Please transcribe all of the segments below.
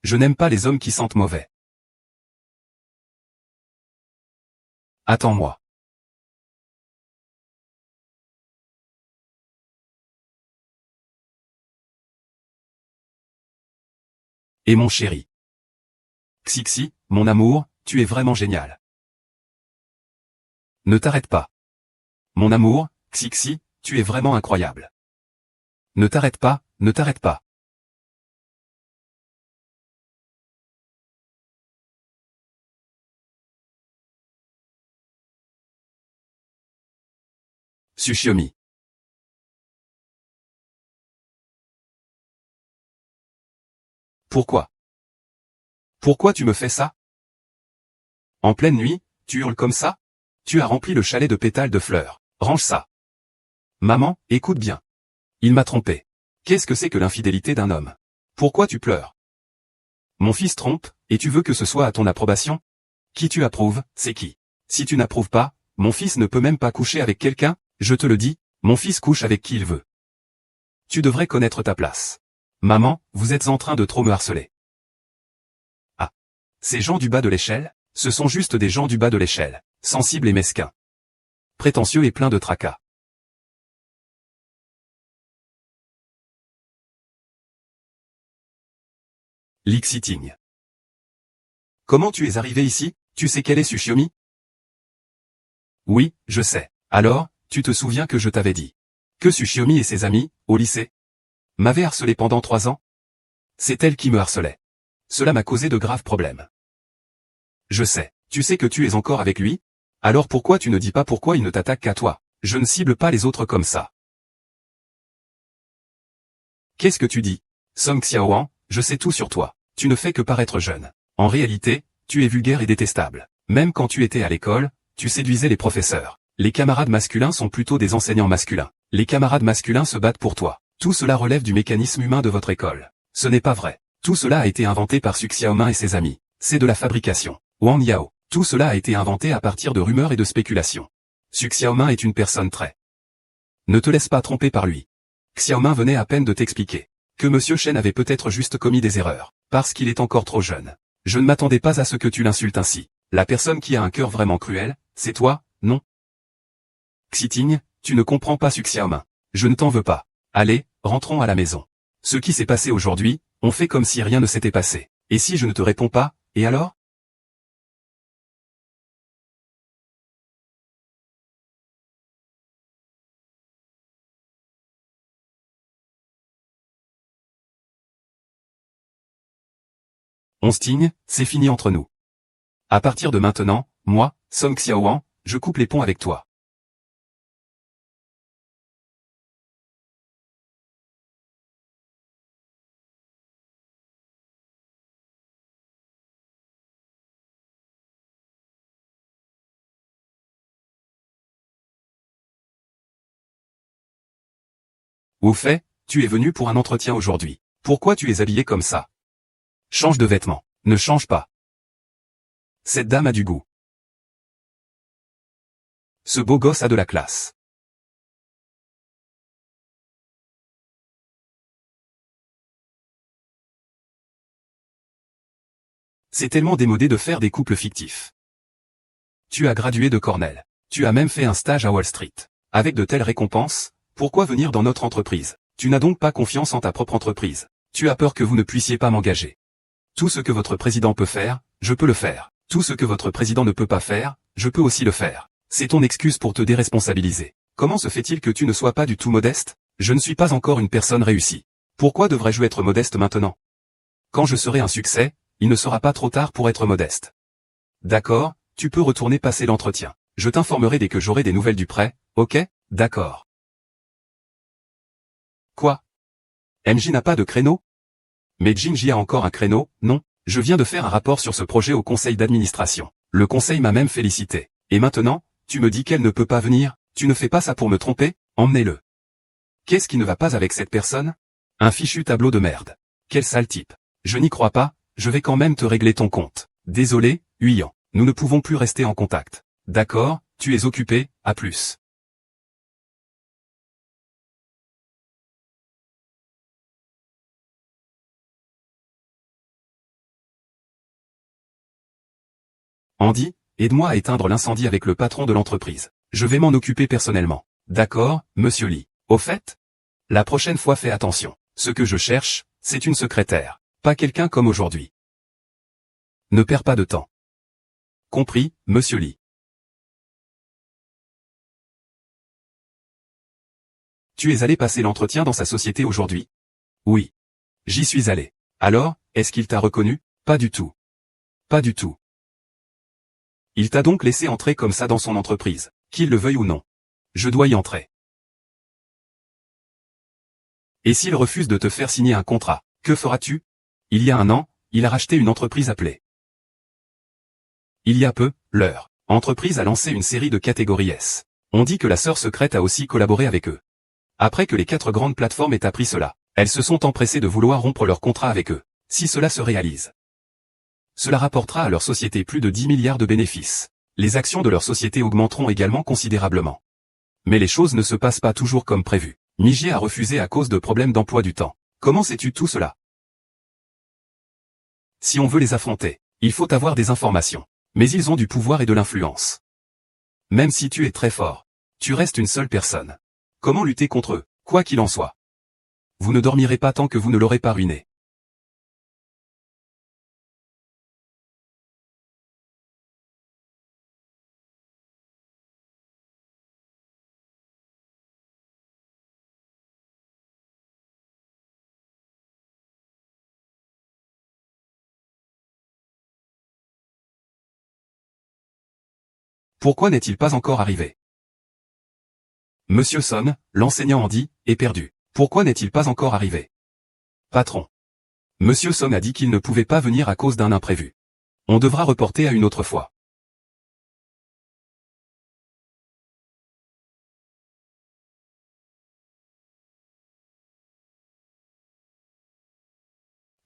Je n'aime pas les hommes qui sentent mauvais. Attends-moi. Et mon chéri. Xixi, mon amour, tu es vraiment génial. Ne t'arrête pas. Mon amour, Xixi, tu es vraiment incroyable. Ne t'arrête pas, ne t'arrête pas. Tsuchiomi. Pourquoi? Pourquoi tu me fais ça? En pleine nuit, tu hurles comme ça? Tu as rempli le chalet de pétales de fleurs. Range ça. Maman, écoute bien. Il m'a trompé. Qu'est-ce que c'est que l'infidélité d'un homme? Pourquoi tu pleures? Mon fils trompe, et tu veux que ce soit à ton approbation? Qui tu approuves, c'est qui? Si tu n'approuves pas, mon fils ne peut même pas coucher avec quelqu'un, je te le dis, mon fils couche avec qui il veut. Tu devrais connaître ta place. Maman, vous êtes en train de trop me harceler. Ah. Ces gens du bas de l'échelle, ce sont juste des gens du bas de l'échelle, sensibles et mesquins. Prétentieux et pleins de tracas. Lixiting. Comment tu es arrivé ici? Tu sais quelle est Tsuchiomi? Oui, je sais. Alors, tu te souviens que je t'avais dit que Tsuchiomi et ses amis, au lycée, m'avaient harcelé pendant 3 ans? C'est elle qui me harcelait. Cela m'a causé de graves problèmes. Je sais. Tu sais que tu es encore avec lui? Alors pourquoi tu ne dis pas pourquoi il ne t'attaque qu'à toi? Je ne cible pas les autres comme ça. Qu'est-ce que tu dis? Song Xiaoan, je sais tout sur toi. Tu ne fais que paraître jeune. En réalité, tu es vulgaire et détestable. Même quand tu étais à l'école, tu séduisais les professeurs. Les camarades masculins sont plutôt des enseignants masculins. Les camarades masculins se battent pour toi. Tout cela relève du mécanisme humain de votre école. Ce n'est pas vrai. Tout cela a été inventé par Su Xiaomin et ses amis. C'est de la fabrication. Wang Yao. Tout cela a été inventé à partir de rumeurs et de spéculations. Su Xiaomin est une personne très. Ne te laisse pas tromper par lui. Xiaomin venait à peine de t'expliquer que Monsieur Shen avait peut-être juste commis des erreurs, parce qu'il est encore trop jeune. Je ne m'attendais pas à ce que tu l'insultes ainsi. La personne qui a un cœur vraiment cruel, c'est toi, non? Xiting, tu ne comprends pas Su Xiaomin. Je ne t'en veux pas. Allez, rentrons à la maison. Ce qui s'est passé aujourd'hui, on fait comme si rien ne s'était passé. Et si je ne te réponds pas, et alors? On stigne, c'est fini entre nous. À partir de maintenant, moi, Song Xiaoan, je coupe les ponts avec toi. Au fait, tu es venu pour un entretien aujourd'hui. Pourquoi tu es habillé comme ça? Change de vêtements. Ne change pas. Cette dame a du goût. Ce beau gosse a de la classe. C'est tellement démodé de faire des couples fictifs. Tu as gradué de Cornell. Tu as même fait un stage à Wall Street. Avec de telles récompenses, pourquoi venir dans notre entreprise? Tu n'as donc pas confiance en ta propre entreprise. Tu as peur que vous ne puissiez pas m'engager. Tout ce que votre président peut faire, je peux le faire. Tout ce que votre président ne peut pas faire, je peux aussi le faire. C'est ton excuse pour te déresponsabiliser. Comment se fait-il que tu ne sois pas du tout modeste? Je ne suis pas encore une personne réussie. Pourquoi devrais-je être modeste maintenant? Quand je serai un succès, il ne sera pas trop tard pour être modeste. D'accord, tu peux retourner passer l'entretien. Je t'informerai dès que j'aurai des nouvelles du prêt, ok? D'accord. Quoi? MJ n'a pas de créneau? Mais Jinji a encore un créneau, non? Je viens de faire un rapport sur ce projet au conseil d'administration. Le conseil m'a même félicité. Et maintenant, tu me dis qu'elle ne peut pas venir? Tu ne fais pas ça pour me tromper? Emmenez-le. Qu'est-ce qui ne va pas avec cette personne? Un fichu tableau de merde. Quel sale type. Je n'y crois pas, je vais quand même te régler ton compte. Désolé, Huyan. Nous ne pouvons plus rester en contact. D'accord, tu es occupé, à plus. Andy, aide-moi à éteindre l'incendie avec le patron de l'entreprise. Je vais m'en occuper personnellement. D'accord, monsieur Lee. Au fait? La prochaine fois fais attention. Ce que je cherche, c'est une secrétaire. Pas quelqu'un comme aujourd'hui. Ne perds pas de temps. Compris, monsieur Lee. Tu es allé passer l'entretien dans sa société aujourd'hui? Oui. J'y suis allé. Alors, est-ce qu'il t'a reconnu? Pas du tout. Pas du tout. Il t'a donc laissé entrer comme ça dans son entreprise, qu'il le veuille ou non. Je dois y entrer. Et s'il refuse de te faire signer un contrat, que feras-tu? Il y a 1 an, il a racheté une entreprise appelée. Il y a peu, leur entreprise a lancé une série de catégories S. On dit que la sœur secrète a aussi collaboré avec eux. Après que les 4 grandes plateformes aient appris cela, elles se sont empressées de vouloir rompre leur contrat avec eux. Si cela se réalise, cela rapportera à leur société plus de 10 milliards de bénéfices. Les actions de leur société augmenteront également considérablement. Mais les choses ne se passent pas toujours comme prévu. Migier a refusé à cause de problèmes d'emploi du temps. Comment sais-tu tout cela? Si on veut les affronter, il faut avoir des informations. Mais ils ont du pouvoir et de l'influence. Même si tu es très fort, tu restes une seule personne. Comment lutter contre eux, quoi qu'il en soit? Vous ne dormirez pas tant que vous ne l'aurez pas ruiné. Pourquoi n'est-il pas encore arrivé? Monsieur Son, l'enseignant Andy, est perdu. Pourquoi n'est-il pas encore arrivé? Patron. Monsieur Son a dit qu'il ne pouvait pas venir à cause d'un imprévu. On devra reporter à une autre fois.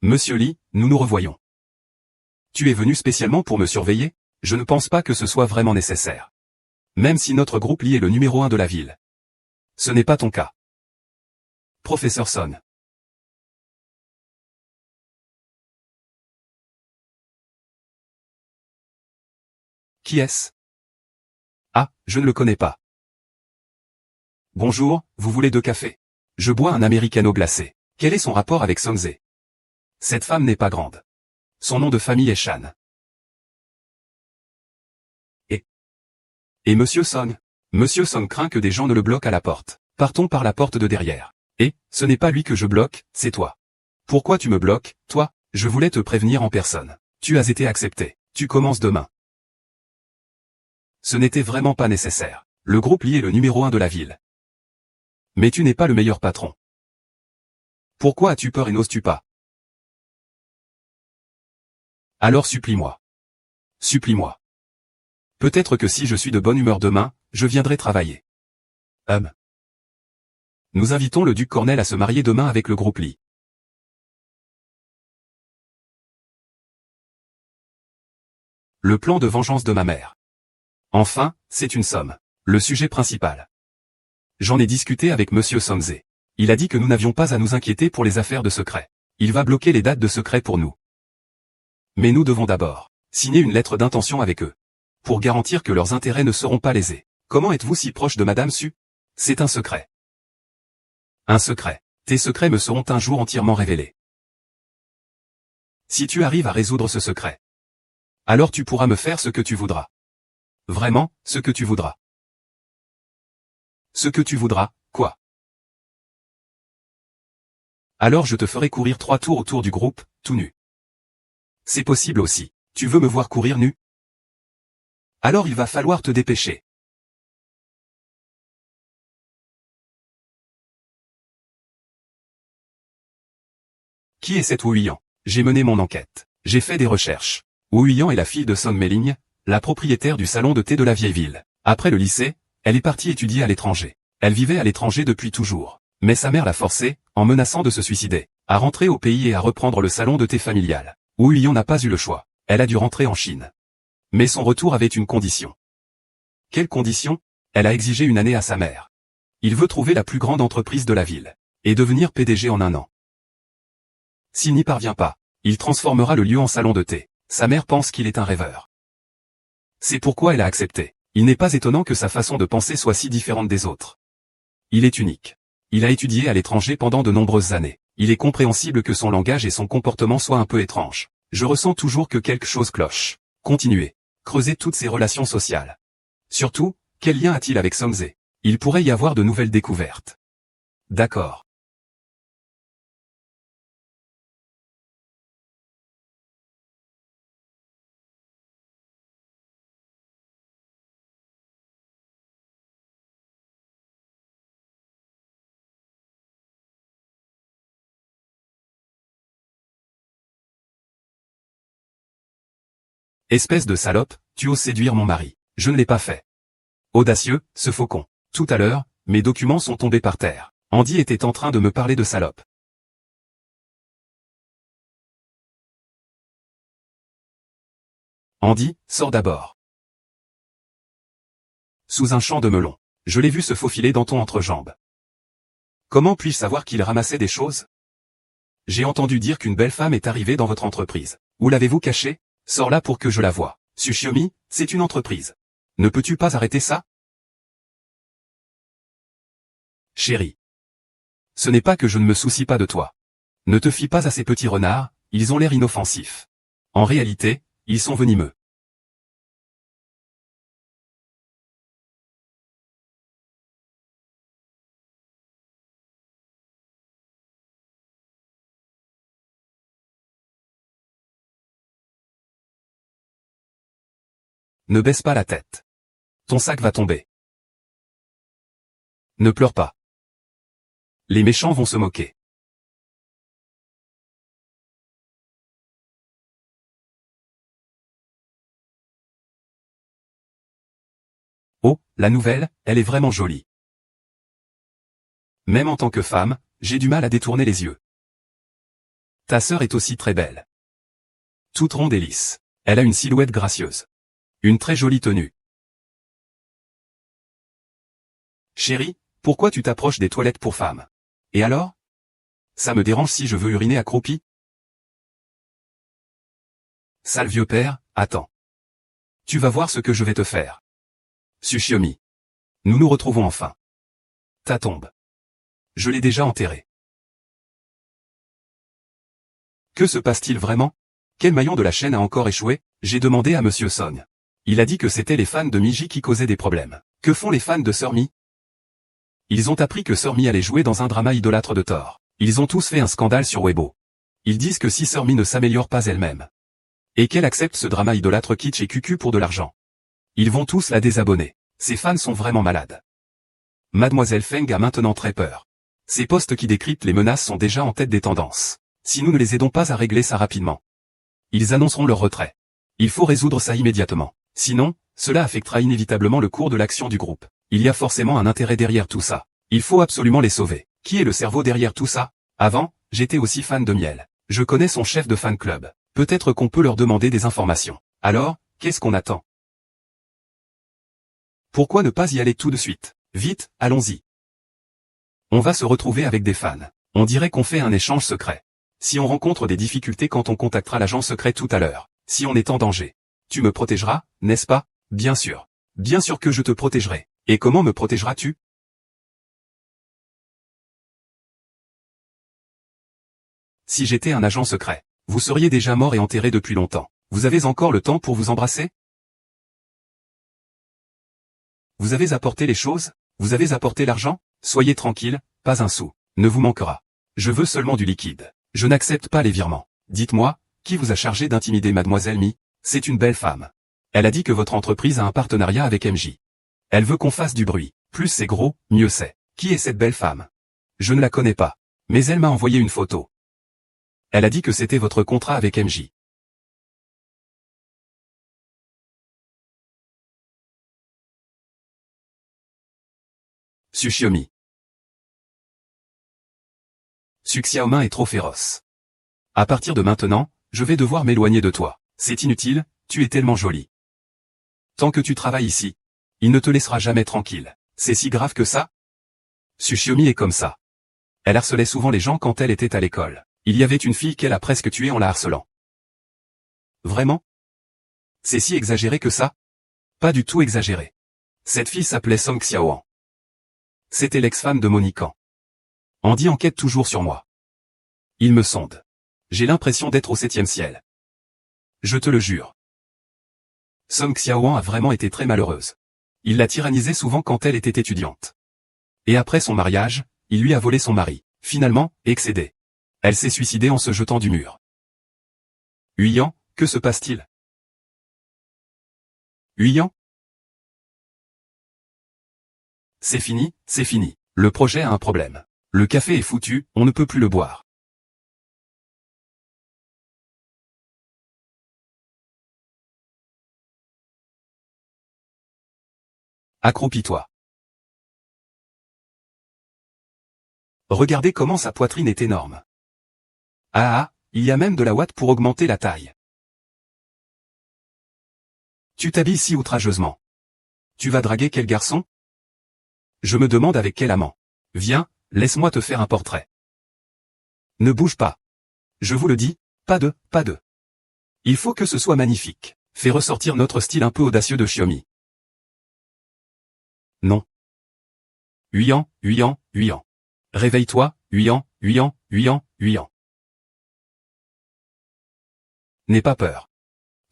Monsieur Lee, nous nous revoyons. Tu es venu spécialement pour me surveiller? Je ne pense pas que ce soit vraiment nécessaire. Même si notre groupe Lee est le numéro 1 de la ville. Ce n'est pas ton cas. Professeur Son. Qui est-ce? Ah, je ne le connais pas. Bonjour, vous voulez 2 cafés? Je bois un americano glacé. Quel est son rapport avec Sonze? Cette femme n'est pas grande. Son nom de famille est Chan. Et Monsieur Son? Monsieur Son craint que des gens ne le bloquent à la porte. Partons par la porte de derrière. Et, ce n'est pas lui que je bloque, c'est toi. Pourquoi tu me bloques, toi? Je voulais te prévenir en personne. Tu as été accepté. Tu commences demain. Ce n'était vraiment pas nécessaire. Le groupe Lee est le numéro 1 de la ville. Mais tu n'es pas le meilleur patron. Pourquoi as-tu peur et n'oses-tu pas? Alors supplie-moi. Supplie-moi. Peut-être que si je suis de bonne humeur demain, je viendrai travailler. Nous invitons le duc Cornell à se marier demain avec le groupe Lee. Le plan de vengeance de ma mère. Enfin, c'est une somme. Le sujet principal. J'en ai discuté avec Monsieur Sonze. Il a dit que nous n'avions pas à nous inquiéter pour les affaires de secret. Il va bloquer les dates de secret pour nous. Mais nous devons d'abord signer une lettre d'intention avec eux. Pour garantir que leurs intérêts ne seront pas lésés. Comment êtes-vous si proche de Madame Su? C'est un secret. Un secret. Tes secrets me seront un jour entièrement révélés. Si tu arrives à résoudre ce secret, alors tu pourras me faire ce que tu voudras. Vraiment, ce que tu voudras. Ce que tu voudras, quoi? Alors je te ferai courir 3 tours autour du groupe, tout nu. C'est possible aussi. Tu veux me voir courir nu? Alors il va falloir te dépêcher. Qui est cette Wu Yuan? J'ai mené mon enquête. J'ai fait des recherches. Wu Yuan est la fille de Son Meling, la propriétaire du salon de thé de la vieille ville. Après le lycée, elle est partie étudier à l'étranger. Elle vivait à l'étranger depuis toujours. Mais sa mère l'a forcée, en menaçant de se suicider, à rentrer au pays et à reprendre le salon de thé familial. Wu Yuan n'a pas eu le choix. Elle a dû rentrer en Chine. Mais son retour avait une condition. Quelle condition? Elle a exigé 1 année à sa mère. Il veut trouver la plus grande entreprise de la ville. Et devenir PDG en 1 an. S'il n'y parvient pas, il transformera le lieu en salon de thé. Sa mère pense qu'il est un rêveur. C'est pourquoi elle a accepté. Il n'est pas étonnant que sa façon de penser soit si différente des autres. Il est unique. Il a étudié à l'étranger pendant de nombreuses années. Il est compréhensible que son langage et son comportement soient un peu étranges. Je ressens toujours que quelque chose cloche. Continuez. Creusez toutes ces relations sociales. Surtout, quel lien a-t-il avec Songze? Il pourrait y avoir de nouvelles découvertes. D'accord. Espèce de salope, tu oses séduire mon mari. Je ne l'ai pas fait. Audacieux, ce faucon. Tout à l'heure, mes documents sont tombés par terre. Andy était en train de me parler de salope. Andy, sors d'abord. Sous un champ de melon. Je l'ai vu se faufiler dans ton entrejambe. Comment puis-je savoir qu'il ramassait des choses? J'ai entendu dire qu'une belle femme est arrivée dans votre entreprise. Où l'avez-vous cachée? Sors là pour que je la voie. Tsuchiomi, c'est une entreprise. Ne peux-tu pas arrêter ça? Chérie. Ce n'est pas que je ne me soucie pas de toi. Ne te fie pas à ces petits renards, ils ont l'air inoffensifs. En réalité, ils sont venimeux. Ne baisse pas la tête. Ton sac va tomber. Ne pleure pas. Les méchants vont se moquer. Oh, la nouvelle, elle est vraiment jolie. Même en tant que femme, j'ai du mal à détourner les yeux. Ta sœur est aussi très belle. Toute ronde et lisse. Elle a une silhouette gracieuse. Une très jolie tenue. Chérie, pourquoi tu t'approches des toilettes pour femmes? Et alors? Ça me dérange si je veux uriner accroupi? Sale vieux père, attends. Tu vas voir ce que je vais te faire. Tsuchiomi. Nous nous retrouvons enfin. Ta tombe. Je l'ai déjà enterrée. Que se passe-t-il vraiment? Quel maillon de la chaîne a encore échoué? J'ai demandé à Monsieur Song. Il a dit que c'était les fans de Miji qui causaient des problèmes. Que font les fans de Sœur Mi? Ils ont appris que Sœur Mi allait jouer dans un drama idolâtre de Thor. Ils ont tous fait un scandale sur Weibo. Ils disent que si Sœur Mi ne s'améliore pas elle-même, et qu'elle accepte ce drama idolâtre kitsch et cucu pour de l'argent, ils vont tous la désabonner. Ces fans sont vraiment malades. Mademoiselle Feng a maintenant très peur. Ces posts qui décryptent les menaces sont déjà en tête des tendances. Si nous ne les aidons pas à régler ça rapidement, ils annonceront leur retrait. Il faut résoudre ça immédiatement. Sinon, cela affectera inévitablement le cours de l'action du groupe. Il y a forcément un intérêt derrière tout ça. Il faut absolument les sauver. Qui est le cerveau derrière tout ça? Avant, j'étais aussi fan de Miel. Je connais son chef de fan club. Peut-être qu'on peut leur demander des informations. Alors, qu'est-ce qu'on attend? Pourquoi ne pas y aller tout de suite? Vite, allons-y. On va se retrouver avec des fans. On dirait qu'on fait un échange secret. Si on rencontre des difficultés quand on contactera l'agent secret tout à l'heure, si on est en danger, tu me protégeras, n'est-ce pas? Bien sûr. Bien sûr que je te protégerai. Et comment me protégeras-tu? Si j'étais un agent secret, vous seriez déjà mort et enterré depuis longtemps. Vous avez encore le temps pour vous embrasser? Vous avez apporté les choses? Vous avez apporté l'argent? Soyez tranquille, pas un sou. Ne vous manquera. Je veux seulement du liquide. Je n'accepte pas les virements. Dites-moi, qui vous a chargé d'intimider Mademoiselle Mi? C'est une belle femme. Elle a dit que votre entreprise a un partenariat avec MJ. Elle veut qu'on fasse du bruit. Plus c'est gros, mieux c'est. Qui est cette belle femme? Je ne la connais pas. Mais elle m'a envoyé une photo. Elle a dit que c'était votre contrat avec MJ. Tsuchiomi. Xiaomin est trop féroce. À partir de maintenant, je vais devoir m'éloigner de toi. C'est inutile, tu es tellement jolie. Tant que tu travailles ici, il ne te laissera jamais tranquille. C'est si grave que ça? Tsuchiomi est comme ça. Elle harcelait souvent les gens quand elle était à l'école. Il y avait une fille qu'elle a presque tuée en la harcelant. Vraiment? C'est si exagéré que ça? Pas du tout exagéré. Cette fille s'appelait Song Xiaoan. C'était l'ex-femme de Monican. Andy enquête toujours sur moi. Il me sonde. J'ai l'impression d'être au 7e ciel. Je te le jure. Song Xiaoan a vraiment été très malheureuse. Il la tyrannisait souvent quand elle était étudiante. Et après son mariage, il lui a volé son mari. Finalement, excédée. Elle s'est suicidée en se jetant du mur. Huyan, que se passe-t-il? Huyan? C'est fini, c'est fini. Le projet a un problème. Le café est foutu, on ne peut plus le boire. Accroupis-toi. Regardez comment sa poitrine est énorme. Ah, il y a même de la ouate pour augmenter la taille. Tu t'habilles si outrageusement. Tu vas draguer quel garçon? Je me demande avec quel amant. Viens, laisse-moi te faire un portrait. Ne bouge pas. Je vous le dis, pas de. Il faut que ce soit magnifique. Fais ressortir notre style un peu audacieux de Xiaomi. Non. Huyan. Réveille-toi, Huyan. N'aie pas peur.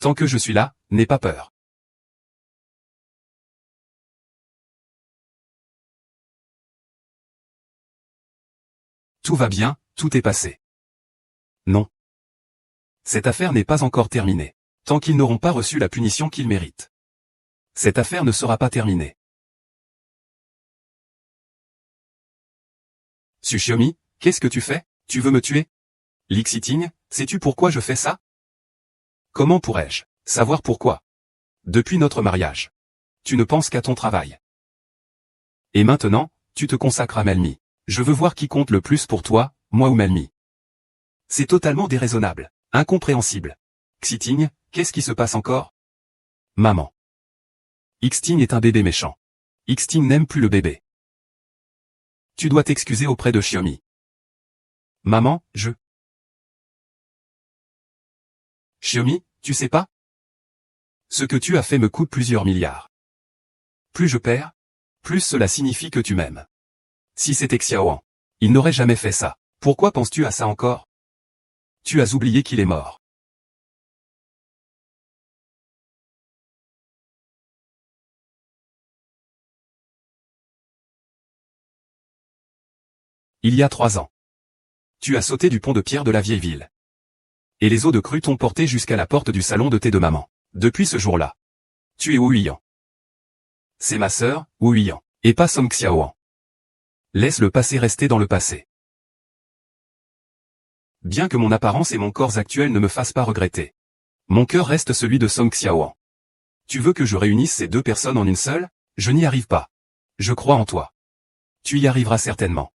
Tant que je suis là, n'aie pas peur. Tout va bien, tout est passé. Non. Cette affaire n'est pas encore terminée. Tant qu'ils n'auront pas reçu la punition qu'ils méritent. Cette affaire ne sera pas terminée. Tsuchiomi, qu'est-ce que tu fais? Tu veux me tuer? Lixiting, sais-tu pourquoi je fais ça? Comment pourrais-je savoir pourquoi? Depuis notre mariage. Tu ne penses qu'à ton travail. Et maintenant, tu te consacres à Melmi. Je veux voir qui compte le plus pour toi, moi ou Melmi. C'est totalement déraisonnable, incompréhensible. Xiting, qu'est-ce qui se passe encore? Maman. Xting est un bébé méchant. Xting n'aime plus le bébé. Tu dois t'excuser auprès de Xiaomi. Maman, Xiaomi, tu sais pas? Ce que tu as fait me coûte plusieurs milliards. Plus je perds, plus cela signifie que tu m'aimes. Si c'était Xiaoan, il n'aurait jamais fait ça. Pourquoi penses-tu à ça encore? Tu as oublié qu'il est mort. Il y a 3 ans. Tu as sauté du pont de pierre de la vieille ville. Et les eaux de crue t'ont porté jusqu'à la porte du salon de thé de maman. Depuis ce jour-là. Tu es Huyan. C'est ma sœur, Huyan, et pas Song Xiaoan. Laisse le passé rester dans le passé. Bien que mon apparence et mon corps actuel ne me fassent pas regretter. Mon cœur reste celui de Song Xiaoan. Tu veux que je réunisse ces deux personnes en une seule? Je n'y arrive pas. Je crois en toi. Tu y arriveras certainement.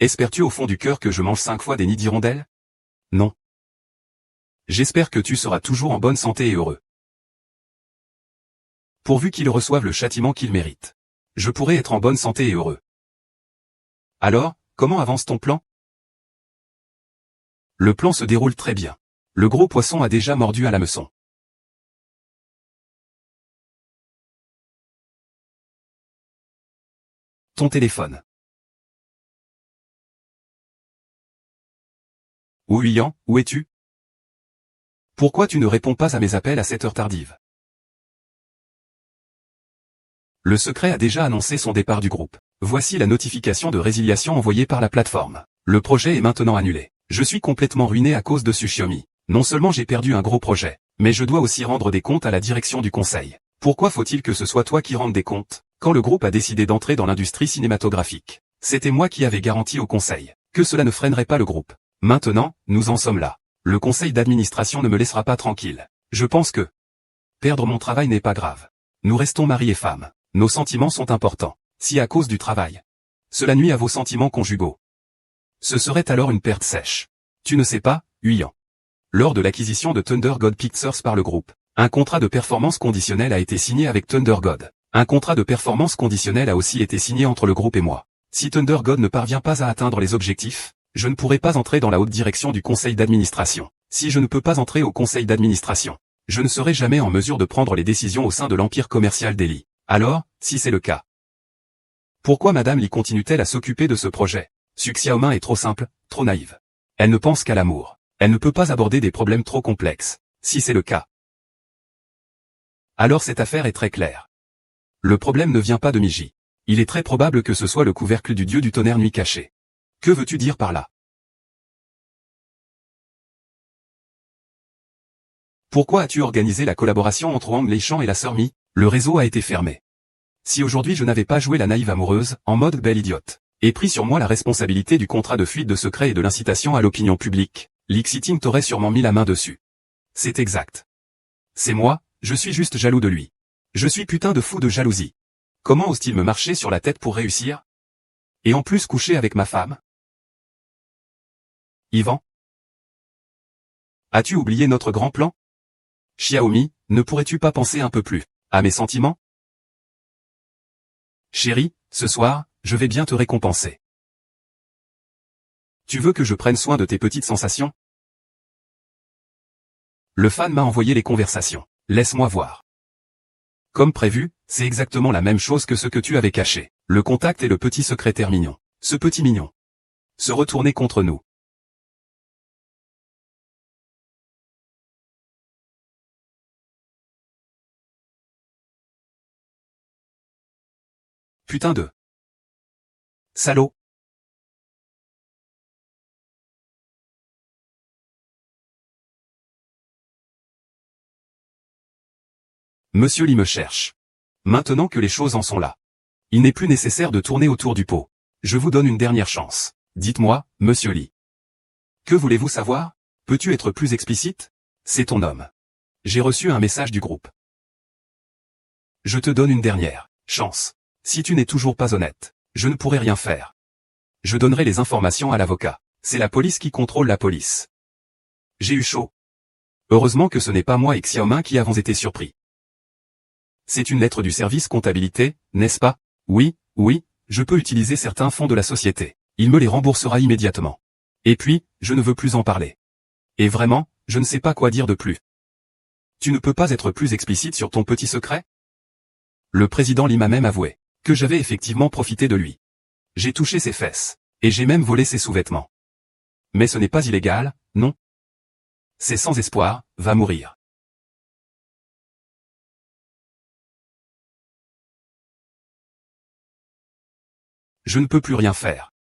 Espères-tu au fond du cœur que je mange 5 fois des nids d'hirondelles? Non. J'espère que tu seras toujours en bonne santé et heureux. Pourvu qu'ils reçoivent le châtiment qu'ils méritent. Je pourrai être en bonne santé et heureux. Alors, comment avance ton plan? Le plan se déroule très bien. Le gros poisson a déjà mordu à l'hameçon. Ton téléphone. Huyan, où es-tu? Pourquoi tu ne réponds pas à mes appels à cette heure tardive? Le secret a déjà annoncé son départ du groupe. Voici la notification de résiliation envoyée par la plateforme. Le projet est maintenant annulé. Je suis complètement ruiné à cause de ce Xiaomi. Non seulement j'ai perdu un gros projet, mais je dois aussi rendre des comptes à la direction du conseil. Pourquoi faut-il que ce soit toi qui rendes des comptes? Quand le groupe a décidé d'entrer dans l'industrie cinématographique, c'était moi qui avais garanti au conseil que cela ne freinerait pas le groupe. Maintenant, nous en sommes là. Le conseil d'administration ne me laissera pas tranquille. Je pense que perdre mon travail n'est pas grave. Nous restons mari et femme. Nos sentiments sont importants. Si à cause du travail, cela nuit à vos sentiments conjugaux, ce serait alors une perte sèche. Tu ne sais pas, Huyan. Lors de l'acquisition de Thunder God Pictures par le groupe, un contrat de performance conditionnelle a été signé avec Thunder God. Un contrat de performance conditionnelle a aussi été signé entre le groupe et moi. Si Thunder God ne parvient pas à atteindre les objectifs, je ne pourrai pas entrer dans la haute direction du conseil d'administration. Si je ne peux pas entrer au conseil d'administration, Je ne serai jamais en mesure de prendre les décisions au sein de l'empire commercial d'Eli. Alors, si c'est le cas, pourquoi Madame Li continue-t-elle à s'occuper de ce projet? Su Xiaomin est trop simple, trop naïve. Elle ne pense qu'à l'amour. Elle ne peut pas aborder des problèmes trop complexes. Si c'est le cas, alors cette affaire est très claire. Le problème ne vient pas de Miji. Il est très probable que ce soit le couvercle du dieu du tonnerre nuit caché. Que veux-tu dire par là? Pourquoi as-tu organisé la collaboration entre Wang Leishan et la sœur Mi? Le réseau a été fermé. Si aujourd'hui je n'avais pas joué la naïve amoureuse, en mode belle idiote, et pris sur moi la responsabilité du contrat de fuite de secret et de l'incitation à l'opinion publique, Lixiting t'aurait sûrement mis la main dessus. C'est exact. C'est moi, je suis juste jaloux de lui. Je suis putain de fou de jalousie. Comment ose-t-il me marcher sur la tête pour réussir? Et en plus coucher avec ma femme? Ivan? As-tu oublié notre grand plan? Xiaomi, ne pourrais-tu pas penser un peu plus à mes sentiments? Chérie, ce soir, je vais bien te récompenser. Tu veux que je prenne soin de tes petites sensations? Le fan m'a envoyé les conversations. Laisse-moi voir. Comme prévu, c'est exactement la même chose que ce que tu avais caché. Le contact et le petit secrétaire mignon. Ce petit mignon. Se retourner contre nous. Putain de... salaud. Monsieur Li me cherche. Maintenant que les choses en sont là. Il n'est plus nécessaire de tourner autour du pot. Je vous donne une dernière chance. Dites-moi, Monsieur Li. Que voulez-vous savoir? Peux-tu être plus explicite? C'est ton homme. J'ai reçu un message du groupe. Je te donne une dernière chance. Si tu n'es toujours pas honnête, je ne pourrai rien faire. Je donnerai les informations à l'avocat. C'est la police qui contrôle la police. J'ai eu chaud. Heureusement que ce n'est pas moi et Xiaomin qui avons été surpris. C'est une lettre du service comptabilité, n'est-ce pas? Oui, oui, je peux utiliser certains fonds de la société. Il me les remboursera immédiatement. Et puis, je ne veux plus en parler. Et vraiment, je ne sais pas quoi dire de plus. Tu ne peux pas être plus explicite sur ton petit secret? Le président Li m'a même avoué que j'avais effectivement profité de lui. J'ai touché ses fesses, et j'ai même volé ses sous-vêtements. Mais ce n'est pas illégal, non? C'est sans espoir, va mourir. Je ne peux plus rien faire.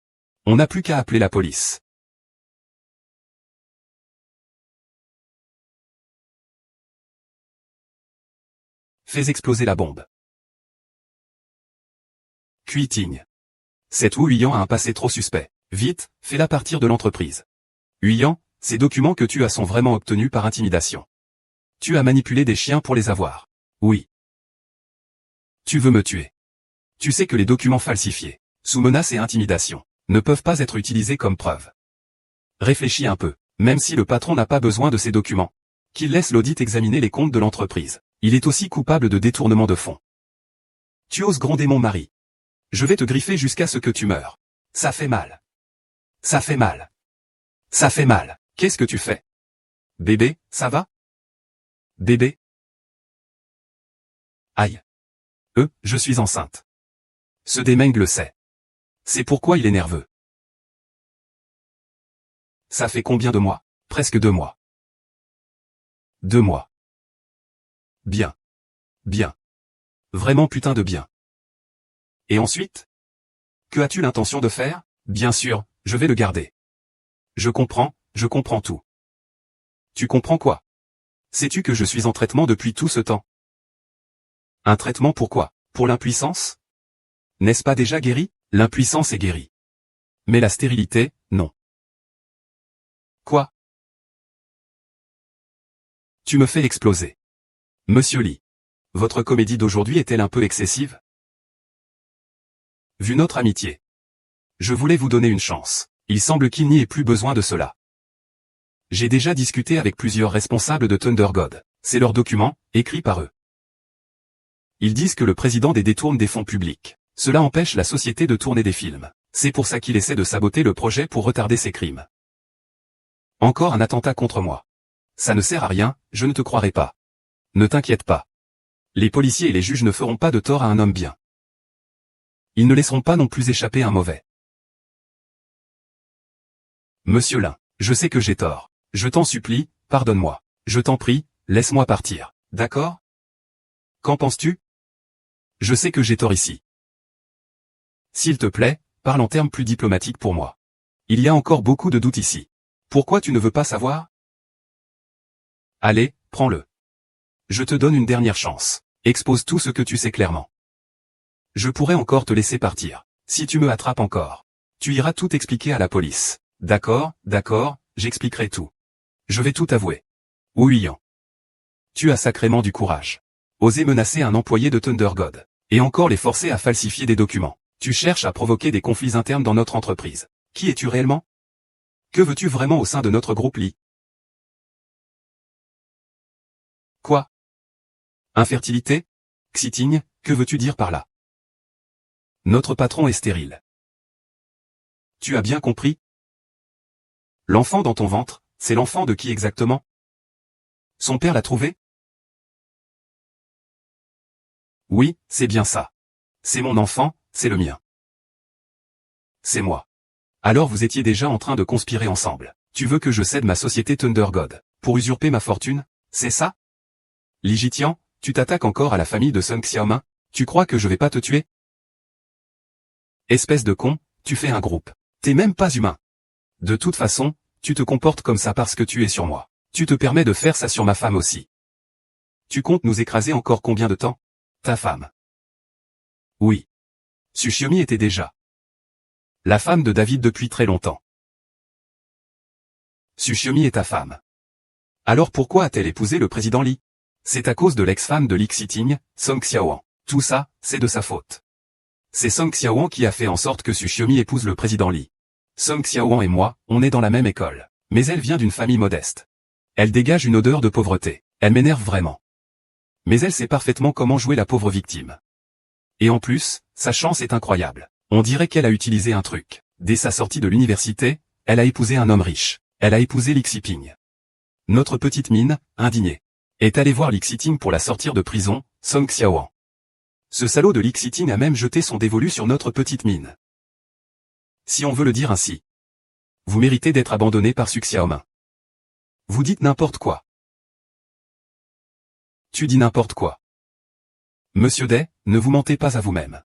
On n'a plus qu'à appeler la police. Fais exploser la bombe. Quitting. Cette Wu Yuan a un passé trop suspect. Vite, fais-la partir de l'entreprise. Yuan, ces documents que tu as sont vraiment obtenus par intimidation. Tu as manipulé des chiens pour les avoir. Oui. Tu veux me tuer. Tu sais que les documents falsifiés, sous menace et intimidation, ne peuvent pas être utilisés comme preuve. Réfléchis un peu, même si le patron n'a pas besoin de ces documents. Qu'il laisse l'audit examiner les comptes de l'entreprise. Il est aussi coupable de détournement de fonds. Tu oses gronder mon mari. Je vais te griffer jusqu'à ce que tu meurs. Ça fait mal. Ça fait mal. Ça fait mal. Qu'est-ce que tu fais? Bébé, ça va? Bébé? Aïe. Je suis enceinte. Ce démeng le sait. C'est pourquoi il est nerveux. Ça fait combien de mois? Presque 2 mois. 2 mois. Bien. Bien. Vraiment putain de bien. Et ensuite? Que as-tu l'intention de faire? Bien sûr, je vais le garder. Je comprends tout. Tu comprends quoi? Sais-tu que je suis en traitement depuis tout ce temps? Un traitement pourquoi? Pour l'impuissance? N'est-ce pas déjà guéri? L'impuissance est guérie. Mais la stérilité, non. Quoi? Tu me fais exploser. Monsieur Li. Votre comédie d'aujourd'hui est-elle un peu excessive? Vu notre amitié. Je voulais vous donner une chance. Il semble qu'il n'y ait plus besoin de cela. J'ai déjà discuté avec plusieurs responsables de Thunder God. C'est leur document, écrit par eux. Ils disent que le président détourne des fonds publics. Cela empêche la société de tourner des films. C'est pour ça qu'il essaie de saboter le projet pour retarder ses crimes. Encore un attentat contre moi. Ça ne sert à rien, je ne te croirai pas. Ne t'inquiète pas. Les policiers et les juges ne feront pas de tort à un homme bien. Ils ne laisseront pas non plus échapper un mauvais. Monsieur Lin, je sais que j'ai tort. Je t'en supplie, pardonne-moi. Je t'en prie, laisse-moi partir. D'accord? Qu'en penses-tu? Je sais que j'ai tort ici. S'il te plaît, parle en termes plus diplomatiques pour moi. Il y a encore beaucoup de doutes ici. Pourquoi tu ne veux pas savoir? Allez, prends-le. Je te donne une dernière chance. Expose tout ce que tu sais clairement. Je pourrais encore te laisser partir. Si tu me attrapes encore, tu iras tout expliquer à la police. D'accord, j'expliquerai tout. Je vais tout avouer. Ouillant. Tu as sacrément du courage. Oser menacer un employé de Thunder God. Et encore les forcer à falsifier des documents. Tu cherches à provoquer des conflits internes dans notre entreprise. Qui es-tu réellement? Que veux-tu vraiment au sein de notre groupe Lee? Quoi? Infertilité? Xiting, que veux-tu dire par là? Notre patron est stérile. Tu as bien compris? L'enfant dans ton ventre, c'est l'enfant de qui exactement? Son père l'a trouvé? Oui, c'est bien ça. C'est mon enfant, c'est le mien. C'est moi. Alors vous étiez déjà en train de conspirer ensemble. Tu veux que je cède ma société Thunder God, pour usurper ma fortune, c'est ça? Li Jitian, tu t'attaques encore à la famille de Sun Xiaomin? Tu crois que je vais pas te tuer? Espèce de con, tu fais un groupe. T'es même pas humain. De toute façon, tu te comportes comme ça parce que tu es sur moi. Tu te permets de faire ça sur ma femme aussi. Tu comptes nous écraser encore combien de temps? Ta femme. Oui. Tsuchiomi était déjà la femme de David depuis très longtemps. Tsuchiomi est ta femme. Alors pourquoi a-t-elle épousé le président Li? C'est à cause de l'ex-femme de Li Xiting, Song Xiaowan. Tout ça, c'est de sa faute. C'est Song Xiaowan qui a fait en sorte que Tsuchiomi épouse le président Li. Song Xiaowan et moi, on est dans la même école. Mais elle vient d'une famille modeste. Elle dégage une odeur de pauvreté. Elle m'énerve vraiment. Mais elle sait parfaitement comment jouer la pauvre victime. Et en plus, sa chance est incroyable. On dirait qu'elle a utilisé un truc. Dès sa sortie de l'université, elle a épousé un homme riche. Elle a épousé Li Xiping. Notre petite mine, indignée, est allée voir Li Xiting pour la sortir de prison, Song Xiaowan. Ce salaud de Li Xiting a même jeté son dévolu sur notre petite mine. Si on veut le dire ainsi. Vous méritez d'être abandonné par Su Xiaomin. Vous dites n'importe quoi. Tu dis n'importe quoi. Monsieur Day, ne vous mentez pas à vous-même.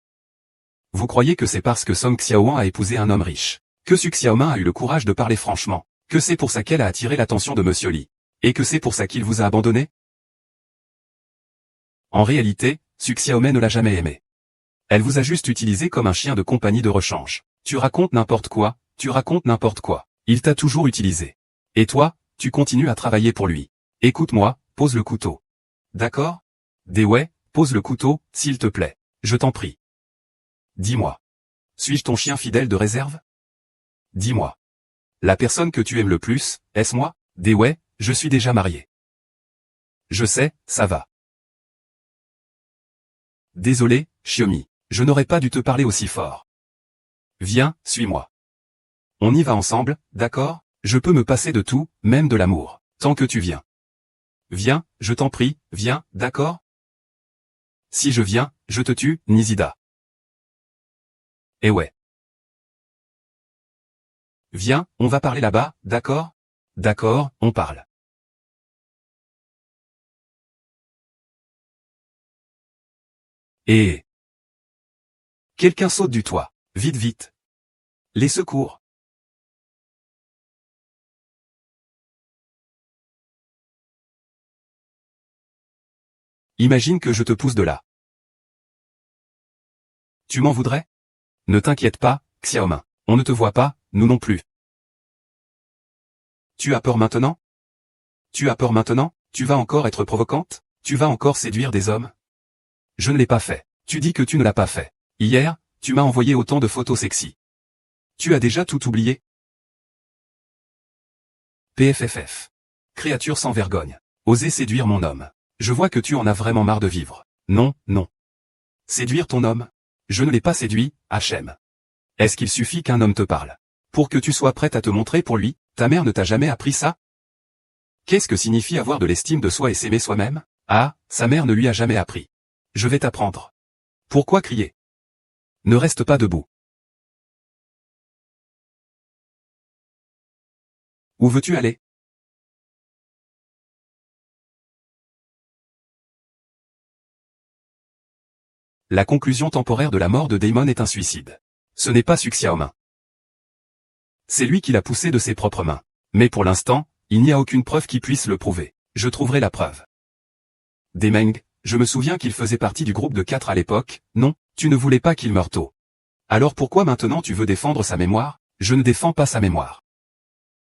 Vous croyez que c'est parce que Song Xiaowan a épousé un homme riche, que Su Xiaomin a eu le courage de parler franchement, que c'est pour ça qu'elle a attiré l'attention de Monsieur Li, et que c'est pour ça qu'il vous a abandonné? En réalité, Su Xiaomin ne l'a jamais aimé. Elle vous a juste utilisé comme un chien de compagnie de rechange. Tu racontes n'importe quoi, tu racontes n'importe quoi. Il t'a toujours utilisé. Et toi, tu continues à travailler pour lui. Écoute-moi, pose le couteau. D'accord? Dewey, pose le couteau, s'il te plaît. Je t'en prie. Dis-moi. Suis-je ton chien fidèle de réserve? Dis-moi. La personne que tu aimes le plus, est-ce moi? Dewey, je suis déjà marié. Je sais, ça va. Désolé, Xiaomi. Je n'aurais pas dû te parler aussi fort. Viens, suis-moi. On y va ensemble, d'accord? Je peux me passer de tout, même de l'amour, tant que tu viens. Viens, je t'en prie, viens, d'accord? Si je viens, je te tue, Nizida. Eh ouais. Viens, on va parler là-bas, d'accord? D'accord, on parle. Et... Quelqu'un saute du toit. Vite, vite. Les secours. Imagine que je te pousse de là. Tu m'en voudrais? Ne t'inquiète pas, Xiaomin. On ne te voit pas, nous non plus. Tu as peur maintenant? Tu as peur maintenant? Tu vas encore être provocante? Tu vas encore séduire des hommes? Je ne l'ai pas fait. Tu dis que tu ne l'as pas fait. Hier, tu m'as envoyé autant de photos sexy. Tu as déjà tout oublié? PFFF. Créature sans vergogne. Oser séduire mon homme. Je vois que tu en as vraiment marre de vivre. Non, non. Séduire ton homme? Je ne l'ai pas séduit, HM. Est-ce qu'il suffit qu'un homme te parle pour que tu sois prête à te montrer pour lui? Ta mère ne t'a jamais appris ça? Qu'est-ce que signifie avoir de l'estime de soi et s'aimer soi-même? Ah, sa mère ne lui a jamais appris. Je vais t'apprendre. Pourquoi crier? Ne reste pas debout. Où veux-tu aller? La conclusion temporaire de la mort de Damon est un suicide. Ce n'est pas Su Xiaomin. C'est lui qui l'a poussé de ses propres mains. Mais pour l'instant, il n'y a aucune preuve qui puisse le prouver. Je trouverai la preuve. Demeng, je me souviens qu'il faisait partie du groupe de 4 à l'époque, non, tu ne voulais pas qu'il meure tôt. Alors pourquoi maintenant tu veux défendre sa mémoire? Je ne défends pas sa mémoire.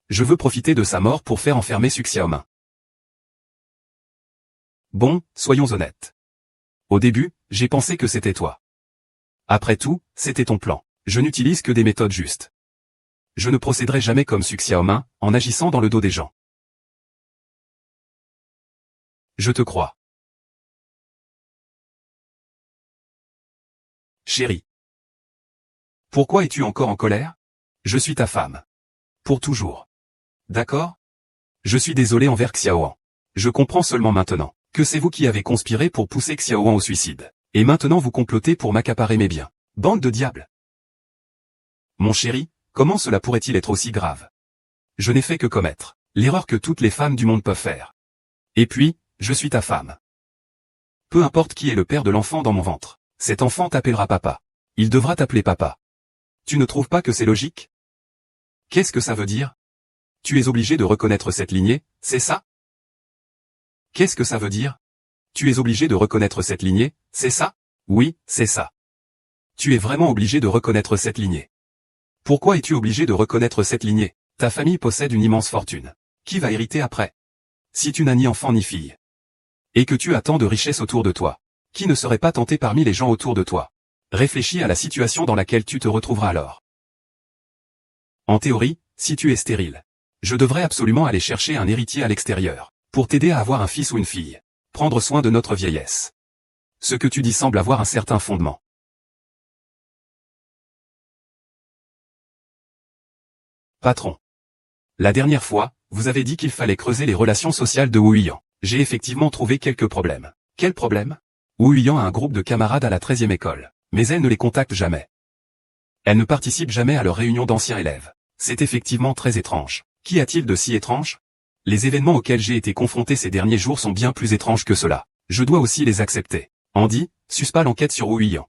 Je veux profiter de sa mort pour faire enfermer Su Xiaomin. Bon, soyons honnêtes. Au début, j'ai pensé que c'était toi. Après tout, c'était ton plan. Je n'utilise que des méthodes justes. Je ne procéderai jamais comme Su Xiaomin, en agissant dans le dos des gens. Je te crois. Chérie. Pourquoi es-tu encore en colère? Je suis ta femme. Pour toujours. D'accord? Je suis désolé envers Xiaoan. Je comprends seulement maintenant que c'est vous qui avez conspiré pour pousser Xiaoan au suicide. Et maintenant vous complotez pour m'accaparer mes biens. Bande de diables. Mon chéri, comment cela pourrait-il être aussi grave? Je n'ai fait que commettre l'erreur que toutes les femmes du monde peuvent faire. Et puis, je suis ta femme. Peu importe qui est le père de l'enfant dans mon ventre, cet enfant t'appellera papa. Il devra t'appeler papa. Tu ne trouves pas que c'est logique? Qu'est-ce que ça veut dire? Tu es obligé de reconnaître cette lignée, c'est ça? Qu'est-ce que ça veut dire? Tu es obligé de reconnaître cette lignée, c'est ça? Oui, c'est ça. Tu es vraiment obligé de reconnaître cette lignée. Pourquoi es-tu obligé de reconnaître cette lignée? Ta famille possède une immense fortune. Qui va hériter après? Si tu n'as ni enfant ni fille, et que tu as tant de richesses autour de toi, qui ne serait pas tenté parmi les gens autour de toi? Réfléchis à la situation dans laquelle tu te retrouveras alors. En théorie, si tu es stérile, je devrais absolument aller chercher un héritier à l'extérieur, pour t'aider à avoir un fils ou une fille, prendre soin de notre vieillesse. Ce que tu dis semble avoir un certain fondement. Patron. La dernière fois, vous avez dit qu'il fallait creuser les relations sociales de Wu Yuyan. J'ai effectivement trouvé quelques problèmes. Quels problèmes? Wu Yuyan a un groupe de camarades à la 13e école, mais elle ne les contacte jamais. Elle ne participe jamais à leurs réunions d'anciens élèves. C'est effectivement très étrange. Qu'y a-t-il de si étrange? Les événements auxquels j'ai été confronté ces derniers jours sont bien plus étranges que cela. Je dois aussi les accepter. Andy, suspend l'enquête sur Wu Yuyan.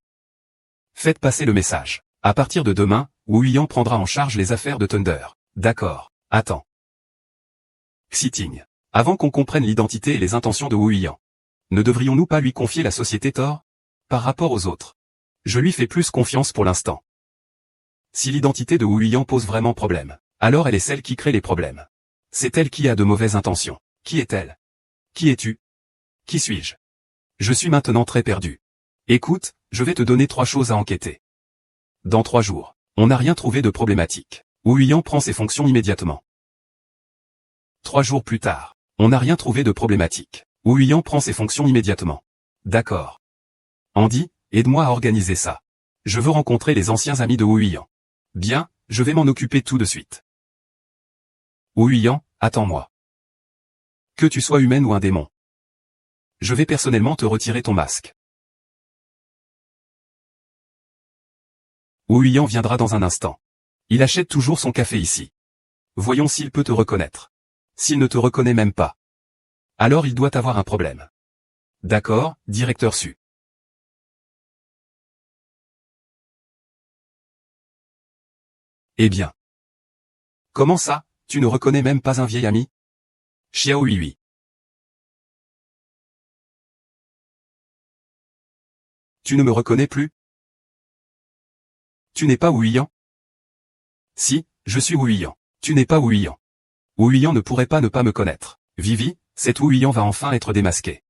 Faites passer le message. À partir de demain, Wu Yuyan prendra en charge les affaires de Thunder. D'accord. Attends. Xiting. Avant qu'on comprenne l'identité et les intentions de Wu Yuyan, ne devrions-nous pas lui confier la société Thor? Par rapport aux autres, je lui fais plus confiance pour l'instant. Si l'identité de Wu Yuyan pose vraiment problème, alors elle est celle qui crée les problèmes. C'est elle qui a de mauvaises intentions. Qui est-elle? Qui es-tu? Qui suis-je? Je suis maintenant très perdu. Écoute, je vais te donner 3 choses à enquêter. Dans 3 jours, on n'a rien trouvé de problématique. Wu Yuyan prend ses fonctions immédiatement. 3 jours plus tard, on n'a rien trouvé de problématique. Wu Yuyan prend ses fonctions immédiatement. D'accord. Andy, aide-moi à organiser ça. Je veux rencontrer les anciens amis de Wu Yuyan. Bien, je vais m'en occuper tout de suite. Wu Yuyan, attends-moi. Que tu sois humaine ou un démon. Je vais personnellement te retirer ton masque. Wu Yuyan viendra dans un instant. Il achète toujours son café ici. Voyons s'il peut te reconnaître. S'il ne te reconnaît même pas, alors il doit avoir un problème. D'accord, directeur Su. Eh bien. Comment ça, tu ne reconnais même pas un vieil ami? Xiao Yui. Tu ne me reconnais plus? Tu n'es pas Wu Yuyan? Si, je suis Wu Yuyan. Tu n'es pas Wu Yuyan. Wu Yuyan ne pourrait pas ne pas me connaître. Vivi, cet Wu Yuyan va enfin être démasqué.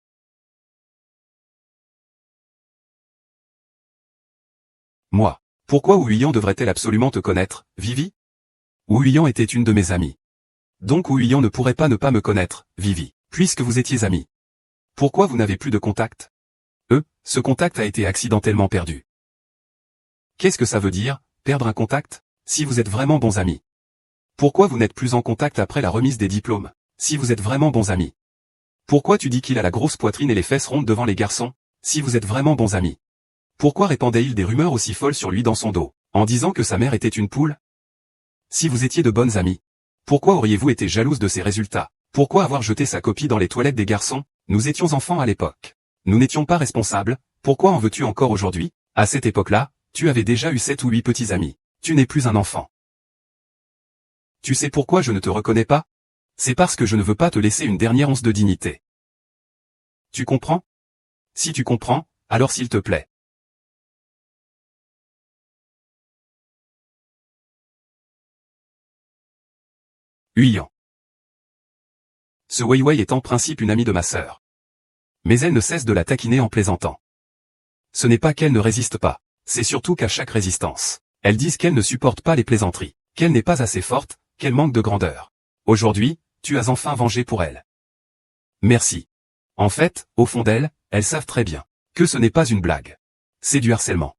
Moi. Pourquoi Wu Yuyan devrait-elle absolument te connaître, Vivi? Wu Yuyan était une de mes amies. Donc Wu Yuyan ne pourrait pas ne pas me connaître, Vivi, puisque vous étiez amis. Pourquoi vous n'avez plus de contact? Ce contact a été accidentellement perdu. Qu'est-ce que ça veut dire, perdre un contact? Si vous êtes vraiment bons amis. Pourquoi vous n'êtes plus en contact après la remise des diplômes, si vous êtes vraiment bons amis? Pourquoi tu dis qu'il a la grosse poitrine et les fesses rondes devant les garçons, si vous êtes vraiment bons amis? Pourquoi répandait-il des rumeurs aussi folles sur lui dans son dos, en disant que sa mère était une poule? Si vous étiez de bonnes amies, pourquoi auriez-vous été jalouse de ses résultats? Pourquoi avoir jeté sa copie dans les toilettes des garçons? Nous étions enfants à l'époque. Nous n'étions pas responsables, pourquoi en veux-tu encore aujourd'hui? À cette époque-là, tu avais déjà eu 7 ou 8 petits amis. Tu n'es plus un enfant. Tu sais pourquoi je ne te reconnais pas? C'est parce que je ne veux pas te laisser une dernière once de dignité. Tu comprends? Si tu comprends, alors s'il te plaît. Huyant. Ce Wei Wei est en principe une amie de ma sœur. Mais elle ne cesse de la taquiner en plaisantant. Ce n'est pas qu'elle ne résiste pas, c'est surtout qu'à chaque résistance, elles disent qu'elle ne supporte pas les plaisanteries, qu'elle n'est pas assez forte, qu'elle manque de grandeur. Aujourd'hui, tu as enfin vengé pour elle. Merci. En fait, au fond d'elles, elles savent très bien que ce n'est pas une blague. C'est du harcèlement.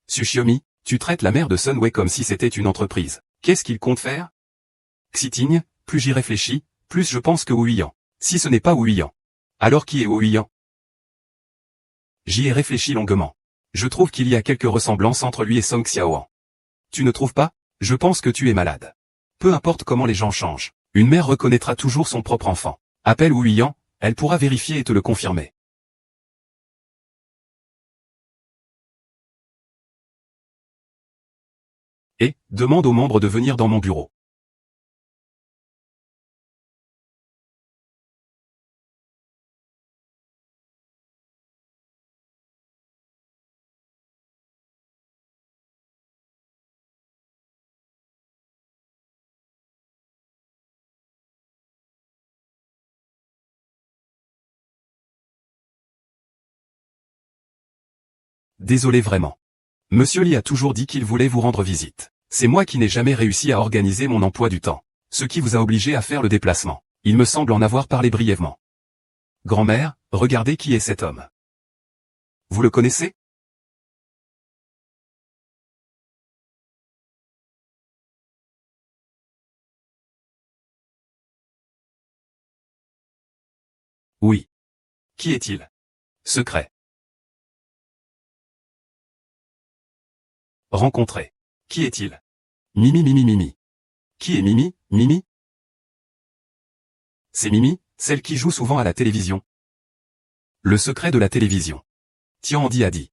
Tsuchiomi, tu traites la mère de Sunway comme si c'était une entreprise. Qu'est-ce qu'il compte faire? Xiting, plus j'y réfléchis, plus je pense que Ouyang. Si ce n'est pas Ouyang. Alors qui est Ouyang? J'y ai réfléchi longuement. Je trouve qu'il y a quelques ressemblances entre lui et Song Xiaoan. Tu ne trouves pas? Je pense que tu es malade. Peu importe comment les gens changent, une mère reconnaîtra toujours son propre enfant. Appelle Ouyang, elle pourra vérifier et te le confirmer. Et, demande aux membres de venir dans mon bureau. Désolé vraiment. Monsieur Lee a toujours dit qu'il voulait vous rendre visite. C'est moi qui n'ai jamais réussi à organiser mon emploi du temps, ce qui vous a obligé à faire le déplacement. Il me semble en avoir parlé brièvement. Grand-mère, regardez qui est cet homme. Vous le connaissez? Oui. Qui est-il? Secret. Rencontré. Qui est-il? Mimi Mimi Mimi. Qui est Mimi, Mimi? C'est Mimi, celle qui joue souvent à la télévision. Le secret de la télévision. Tian Andy a dit.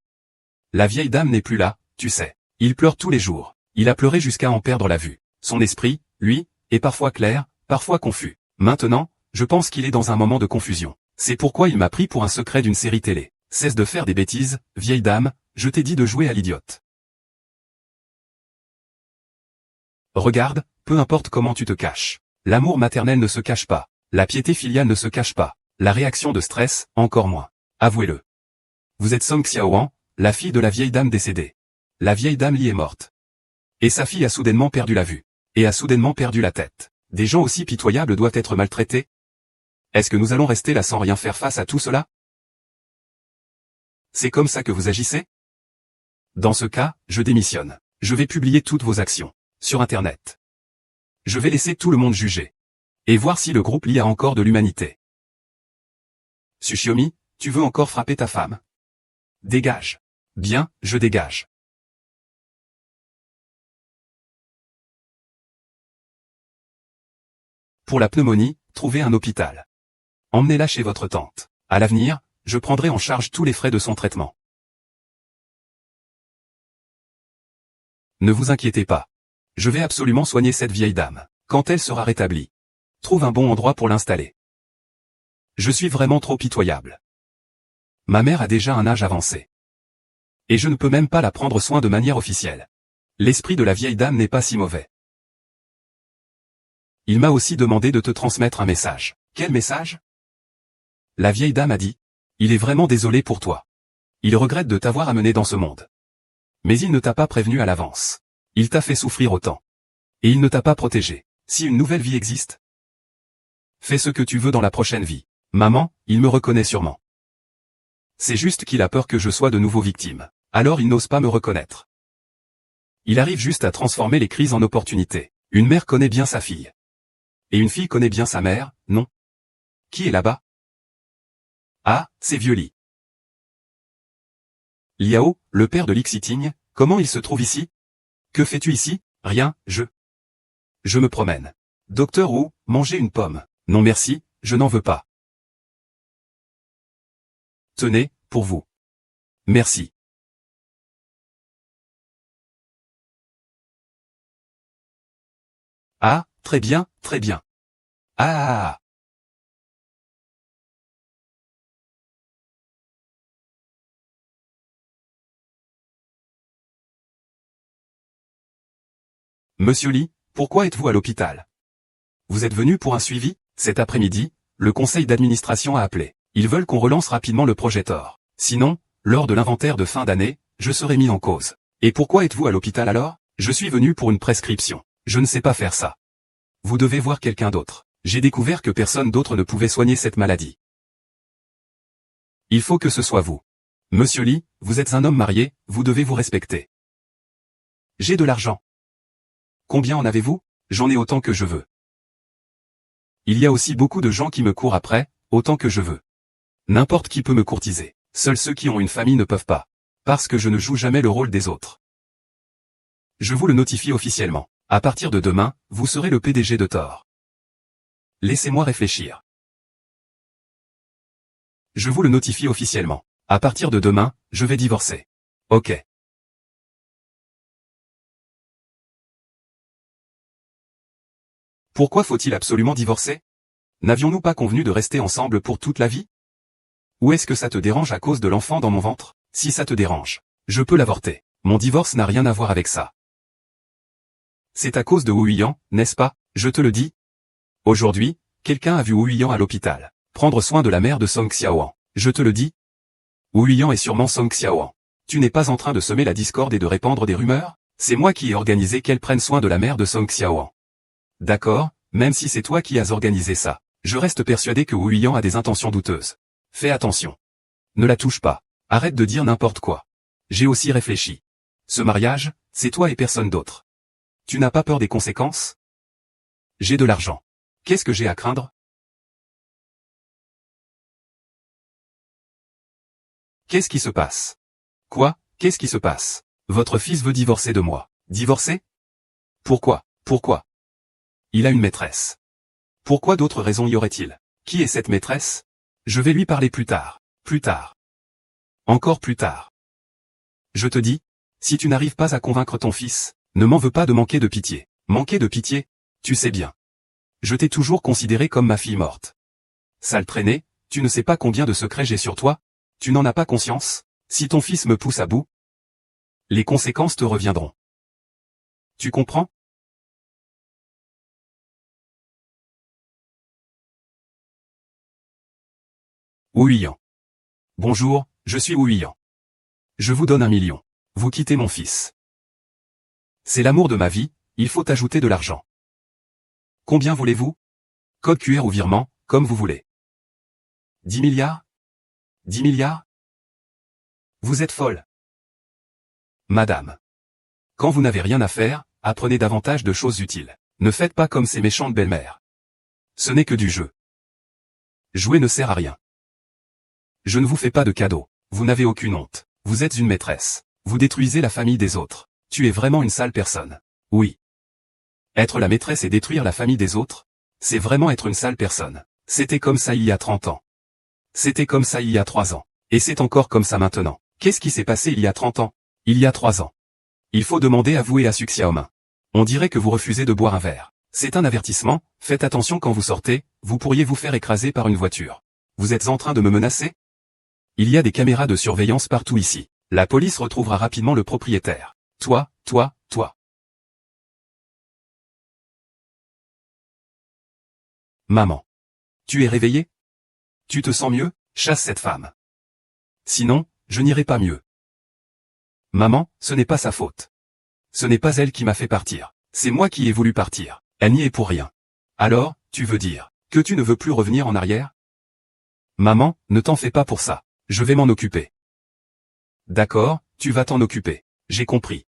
La vieille dame n'est plus là, tu sais. Il pleure tous les jours. Il a pleuré jusqu'à en perdre la vue. Son esprit, lui, est parfois clair, parfois confus. Maintenant, je pense qu'il est dans un moment de confusion. C'est pourquoi il m'a pris pour un secret d'une série télé. Cesse de faire des bêtises, vieille dame, je t'ai dit de jouer à l'idiote. Regarde, peu importe comment tu te caches. L'amour maternel ne se cache pas. La piété filiale ne se cache pas. La réaction de stress, encore moins. Avouez-le. Vous êtes Song Xiaoan, la fille de la vieille dame décédée. La vieille dame Li est morte. Et sa fille a soudainement perdu la vue. Et a soudainement perdu la tête. Des gens aussi pitoyables doivent être maltraités? Est-ce que nous allons rester là sans rien faire face à tout cela? C'est comme ça que vous agissez? Dans ce cas, je démissionne. Je vais publier toutes vos actions. Sur Internet. Je vais laisser tout le monde juger. Et voir si le groupe Li a encore de l'humanité. Tsuchiomi, tu veux encore frapper ta femme? Dégage. Bien, je dégage. Pour la pneumonie, trouvez un hôpital. Emmenez-la chez votre tante. À l'avenir, je prendrai en charge tous les frais de son traitement. Ne vous inquiétez pas. Je vais absolument soigner cette vieille dame, quand elle sera rétablie. Trouve un bon endroit pour l'installer. Je suis vraiment trop pitoyable. Ma mère a déjà un âge avancé. Et je ne peux même pas la prendre soin de manière officielle. L'esprit de la vieille dame n'est pas si mauvais. Il m'a aussi demandé de te transmettre un message. Quel message? La vieille dame a dit. Il est vraiment désolé pour toi. Il regrette de t'avoir amené dans ce monde. Mais il ne t'a pas prévenu à l'avance. Il t'a fait souffrir autant. Et il ne t'a pas protégé. Si une nouvelle vie existe, fais ce que tu veux dans la prochaine vie. Maman, il me reconnaît sûrement. C'est juste qu'il a peur que je sois de nouveau victime. Alors il n'ose pas me reconnaître. Il arrive juste à transformer les crises en opportunités. Une mère connaît bien sa fille. Et une fille connaît bien sa mère, non? Qui est là-bas? Ah, c'est Vieux-Li. Liao, le père de Lixiting, comment il se trouve ici? Que fais-tu ici? Rien, Je me promène. Docteur Wu, mangez une pomme. Non merci, je n'en veux pas. Tenez, pour vous. Merci. Ah, très bien, très bien. Ah. Monsieur Li, pourquoi êtes-vous à l'hôpital? Vous êtes venu pour un suivi? Cet après-midi, le conseil d'administration a appelé. Ils veulent qu'on relance rapidement le projet Thor. Sinon, lors de l'inventaire de fin d'année, je serai mis en cause. Et pourquoi êtes-vous à l'hôpital alors? Je suis venu pour une prescription. Je ne sais pas faire ça. Vous devez voir quelqu'un d'autre. J'ai découvert que personne d'autre ne pouvait soigner cette maladie. Il faut que ce soit vous. Monsieur Li, vous êtes un homme marié, vous devez vous respecter. J'ai de l'argent. Combien en avez-vous? J'en ai autant que je veux. Il y a aussi beaucoup de gens qui me courent après, autant que je veux. N'importe qui peut me courtiser. Seuls ceux qui ont une famille ne peuvent pas. Parce que je ne joue jamais le rôle des autres. Je vous le notifie officiellement. À partir de demain, vous serez le PDG de Thor. Laissez-moi réfléchir. Je vous le notifie officiellement. À partir de demain, je vais divorcer. Ok. Pourquoi faut-il absolument divorcer? N'avions-nous pas convenu de rester ensemble pour toute la vie? Ou est-ce que ça te dérange à cause de l'enfant dans mon ventre? Si ça te dérange, je peux l'avorter. Mon divorce n'a rien à voir avec ça. C'est à cause de Wu Yuyan, n'est-ce pas? Je te le dis. Aujourd'hui, quelqu'un a vu Wu Yuyan à l'hôpital. Prendre soin de la mère de Song Xiaoan. Je te le dis. Wu Yuyan est sûrement Song Xiaoan. Tu n'es pas en train de semer la discorde et de répandre des rumeurs? C'est moi qui ai organisé qu'elle prenne soin de la mère de Song Xiaoan. D'accord, même si c'est toi qui as organisé ça. Je reste persuadé que Wu Yuyan a des intentions douteuses. Fais attention. Ne la touche pas. Arrête de dire n'importe quoi. J'ai aussi réfléchi. Ce mariage, c'est toi et personne d'autre. Tu n'as pas peur des conséquences? J'ai de l'argent. Qu'est-ce que j'ai à craindre? Qu'est-ce qui se passe? Quoi? Qu'est-ce qui se passe? Votre fils veut divorcer de moi. Divorcer? Pourquoi? Pourquoi? Il a une maîtresse. Pourquoi d'autres raisons y aurait-il? Qui est cette maîtresse? Je vais lui parler plus tard. Plus tard. Encore plus tard. Je te dis, si tu n'arrives pas à convaincre ton fils, ne m'en veux pas de manquer de pitié. Manquer de pitié? Tu sais bien. Je t'ai toujours considéré comme ma fille morte. Sale traînée, tu ne sais pas combien de secrets j'ai sur toi? Tu n'en as pas conscience? Si ton fils me pousse à bout, les conséquences te reviendront. Tu comprends? Wu Yuyan. Bonjour, je suis Wu Yuyan. Je vous donne 1 million. Vous quittez mon fils. C'est l'amour de ma vie, il faut ajouter de l'argent. Combien voulez-vous? Code QR ou virement, comme vous voulez. 10 milliards? 10 milliards? Vous êtes folle. Madame. Quand vous n'avez rien à faire, apprenez davantage de choses utiles. Ne faites pas comme ces méchantes belles-mères. Ce n'est que du jeu. Jouer ne sert à rien. Je ne vous fais pas de cadeaux. Vous n'avez aucune honte. Vous êtes une maîtresse. Vous détruisez la famille des autres. Tu es vraiment une sale personne. Oui. Être la maîtresse et détruire la famille des autres, c'est vraiment être une sale personne. C'était comme ça il y a 30 ans. C'était comme ça il y a 3 ans. Et c'est encore comme ça maintenant. Qu'est-ce qui s'est passé il y a 30 ans? Il y a 3 ans. Il faut demander à vous et à Su Xiaomin. On dirait que vous refusez de boire un verre. C'est un avertissement, faites attention quand vous sortez, vous pourriez vous faire écraser par une voiture. Vous êtes en train de me menacer? Il y a des caméras de surveillance partout ici. La police retrouvera rapidement le propriétaire. Toi. Maman. Tu es réveillée? Tu te sens mieux? Chasse cette femme. Sinon, je n'irai pas mieux. Maman, ce n'est pas sa faute. Ce n'est pas elle qui m'a fait partir. C'est moi qui ai voulu partir. Elle n'y est pour rien. Alors, tu veux dire que tu ne veux plus revenir en arrière? Maman, ne t'en fais pas pour ça. Je vais m'en occuper. D'accord, tu vas t'en occuper. J'ai compris.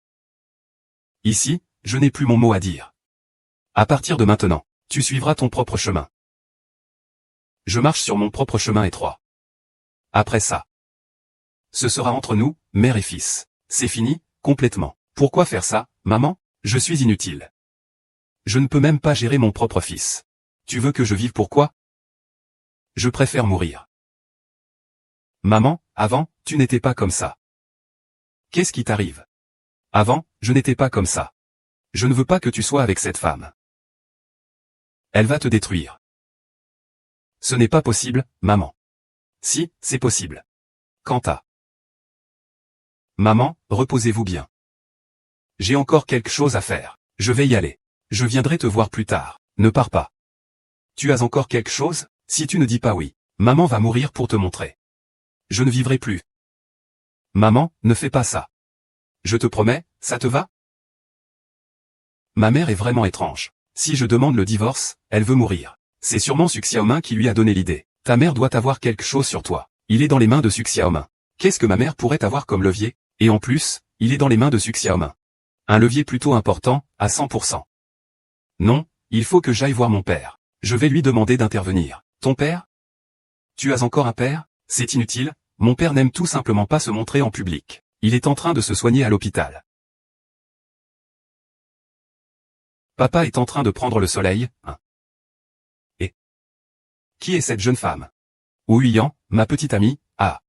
Ici, je n'ai plus mon mot à dire. À partir de maintenant, tu suivras ton propre chemin. Je marche sur mon propre chemin étroit. Après ça, ce sera entre nous, mère et fils. C'est fini, complètement. Pourquoi faire ça, maman? Je suis inutile. Je ne peux même pas gérer mon propre fils. Tu veux que je vive pourquoi? Je préfère mourir. Maman, avant, tu n'étais pas comme ça. Qu'est-ce qui t'arrive? Avant, je n'étais pas comme ça. Je ne veux pas que tu sois avec cette femme. Elle va te détruire. Ce n'est pas possible, maman. Si, c'est possible. Quanta. Maman, reposez-vous bien. J'ai encore quelque chose à faire. Je vais y aller. Je viendrai te voir plus tard. Ne pars pas. Tu as encore quelque chose? Si tu ne dis pas oui, maman va mourir pour te montrer. Je ne vivrai plus. Maman, ne fais pas ça. Je te promets, ça te va? Ma mère est vraiment étrange. Si je demande le divorce, elle veut mourir. C'est sûrement Suk Xiaomin qui lui a donné l'idée. Ta mère doit avoir quelque chose sur toi. Il est dans les mains de Suk Xiaomin. Qu'est-ce que ma mère pourrait avoir comme levier? Et en plus, il est dans les mains de Suk Xiaomin. Un levier plutôt important, à 100%. Non, il faut que j'aille voir mon père. Je vais lui demander d'intervenir. Ton père? Tu as encore un père? C'est inutile, mon père n'aime tout simplement pas se montrer en public. Il est en train de se soigner à l'hôpital. Papa est en train de prendre le soleil, hein. Et qui est cette jeune femme? Ouyang, ma petite amie, ah.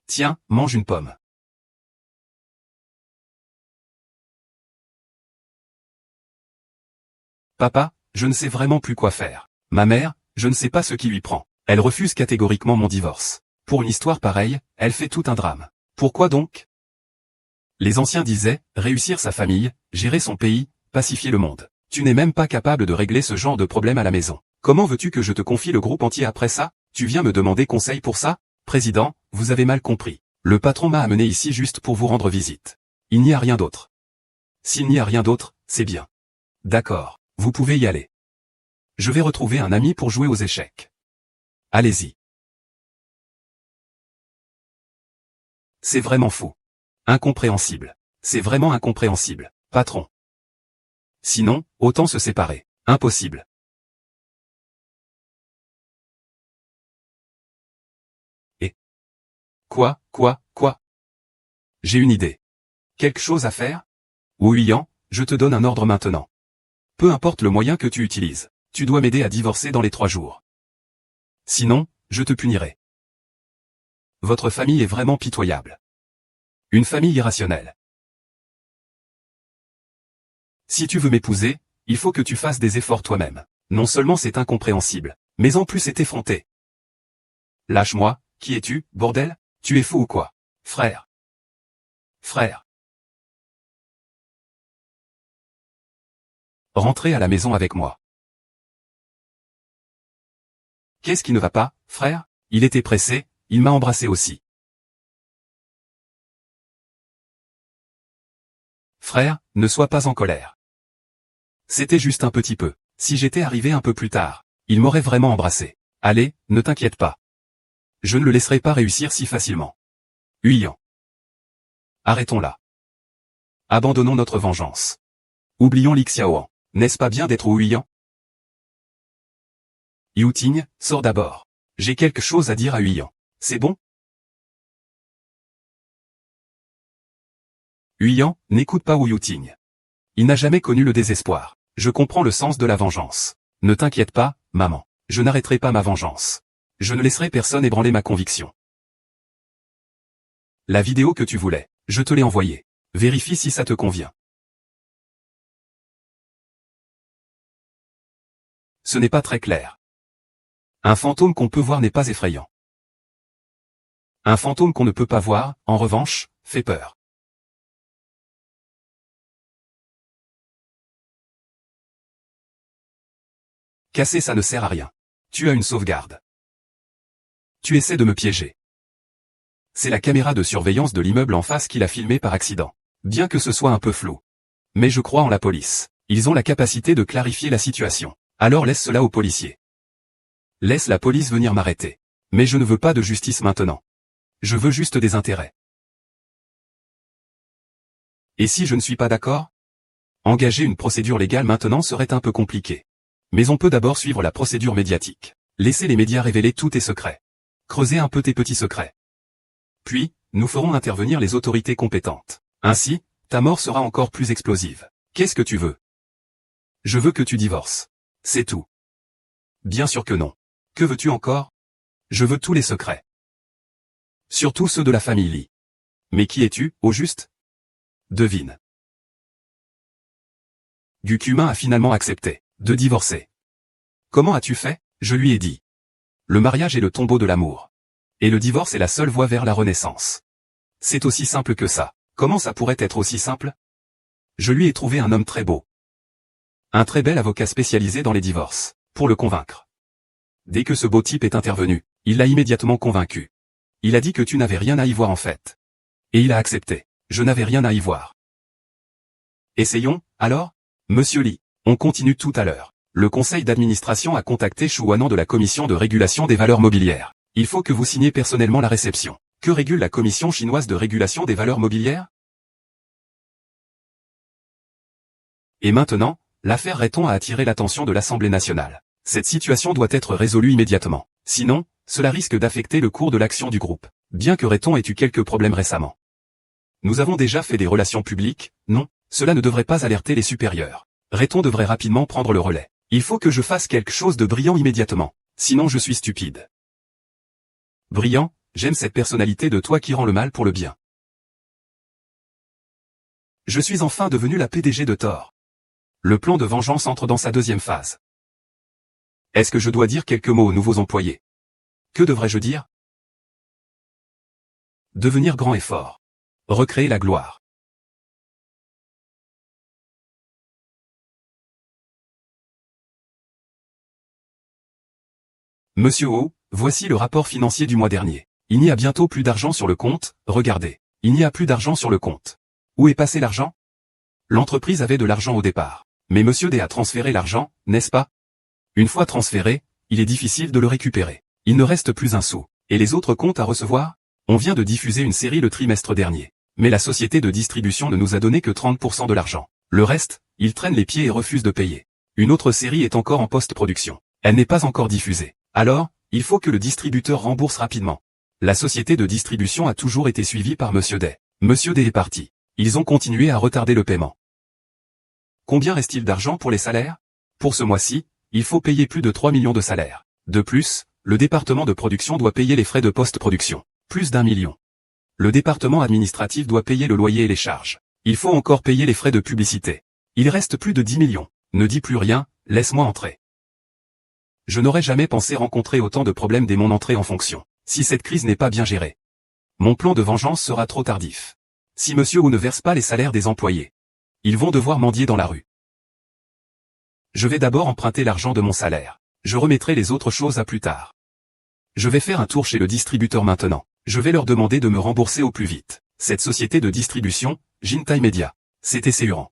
Tiens, mange une pomme. Papa, je ne sais vraiment plus quoi faire. Ma mère, je ne sais pas ce qui lui prend. Elle refuse catégoriquement mon divorce. Pour une histoire pareille, elle fait tout un drame. Pourquoi donc? Les anciens disaient, réussir sa famille, gérer son pays, pacifier le monde. Tu n'es même pas capable de régler ce genre de problème à la maison. Comment veux-tu que je te confie le groupe entier après ça? Tu viens me demander conseil pour ça? Président, vous avez mal compris. Le patron m'a amené ici juste pour vous rendre visite. Il n'y a rien d'autre. S'il n'y a rien d'autre, c'est bien. D'accord, vous pouvez y aller. Je vais retrouver un ami pour jouer aux échecs. Allez-y. C'est vraiment fou. Incompréhensible. C'est vraiment incompréhensible, patron. Sinon, autant se séparer. Impossible. Et quoi? J'ai une idée. Quelque chose à faire? Ouyang, je te donne un ordre maintenant. Peu importe le moyen que tu utilises, tu dois m'aider à divorcer dans les 3 jours. Sinon, je te punirai. Votre famille est vraiment pitoyable. Une famille irrationnelle. Si tu veux m'épouser, il faut que tu fasses des efforts toi-même. Non seulement c'est incompréhensible, mais en plus c'est effronté. Lâche-moi, qui es-tu, bordel? Tu es fou ou quoi? Frère. Frère. Rentrez à la maison avec moi. Qu'est-ce qui ne va pas, frère? Il était pressé, il m'a embrassé aussi. Frère, ne sois pas en colère. C'était juste un petit peu. Si j'étais arrivé un peu plus tard, il m'aurait vraiment embrassé. Allez, ne t'inquiète pas. Je ne le laisserai pas réussir si facilement. Ouyang. Arrêtons là. Abandonnons notre vengeance. Oublions Li Xiaoan. N'est-ce pas bien d'être Ouyang? Youting, sors d'abord. J'ai quelque chose à dire à Ouyang. C'est bon? Ouyang, n'écoute pas Wu Youting. Il n'a jamais connu le désespoir. Je comprends le sens de la vengeance. Ne t'inquiète pas, maman. Je n'arrêterai pas ma vengeance. Je ne laisserai personne ébranler ma conviction. La vidéo que tu voulais, je te l'ai envoyée. Vérifie si ça te convient. Ce n'est pas très clair. Un fantôme qu'on peut voir n'est pas effrayant. Un fantôme qu'on ne peut pas voir, en revanche, fait peur. Casser ça ne sert à rien. Tu as une sauvegarde. Tu essaies de me piéger. C'est la caméra de surveillance de l'immeuble en face qui l'a filmé par accident. Bien que ce soit un peu flou. Mais je crois en la police. Ils ont la capacité de clarifier la situation. Alors laisse cela aux policiers. Laisse la police venir m'arrêter. Mais je ne veux pas de justice maintenant. Je veux juste des intérêts. Et si je ne suis pas d'accord? Engager une procédure légale maintenant serait un peu compliqué. Mais on peut d'abord suivre la procédure médiatique. Laisser les médias révéler tous tes secrets. Creuser un peu tes petits secrets. Puis, nous ferons intervenir les autorités compétentes. Ainsi, ta mort sera encore plus explosive. Qu'est-ce que tu veux? Je veux que tu divorces. C'est tout. Bien sûr que non. Que veux-tu encore? Je veux tous les secrets. Surtout ceux de la famille Lee. Mais qui es-tu, au juste? Devine. Gukumin a finalement accepté de divorcer. Comment as-tu fait? Je lui ai dit. Le mariage est le tombeau de l'amour. Et le divorce est la seule voie vers la renaissance. C'est aussi simple que ça. Comment ça pourrait être aussi simple? Je lui ai trouvé un homme très beau. Un très bel avocat spécialisé dans les divorces, pour le convaincre. Dès que ce beau type est intervenu, il l'a immédiatement convaincu. Il a dit que tu n'avais rien à y voir en fait. Et il a accepté. Je n'avais rien à y voir. Essayons, alors? Monsieur Lee, on continue tout à l'heure. Le conseil d'administration a contacté Chouanan de la commission de régulation des valeurs mobilières. Il faut que vous signiez personnellement la réception. Que régule la commission chinoise de régulation des valeurs mobilières? Et maintenant, l'affaire Rayton a attiré l'attention de l'Assemblée nationale. Cette situation doit être résolue immédiatement. Sinon, cela risque d'affecter le cours de l'action du groupe. Bien que Rayton ait eu quelques problèmes récemment. Nous avons déjà fait des relations publiques, non, cela ne devrait pas alerter les supérieurs. Rayton devrait rapidement prendre le relais. Il faut que je fasse quelque chose de brillant immédiatement. Sinon je suis stupide. Brillant, j'aime cette personnalité de toi qui rend le mal pour le bien. Je suis enfin devenu la PDG de Thor. Le plan de vengeance entre dans sa deuxième phase. Est-ce que je dois dire quelques mots aux nouveaux employés? Que devrais-je dire? Devenir grand et fort. Recréer la gloire. Monsieur O, voici le rapport financier du mois dernier. Il n'y a bientôt plus d'argent sur le compte, regardez. Il n'y a plus d'argent sur le compte. Où est passé l'argent? L'entreprise avait de l'argent au départ. Mais Monsieur D a transféré l'argent, n'est-ce pas? Une fois transféré, il est difficile de le récupérer. Il ne reste plus un sou. Et les autres comptes à recevoir? On vient de diffuser une série le trimestre dernier. Mais la société de distribution ne nous a donné que 30% de l'argent. Le reste, ils traînent les pieds et refusent de payer. Une autre série est encore en post-production. Elle n'est pas encore diffusée. Alors, il faut que le distributeur rembourse rapidement. La société de distribution a toujours été suivie par Monsieur Day. Monsieur Day est parti. Ils ont continué à retarder le paiement. Combien reste-t-il d'argent pour les salaires? Pour ce mois-ci, il faut payer plus de 3 millions de salaires. De plus, le département de production doit payer les frais de post-production. Plus d'1 million. Le département administratif doit payer le loyer et les charges. Il faut encore payer les frais de publicité. Il reste plus de 10 millions. Ne dis plus rien, laisse-moi entrer. Je n'aurais jamais pensé rencontrer autant de problèmes dès mon entrée en fonction. Si cette crise n'est pas bien gérée, mon plan de vengeance sera trop tardif. Si Monsieur O ne verse pas les salaires des employés, ils vont devoir mendier dans la rue. Je vais d'abord emprunter l'argent de mon salaire. Je remettrai les autres choses à plus tard. Je vais faire un tour chez le distributeur maintenant. Je vais leur demander de me rembourser au plus vite. Cette société de distribution, Jintai Media, c'est esséurant.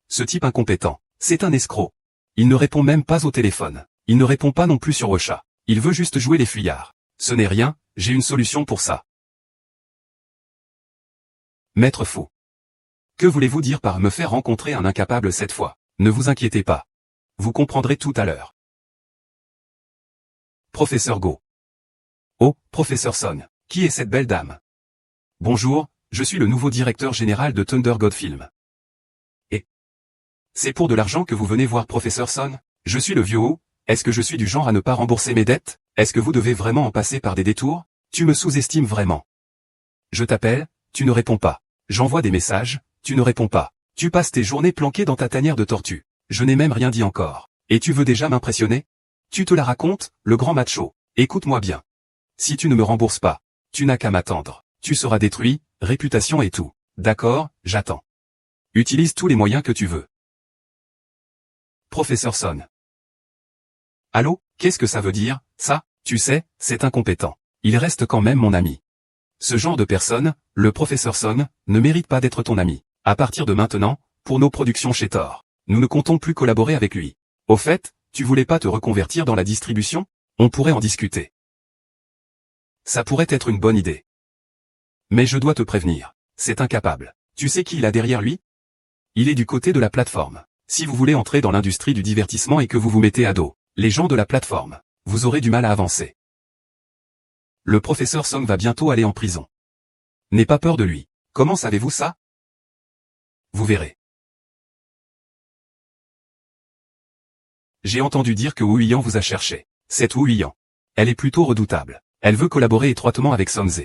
Ce type incompétent, c'est un escroc. Il ne répond même pas au téléphone. Il ne répond pas non plus sur WeChat. Il veut juste jouer les fuyards. Ce n'est rien, j'ai une solution pour ça. Maître fou. Que voulez-vous dire par me faire rencontrer un incapable cette fois? Ne vous inquiétez pas. Vous comprendrez tout à l'heure. Professeur Go. Oh, professeur Son. Qui est cette belle dame? Bonjour, je suis le nouveau directeur général de Thunder God Film. Et c'est pour de l'argent que vous venez voir professeur Son? Je suis le vieux O. Est-ce que je suis du genre à ne pas rembourser mes dettes? Est-ce que vous devez vraiment en passer par des détours? Tu me sous-estimes vraiment. Je t'appelle, tu ne réponds pas. J'envoie des messages, tu ne réponds pas. Tu passes tes journées planquées dans ta tanière de tortue. Je n'ai même rien dit encore. Et tu veux déjà m'impressionner? Tu te la racontes, le grand macho. Écoute-moi bien. Si tu ne me rembourses pas, tu n'as qu'à m'attendre. Tu seras détruit, réputation et tout. D'accord, j'attends. Utilise tous les moyens que tu veux. Professeur Son. Allô, qu'est-ce que ça veut dire, ça? Tu sais, c'est incompétent. Il reste quand même mon ami. Ce genre de personne, le professeur Son, ne mérite pas d'être ton ami. À partir de maintenant, pour nos productions chez Thor, nous ne comptons plus collaborer avec lui. Au fait, tu voulais pas te reconvertir dans la distribution? On pourrait en discuter. Ça pourrait être une bonne idée. Mais je dois te prévenir. C'est incapable. Tu sais qui il a derrière lui? Il est du côté de la plateforme. Si vous voulez entrer dans l'industrie du divertissement et que vous vous mettez à dos les gens de la plateforme, vous aurez du mal à avancer. Le professeur Song va bientôt aller en prison. N'aie pas peur de lui. Comment savez-vous ça? Vous verrez. J'ai entendu dire que Wu Yian vous a cherché. Cette Wu Yian. Elle est plutôt redoutable. Elle veut collaborer étroitement avec Songze.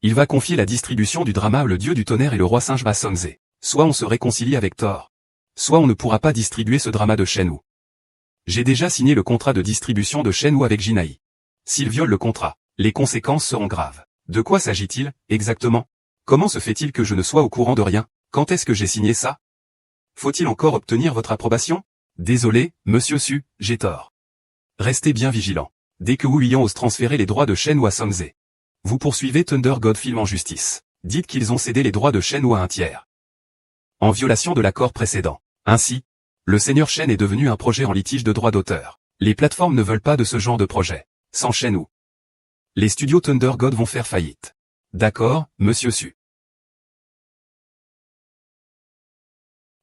Il va confier la distribution du drama Le Dieu du Tonnerre et le Roi Singe à Songze. Soit on se réconcilie avec Thor. Soit on ne pourra pas distribuer ce drama de Shenwu. J'ai déjà signé le contrat de distribution de Shenwu avec Jinai. S'il viole le contrat, les conséquences seront graves. De quoi s'agit-il, exactement? Comment se fait-il que je ne sois au courant de rien? Quand est-ce que j'ai signé ça? Faut-il encore obtenir votre approbation? Désolé, monsieur Su, j'ai tort. Restez bien vigilant. Dès que Wu Yian ose transférer les droits de Shenwu à Songze, vous poursuivez Thunder God Film en justice. Dites qu'ils ont cédé les droits de Shenwu à un tiers, en violation de l'accord précédent. Ainsi, le Seigneur Shen est devenu un projet en litige de droit d'auteur. Les plateformes ne veulent pas de ce genre de projet. Sans Shenwu, les studios Thunder God vont faire faillite. D'accord, monsieur Su.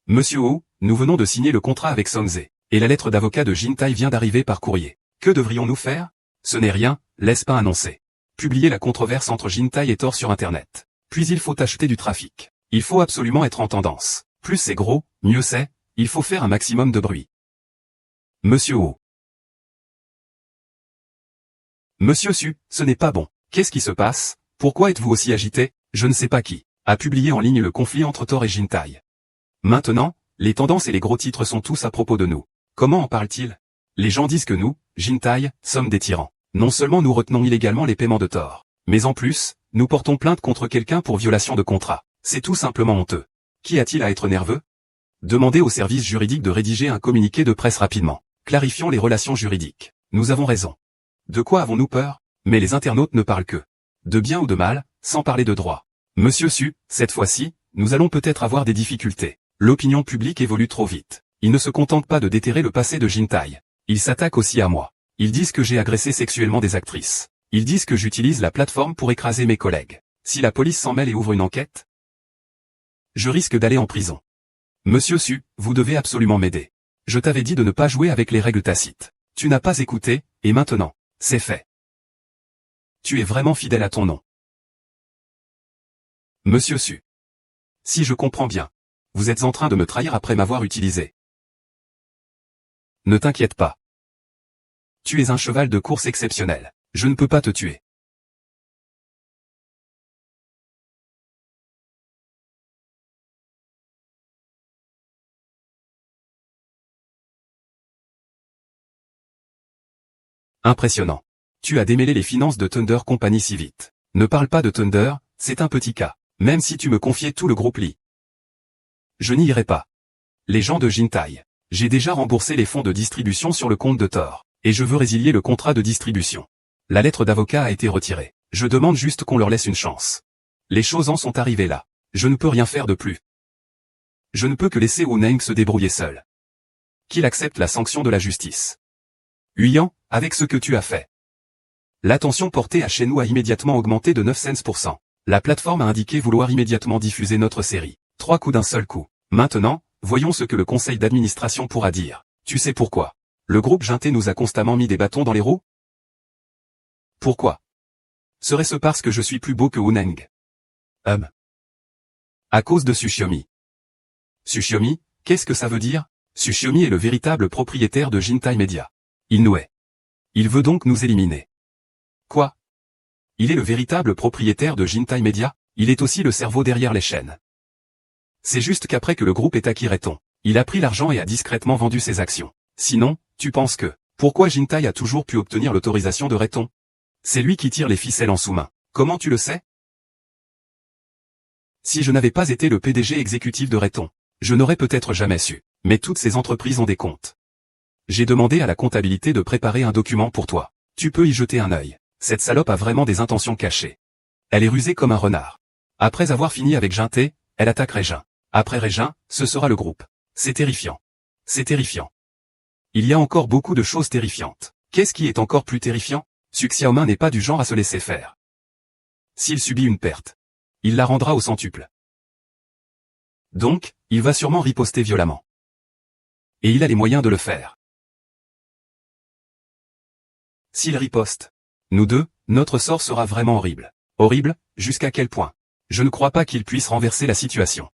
Monsieur Wu, nous venons de signer le contrat avec Songze, et la lettre d'avocat de Jintai vient d'arriver par courrier. Que devrions-nous faire? Ce n'est rien, laisse pas annoncer. Publier la controverse entre Jintai et Thor sur Internet. Puis il faut acheter du trafic. Il faut absolument être en tendance. Plus c'est gros, mieux c'est, il faut faire un maximum de bruit. Monsieur Wu. Monsieur Su, ce n'est pas bon. Qu'est-ce qui se passe? Pourquoi êtes-vous aussi agité? Je ne sais pas qui a publié en ligne le conflit entre Thor et Jintai. Maintenant, les tendances et les gros titres sont tous à propos de nous. Comment en parle-t-il? Les gens disent que nous, Jintai, sommes des tyrans. Non seulement nous retenons illégalement les paiements de Thor, mais en plus, nous portons plainte contre quelqu'un pour violation de contrat. C'est tout simplement honteux. Qui a-t-il à être nerveux? Demandez au service juridique de rédiger un communiqué de presse rapidement. Clarifions les relations juridiques. Nous avons raison. De quoi avons-nous peur? Mais les internautes ne parlent que de bien ou de mal, sans parler de droit. Monsieur Su, cette fois-ci, nous allons peut-être avoir des difficultés. L'opinion publique évolue trop vite. Ils ne se contentent pas de déterrer le passé de Jintai. Ils s'attaquent aussi à moi. Ils disent que j'ai agressé sexuellement des actrices. Ils disent que j'utilise la plateforme pour écraser mes collègues. Si la police s'en mêle et ouvre une enquête, je risque d'aller en prison. Monsieur Su, vous devez absolument m'aider. Je t'avais dit de ne pas jouer avec les règles tacites. Tu n'as pas écouté, et maintenant, c'est fait. Tu es vraiment fidèle à ton nom. Monsieur Su. Si je comprends bien, vous êtes en train de me trahir après m'avoir utilisé. Ne t'inquiète pas. Tu es un cheval de course exceptionnel. Je ne peux pas te tuer. Impressionnant. Tu as démêlé les finances de Thunder Company si vite. Ne parle pas de Thunder, c'est un petit cas. Même si tu me confiais tout le groupe Lee, je n'y irai pas. Les gens de Jintai. J'ai déjà remboursé les fonds de distribution sur le compte de Thor, et je veux résilier le contrat de distribution. La lettre d'avocat a été retirée. Je demande juste qu'on leur laisse une chance. Les choses en sont arrivées là. Je ne peux rien faire de plus. Je ne peux que laisser Wu Neng se débrouiller seul. Qu'il accepte la sanction de la justice. Huyan, avec ce que tu as fait. L'attention portée à Shenwu a immédiatement augmenté de 900%. La plateforme a indiqué vouloir immédiatement diffuser notre série. 3 coups d'un seul coup. Maintenant, voyons ce que le conseil d'administration pourra dire. Tu sais pourquoi? Le groupe Jintai nous a constamment mis des bâtons dans les roues? Pourquoi? Serait-ce parce que je suis plus beau que Wu Neng? À cause de Tsuchiomi. Tsuchiomi, qu'est-ce que ça veut dire? Tsuchiomi est le véritable propriétaire de Jintai Media. Il nous hait. Il veut donc nous éliminer. Quoi? Il est le véritable propriétaire de Jintai Media? Il est aussi le cerveau derrière les chaînes. C'est juste qu'après que le groupe ait acquis Reton, il a pris l'argent et a discrètement vendu ses actions. Sinon, tu penses que, pourquoi Jintai a toujours pu obtenir l'autorisation de Reton? C'est lui qui tire les ficelles en sous-main. Comment tu le sais? Si je n'avais pas été le PDG exécutif de Reton, je n'aurais peut-être jamais su. Mais toutes ces entreprises ont des comptes. J'ai demandé à la comptabilité de préparer un document pour toi. Tu peux y jeter un œil. Cette salope a vraiment des intentions cachées. Elle est rusée comme un renard. Après avoir fini avec Jintai, elle attaque Régin. Après Régin, ce sera le groupe. C'est terrifiant. C'est terrifiant. Il y a encore beaucoup de choses terrifiantes. Qu'est-ce qui est encore plus terrifiant? Su Xiaomin n'est pas du genre à se laisser faire. S'il subit une perte, il la rendra au centuple. Donc, il va sûrement riposter violemment. Et il a les moyens de le faire. S'il riposte, nous deux, notre sort sera vraiment horrible. Horrible, jusqu'à quel point? Je ne crois pas qu'il puisse renverser la situation.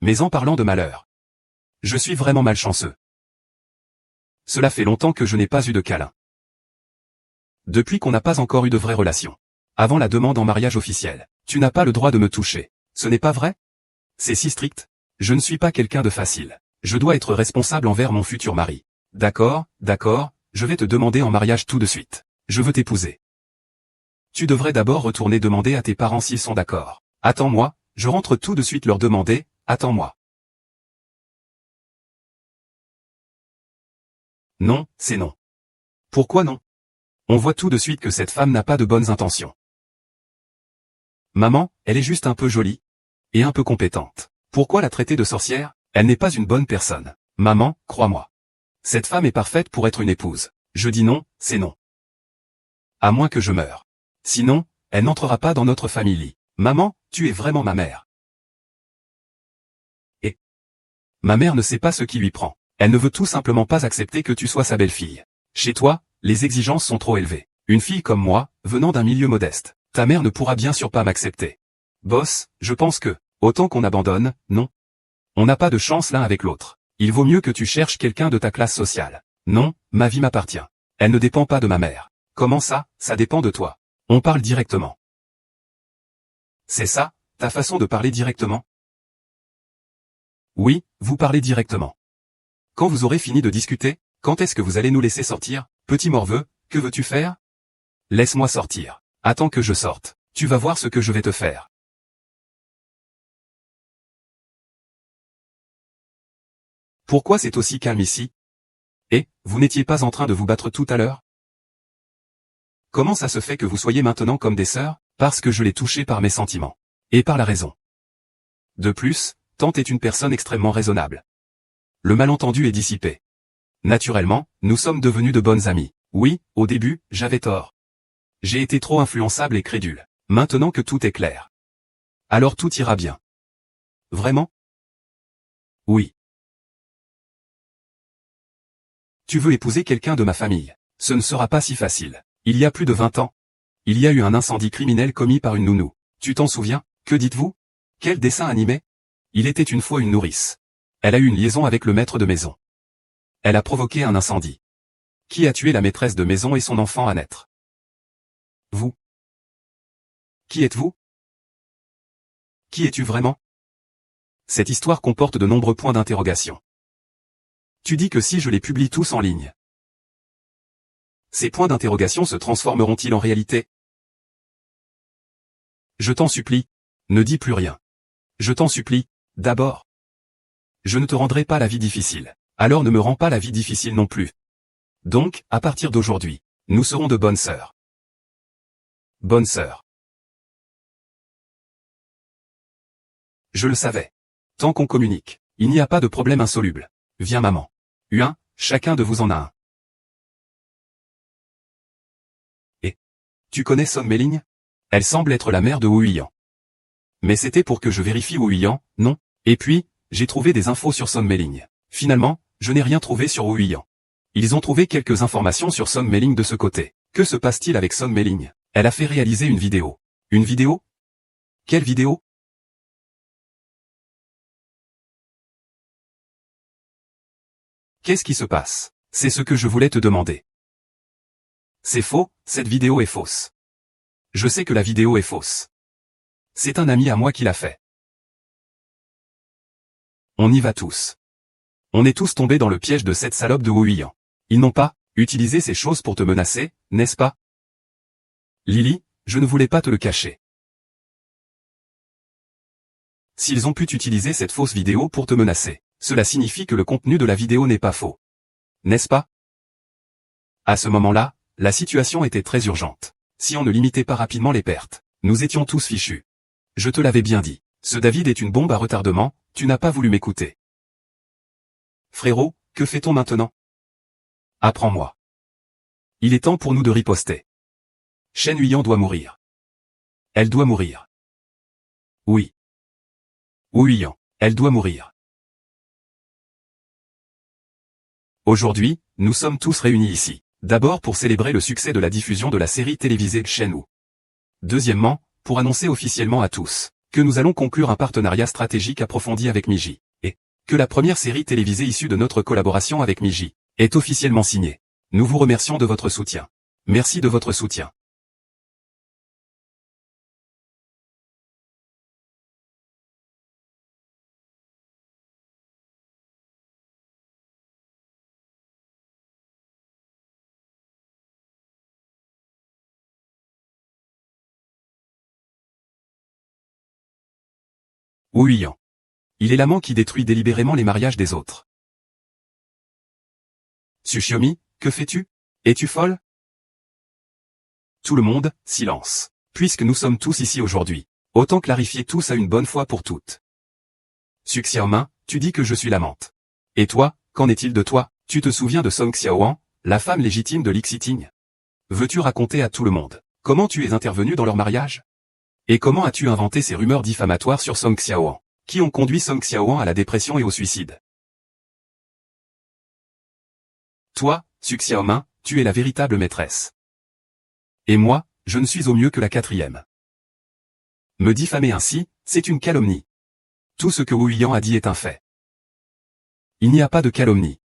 Mais en parlant de malheur, je suis vraiment malchanceux. Cela fait longtemps que je n'ai pas eu de câlin. Depuis qu'on n'a pas encore eu de vraie relation. Avant la demande en mariage officiel, tu n'as pas le droit de me toucher. Ce n'est pas vrai? C'est si strict. Je ne suis pas quelqu'un de facile. Je dois être responsable envers mon futur mari. D'accord, je vais te demander en mariage tout de suite. Je veux t'épouser. Tu devrais d'abord retourner demander à tes parents s'ils sont d'accord. Attends-moi, je rentre tout de suite leur demander, attends-moi. Non, c'est non. Pourquoi non? On voit tout de suite que cette femme n'a pas de bonnes intentions. Maman, elle est juste un peu jolie. Et un peu compétente. Pourquoi la traiter de sorcière? Elle n'est pas une bonne personne. Maman, crois-moi. Cette femme est parfaite pour être une épouse. Je dis non, c'est non. À moins que je meure. Sinon, elle n'entrera pas dans notre famille. Maman, tu es vraiment ma mère. Et ma mère ne sait pas ce qui lui prend. Elle ne veut tout simplement pas accepter que tu sois sa belle-fille. Chez toi, les exigences sont trop élevées. Une fille comme moi, venant d'un milieu modeste, ta mère ne pourra bien sûr pas m'accepter. Boss, je pense que, autant qu'on abandonne, non. On n'a pas de chance l'un avec l'autre. Il vaut mieux que tu cherches quelqu'un de ta classe sociale. Non, ma vie m'appartient. Elle ne dépend pas de ma mère. Comment ça, ça dépend de toi? On parle directement. C'est ça, ta façon de parler directement? Oui, vous parlez directement. Quand vous aurez fini de discuter, quand est-ce que vous allez nous laisser sortir? Petit morveux, que veux-tu faire? Laisse-moi sortir. Attends que je sorte. Tu vas voir ce que je vais te faire. Pourquoi c'est aussi calme ici? Et, vous n'étiez pas en train de vous battre tout à l'heure? Comment ça se fait que vous soyez maintenant comme des sœurs? Parce que je l'ai touché par mes sentiments. Et par la raison. De plus, Tante est une personne extrêmement raisonnable. Le malentendu est dissipé. Naturellement, nous sommes devenus de bonnes amies. Oui, au début, j'avais tort. J'ai été trop influençable et crédule. Maintenant que tout est clair. Alors tout ira bien. Vraiment? Oui. Tu veux épouser quelqu'un de ma famille. Ce ne sera pas si facile. Il y a plus de 20 ans. Il y a eu un incendie criminel commis par une nounou. Tu t'en souviens? Que dites-vous? Quel dessin animé? Il était une fois une nourrice. Elle a eu une liaison avec le maître de maison. Elle a provoqué un incendie. Qui a tué la maîtresse de maison et son enfant à naître? Vous. Qui êtes-vous? Qui es-tu vraiment? Cette histoire comporte de nombreux points d'interrogation. Tu dis que si je les publie tous en ligne, ces points d'interrogation se transformeront-ils en réalité? Je t'en supplie, ne dis plus rien. Je t'en supplie, d'abord. Je ne te rendrai pas la vie difficile, alors ne me rends pas la vie difficile non plus. Donc, à partir d'aujourd'hui, nous serons de bonnes sœurs. Bonnes sœurs. Je le savais. Tant qu'on communique, il n'y a pas de problème insoluble. Viens maman. Chacun de vous en a un. Et tu connais Son Mei-ling? Elle semble être la mère de Wu Yuyan. Mais c'était pour que je vérifie Wu Yuyan, non? Et puis, j'ai trouvé des infos sur Son Mei-ling. Finalement, je n'ai rien trouvé sur Wu Yuyan. Ils ont trouvé quelques informations sur Son Mei-ling de ce côté. Que se passe-t-il avec Son Mei-ling? Elle a fait réaliser une vidéo. Une vidéo? Quelle vidéo? Qu'est-ce qui se passe? C'est ce que je voulais te demander. C'est faux, cette vidéo est fausse. Je sais que la vidéo est fausse. C'est un ami à moi qui l'a fait. On y va tous. On est tous tombés dans le piège de cette salope de Wu Yuyan. Ils n'ont pas utilisé ces choses pour te menacer, n'est-ce pas? Lily, je ne voulais pas te le cacher. S'ils ont pu utiliser cette fausse vidéo pour te menacer, cela signifie que le contenu de la vidéo n'est pas faux. N'est-ce pas? À ce moment-là, la situation était très urgente. Si on ne limitait pas rapidement les pertes, nous étions tous fichus. Je te l'avais bien dit. Ce David est une bombe à retardement, tu n'as pas voulu m'écouter. Frérot, que fait-on maintenant? Apprends-moi. Il est temps pour nous de riposter. Shen Yuyan doit mourir. Elle doit mourir. Oui. Ouian. Elle doit mourir. Aujourd'hui, nous sommes tous réunis ici. D'abord pour célébrer le succès de la diffusion de la série télévisée Shenmue. Deuxièmement, pour annoncer officiellement à tous que nous allons conclure un partenariat stratégique approfondi avec Miji, et que la première série télévisée issue de notre collaboration avec Miji est officiellement signée. Nous vous remercions de votre soutien. Merci de votre soutien. Ouian. Il est l'amant qui détruit délibérément les mariages des autres. Tsuchiomi, que fais-tu? Es-tu folle? Tout le monde, silence. Puisque nous sommes tous ici aujourd'hui, autant clarifier tout ça une bonne fois pour toutes. Xiaomin, tu dis que je suis l'amante. Et toi, qu'en est-il de toi? Tu te souviens de Song Xiaoan, la femme légitime de Lixiting? Veux-tu raconter à tout le monde comment tu es intervenu dans leur mariage? Et comment as-tu inventé ces rumeurs diffamatoires sur Song Xiaoan, qui ont conduit Song Xiaoan à la dépression et au suicide? Toi, Xiaomin, tu es la véritable maîtresse. Et moi, je ne suis au mieux que la quatrième. Me diffamer ainsi, c'est une calomnie. Tout ce que Ouian a dit est un fait. Il n'y a pas de calomnie.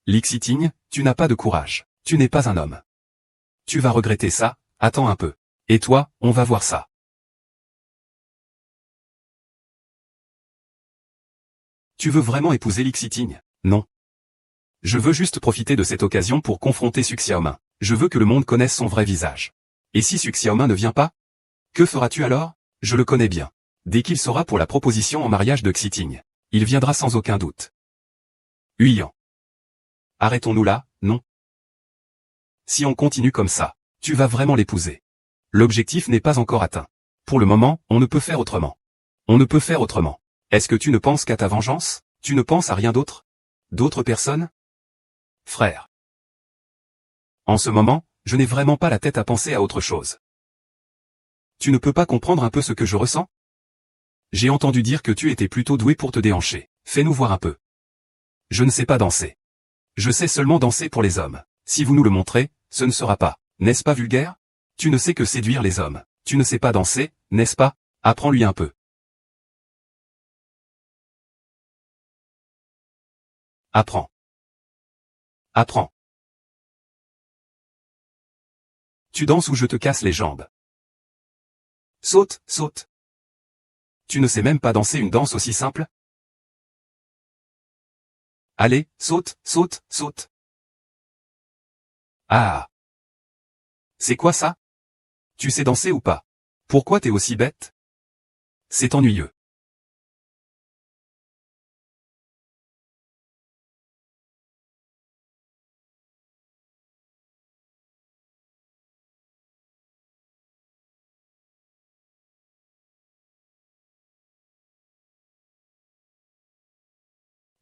Lixiting, tu n'as pas de courage. Tu n'es pas un homme. Tu vas regretter ça, attends un peu. Et toi, on va voir ça. Tu veux vraiment épouser Lixiting? Non. Je veux juste profiter de cette occasion pour confronter Xiaomin. Je veux que le monde connaisse son vrai visage. Et si Xiaomin ne vient pas? Que feras-tu alors? Je le connais bien. Dès qu'il saura pour la proposition en mariage de Xiting, il viendra sans aucun doute. Huian. Arrêtons-nous là, non? Si on continue comme ça, tu vas vraiment l'épouser. L'objectif n'est pas encore atteint. Pour le moment, on ne peut faire autrement. On ne peut faire autrement. Est-ce que tu ne penses qu'à ta vengeance? Tu ne penses à rien d'autre? D'autres personnes? Frère. En ce moment, je n'ai vraiment pas la tête à penser à autre chose. Tu ne peux pas comprendre un peu ce que je ressens? J'ai entendu dire que tu étais plutôt doué pour te déhancher. Fais-nous voir un peu. Je ne sais pas danser. Je sais seulement danser pour les hommes. Si vous nous le montrez, ce ne sera pas, n'est-ce pas vulgaire? Tu ne sais que séduire les hommes. Tu ne sais pas danser, n'est-ce pas? Apprends-lui un peu. Apprends. Apprends. Tu danses ou je te casse les jambes. Saute, saute. Tu ne sais même pas danser une danse aussi simple? Allez, saute, saute, saute. Ah. C'est quoi ça? Tu sais danser ou pas? Pourquoi t'es aussi bête? C'est ennuyeux.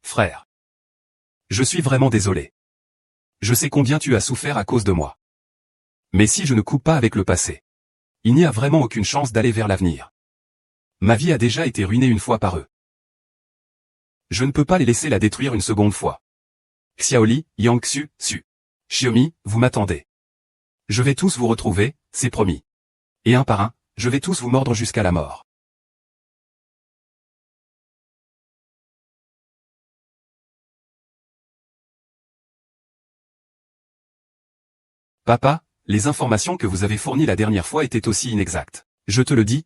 Frère. Je suis vraiment désolé. Je sais combien tu as souffert à cause de moi. Mais si je ne coupe pas avec le passé, il n'y a vraiment aucune chance d'aller vers l'avenir. Ma vie a déjà été ruinée une fois par eux. Je ne peux pas les laisser la détruire une seconde fois. Xiaoli, Yangxu, Su. Xiomi, vous m'attendez. Je vais tous vous retrouver, c'est promis. Et un par un, je vais tous vous mordre jusqu'à la mort. Papa, les informations que vous avez fournies la dernière fois étaient aussi inexactes. Je te le dis.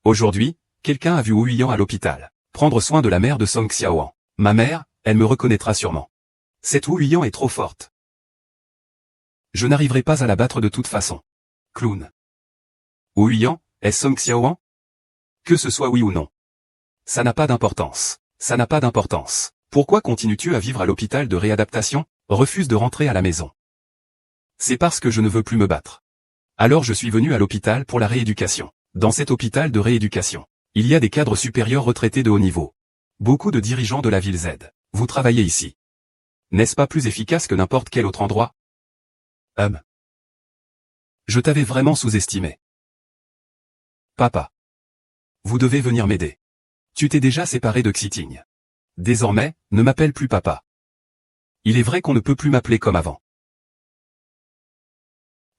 Aujourd'hui, quelqu'un a vu Ouian à l'hôpital. Prendre soin de la mère de Song Xiaoan. Ma mère, elle me reconnaîtra sûrement. Cette Ouian est trop forte. Je n'arriverai pas à la battre de toute façon. Clown. Ouian, est-ce Song Xiaoan? Que ce soit oui ou non. Ça n'a pas d'importance. Ça n'a pas d'importance. Pourquoi continues-tu à vivre à l'hôpital de réadaptation? Refuse de rentrer à la maison. C'est parce que je ne veux plus me battre. Alors je suis venu à l'hôpital pour la rééducation. Dans cet hôpital de rééducation, il y a des cadres supérieurs retraités de haut niveau. Beaucoup de dirigeants de la ville Z. Vous travaillez ici. N'est-ce pas plus efficace que n'importe quel autre endroit? Je t'avais vraiment sous-estimé. Papa. Vous devez venir m'aider. Tu t'es déjà séparé de Xiting. Désormais, ne m'appelle plus papa. Il est vrai qu'on ne peut plus m'appeler comme avant.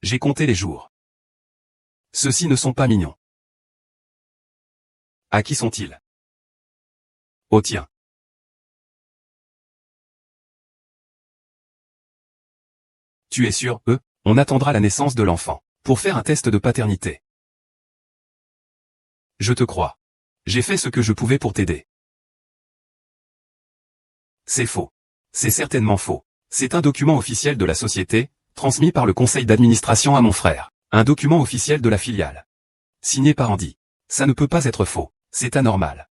J'ai compté les jours. Ceux-ci ne sont pas mignons. À qui sont-ils? Au tien. Tu es sûr, on attendra la naissance de l'enfant, pour faire un test de paternité. Je te crois. J'ai fait ce que je pouvais pour t'aider. C'est faux. C'est certainement faux. C'est un document officiel de la société, transmis par le conseil d'administration à mon frère. Un document officiel de la filiale. Signé par Andy. Ça ne peut pas être faux. C'est anormal.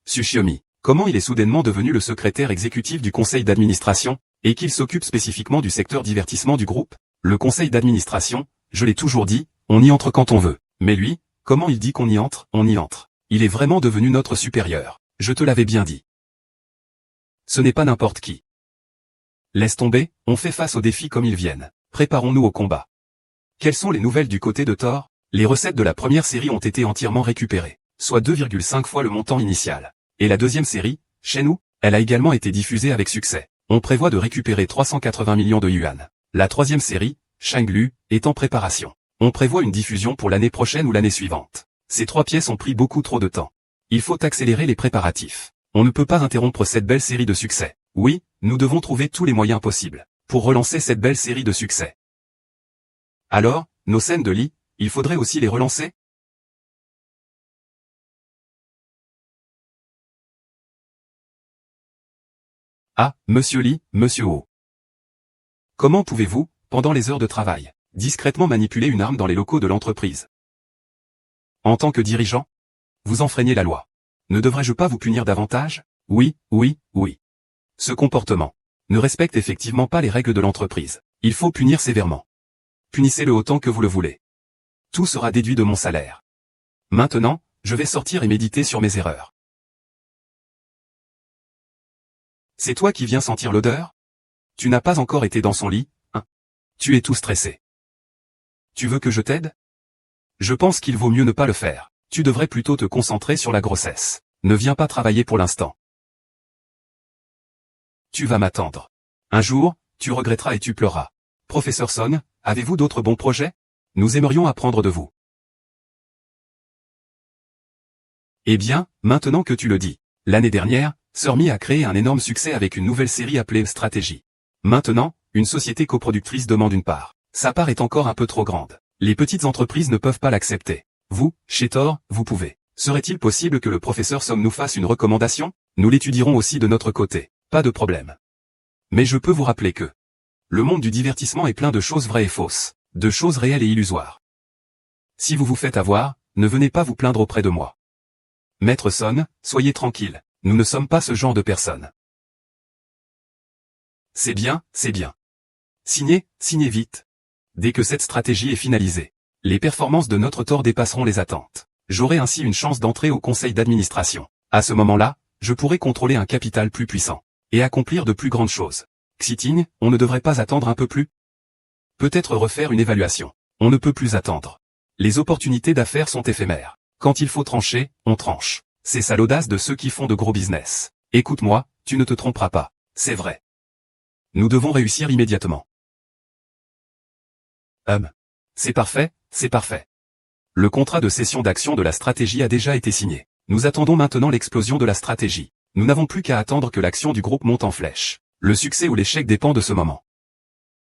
Tsuchiomi, comment il est soudainement devenu le secrétaire exécutif du conseil d'administration, et qu'il s'occupe spécifiquement du secteur divertissement du groupe? Le conseil d'administration, je l'ai toujours dit, on y entre quand on veut. Mais lui, comment il dit qu'on y entre? On y entre. Il est vraiment devenu notre supérieur. Je te l'avais bien dit. Ce n'est pas n'importe qui. Laisse tomber, on fait face aux défis comme ils viennent. Préparons-nous au combat. Quelles sont les nouvelles du côté de Thor? Les recettes de la première série ont été entièrement récupérées, soit 2,5 fois le montant initial. Et la deuxième série, Shenmue, elle a également été diffusée avec succès. On prévoit de récupérer 380 millions de yuan. La troisième série, Shanglu, est en préparation. On prévoit une diffusion pour l'année prochaine ou l'année suivante. Ces 3 pièces ont pris beaucoup trop de temps. Il faut accélérer les préparatifs. On ne peut pas interrompre cette belle série de succès. Oui, nous devons trouver tous les moyens possibles pour relancer cette belle série de succès. Alors, nos scènes de lit, il faudrait aussi les relancer? Ah, Monsieur Lee, Monsieur O. Comment pouvez-vous, pendant les heures de travail, discrètement manipuler une arme dans les locaux de l'entreprise? En tant que dirigeant, vous enfreignez la loi. Ne devrais-je pas vous punir davantage? Oui, oui, oui. Ce comportement ne respecte effectivement pas les règles de l'entreprise. Il faut punir sévèrement. Punissez-le autant que vous le voulez. Tout sera déduit de mon salaire. Maintenant, je vais sortir et méditer sur mes erreurs. C'est toi qui viens sentir l'odeur? Tu n'as pas encore été dans son lit, hein? Tu es tout stressé. Tu veux que je t'aide? Je pense qu'il vaut mieux ne pas le faire. Tu devrais plutôt te concentrer sur la grossesse. Ne viens pas travailler pour l'instant. Tu vas m'attendre. Un jour, tu regretteras et tu pleureras. Professeur Son, avez-vous d'autres bons projets? Nous aimerions apprendre de vous. Eh bien, maintenant que tu le dis. L'année dernière, Sir Mi a créé un énorme succès avec une nouvelle série appelée Stratégie. Maintenant, une société coproductrice demande une part. Sa part est encore un peu trop grande. Les petites entreprises ne peuvent pas l'accepter. Vous, chez Thor, vous pouvez. Serait-il possible que le professeur Som nous fasse une recommandation? Nous l'étudierons aussi de notre côté. Pas de problème. Mais je peux vous rappeler que le monde du divertissement est plein de choses vraies et fausses, de choses réelles et illusoires. Si vous vous faites avoir, ne venez pas vous plaindre auprès de moi. Maître Son, soyez tranquille, nous ne sommes pas ce genre de personnes. C'est bien, c'est bien. Signez, signez vite. Dès que cette stratégie est finalisée, les performances de notre Thor dépasseront les attentes. J'aurai ainsi une chance d'entrer au conseil d'administration. À ce moment-là, je pourrai contrôler un capital plus puissant et accomplir de plus grandes choses. Xiting, on ne devrait pas attendre un peu plus? Peut-être refaire une évaluation. On ne peut plus attendre. Les opportunités d'affaires sont éphémères. Quand il faut trancher, on tranche. C'est ça l'audace de ceux qui font de gros business. Écoute-moi, tu ne te tromperas pas. C'est vrai. Nous devons réussir immédiatement. C'est parfait, c'est parfait. Le contrat de cession d'actions de la stratégie a déjà été signé. Nous attendons maintenant l'explosion de la stratégie. Nous n'avons plus qu'à attendre que l'action du groupe monte en flèche. Le succès ou l'échec dépend de ce moment.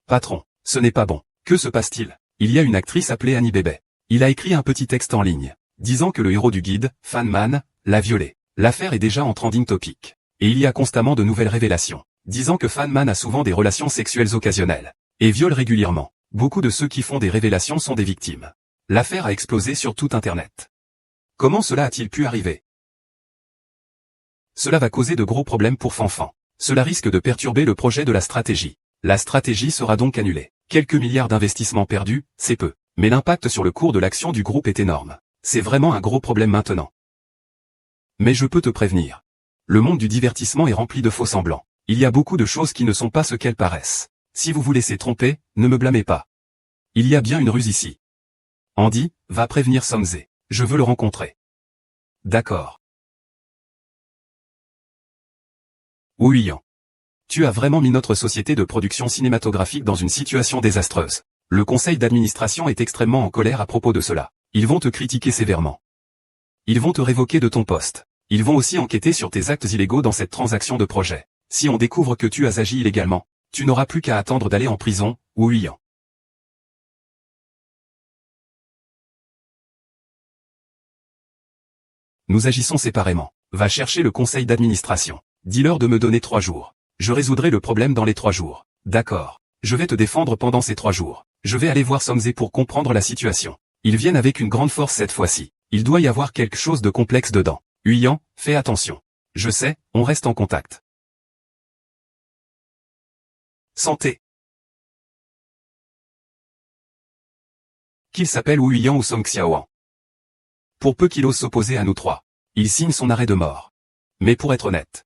Patron, ce n'est pas bon. Que se passe-t-il? Il y a une actrice appelée Annie Bébé. Il a écrit un petit texte en ligne, disant que le héros du guide, Fanman, l'a violée. L'affaire est déjà en trending topic. Et il y a constamment de nouvelles révélations, disant que Fanman a souvent des relations sexuelles occasionnelles, et viole régulièrement. Beaucoup de ceux qui font des révélations sont des victimes. L'affaire a explosé sur tout Internet. Comment cela a-t-il pu arriver? Cela va causer de gros problèmes pour Fanfan. Cela risque de perturber le projet de la stratégie. La stratégie sera donc annulée. Quelques milliards d'investissements perdus, c'est peu. Mais l'impact sur le cours de l'action du groupe est énorme. C'est vraiment un gros problème maintenant. Mais je peux te prévenir. Le monde du divertissement est rempli de faux semblants. Il y a beaucoup de choses qui ne sont pas ce qu'elles paraissent. Si vous vous laissez tromper, ne me blâmez pas. Il y a bien une ruse ici. Andy, va prévenir Somze. Je veux le rencontrer. D'accord. Ouian. Tu as vraiment mis notre société de production cinématographique dans une situation désastreuse. Le conseil d'administration est extrêmement en colère à propos de cela. Ils vont te critiquer sévèrement. Ils vont te révoquer de ton poste. Ils vont aussi enquêter sur tes actes illégaux dans cette transaction de projet. Si on découvre que tu as agi illégalement, tu n'auras plus qu'à attendre d'aller en prison, Ouian. Nous agissons séparément. Va chercher le conseil d'administration. Dis-leur de me donner 3 jours. Je résoudrai le problème dans les 3 jours. D'accord. Je vais te défendre pendant ces 3 jours. Je vais aller voir Somze pour comprendre la situation. Ils viennent avec une grande force cette fois-ci. Il doit y avoir quelque chose de complexe dedans. Huyan, fais attention. Je sais, on reste en contact. Santé. Qu'il s'appelle Huyan ou Song Xiaoan. Pour peu qu'il ose s'opposer à nous 3. Il signe son arrêt de mort. Mais pour être honnête,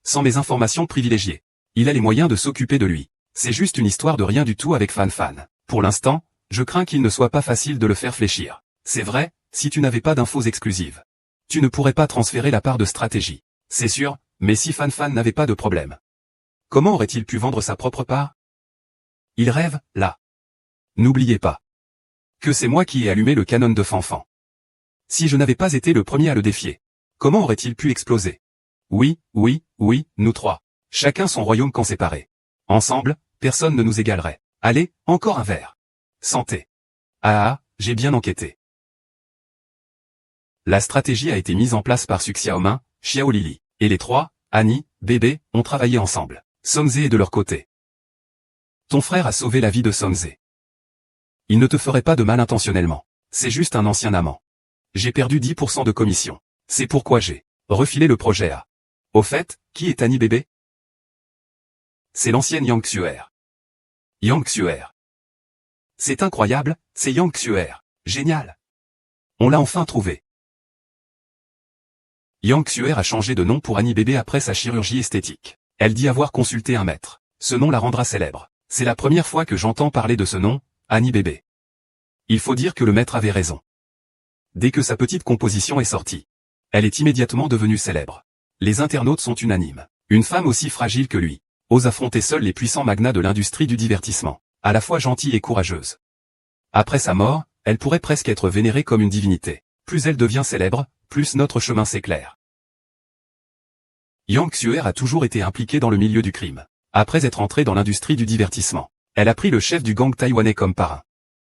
sans mes informations privilégiées, il a les moyens de s'occuper de lui. C'est juste une histoire de rien du tout avec Fan Fan. Pour l'instant, je crains qu'il ne soit pas facile de le faire fléchir. C'est vrai, si tu n'avais pas d'infos exclusives, tu ne pourrais pas transférer la part de stratégie. C'est sûr, mais si Fan Fan n'avait pas de problème, comment aurait-il pu vendre sa propre part? Il rêve, là. N'oubliez pas que c'est moi qui ai allumé le canon de Fanfan. Si je n'avais pas été le premier à le défier, comment aurait-il pu exploser? Oui, nous 3. Chacun son royaume quand séparé. Ensemble, personne ne nous égalerait. Allez, encore un verre. Santé. Ah, j'ai bien enquêté. La stratégie a été mise en place par Su Xiaomin, Xiao Lili, et les 3, Annie, Bébé, ont travaillé ensemble. Somze est de leur côté. Ton frère a sauvé la vie de Somze. Il ne te ferait pas de mal intentionnellement. C'est juste un ancien amant. J'ai perdu 10% de commission. C'est pourquoi j'ai refilé le projet à. Au fait, qui est Annie Bébé? C'est l'ancienne Yang Xuer. Yang Xuer. C'est incroyable, c'est Yang Xuer. Génial. On l'a enfin trouvé. Yang Xuer a changé de nom pour Annie Bébé après sa chirurgie esthétique. Elle dit avoir consulté un maître. Ce nom la rendra célèbre. C'est la première fois que j'entends parler de ce nom, Annie Bébé. Il faut dire que le maître avait raison. Dès que sa petite composition est sortie, elle est immédiatement devenue célèbre. Les internautes sont unanimes. Une femme aussi fragile que lui ose affronter seule les puissants magnats de l'industrie du divertissement, à la fois gentille et courageuse. Après sa mort, elle pourrait presque être vénérée comme une divinité. Plus elle devient célèbre, plus notre chemin s'éclaire. Yang Xuer a toujours été impliquée dans le milieu du crime. Après être entrée dans l'industrie du divertissement, elle a pris le chef du gang taïwanais comme parrain.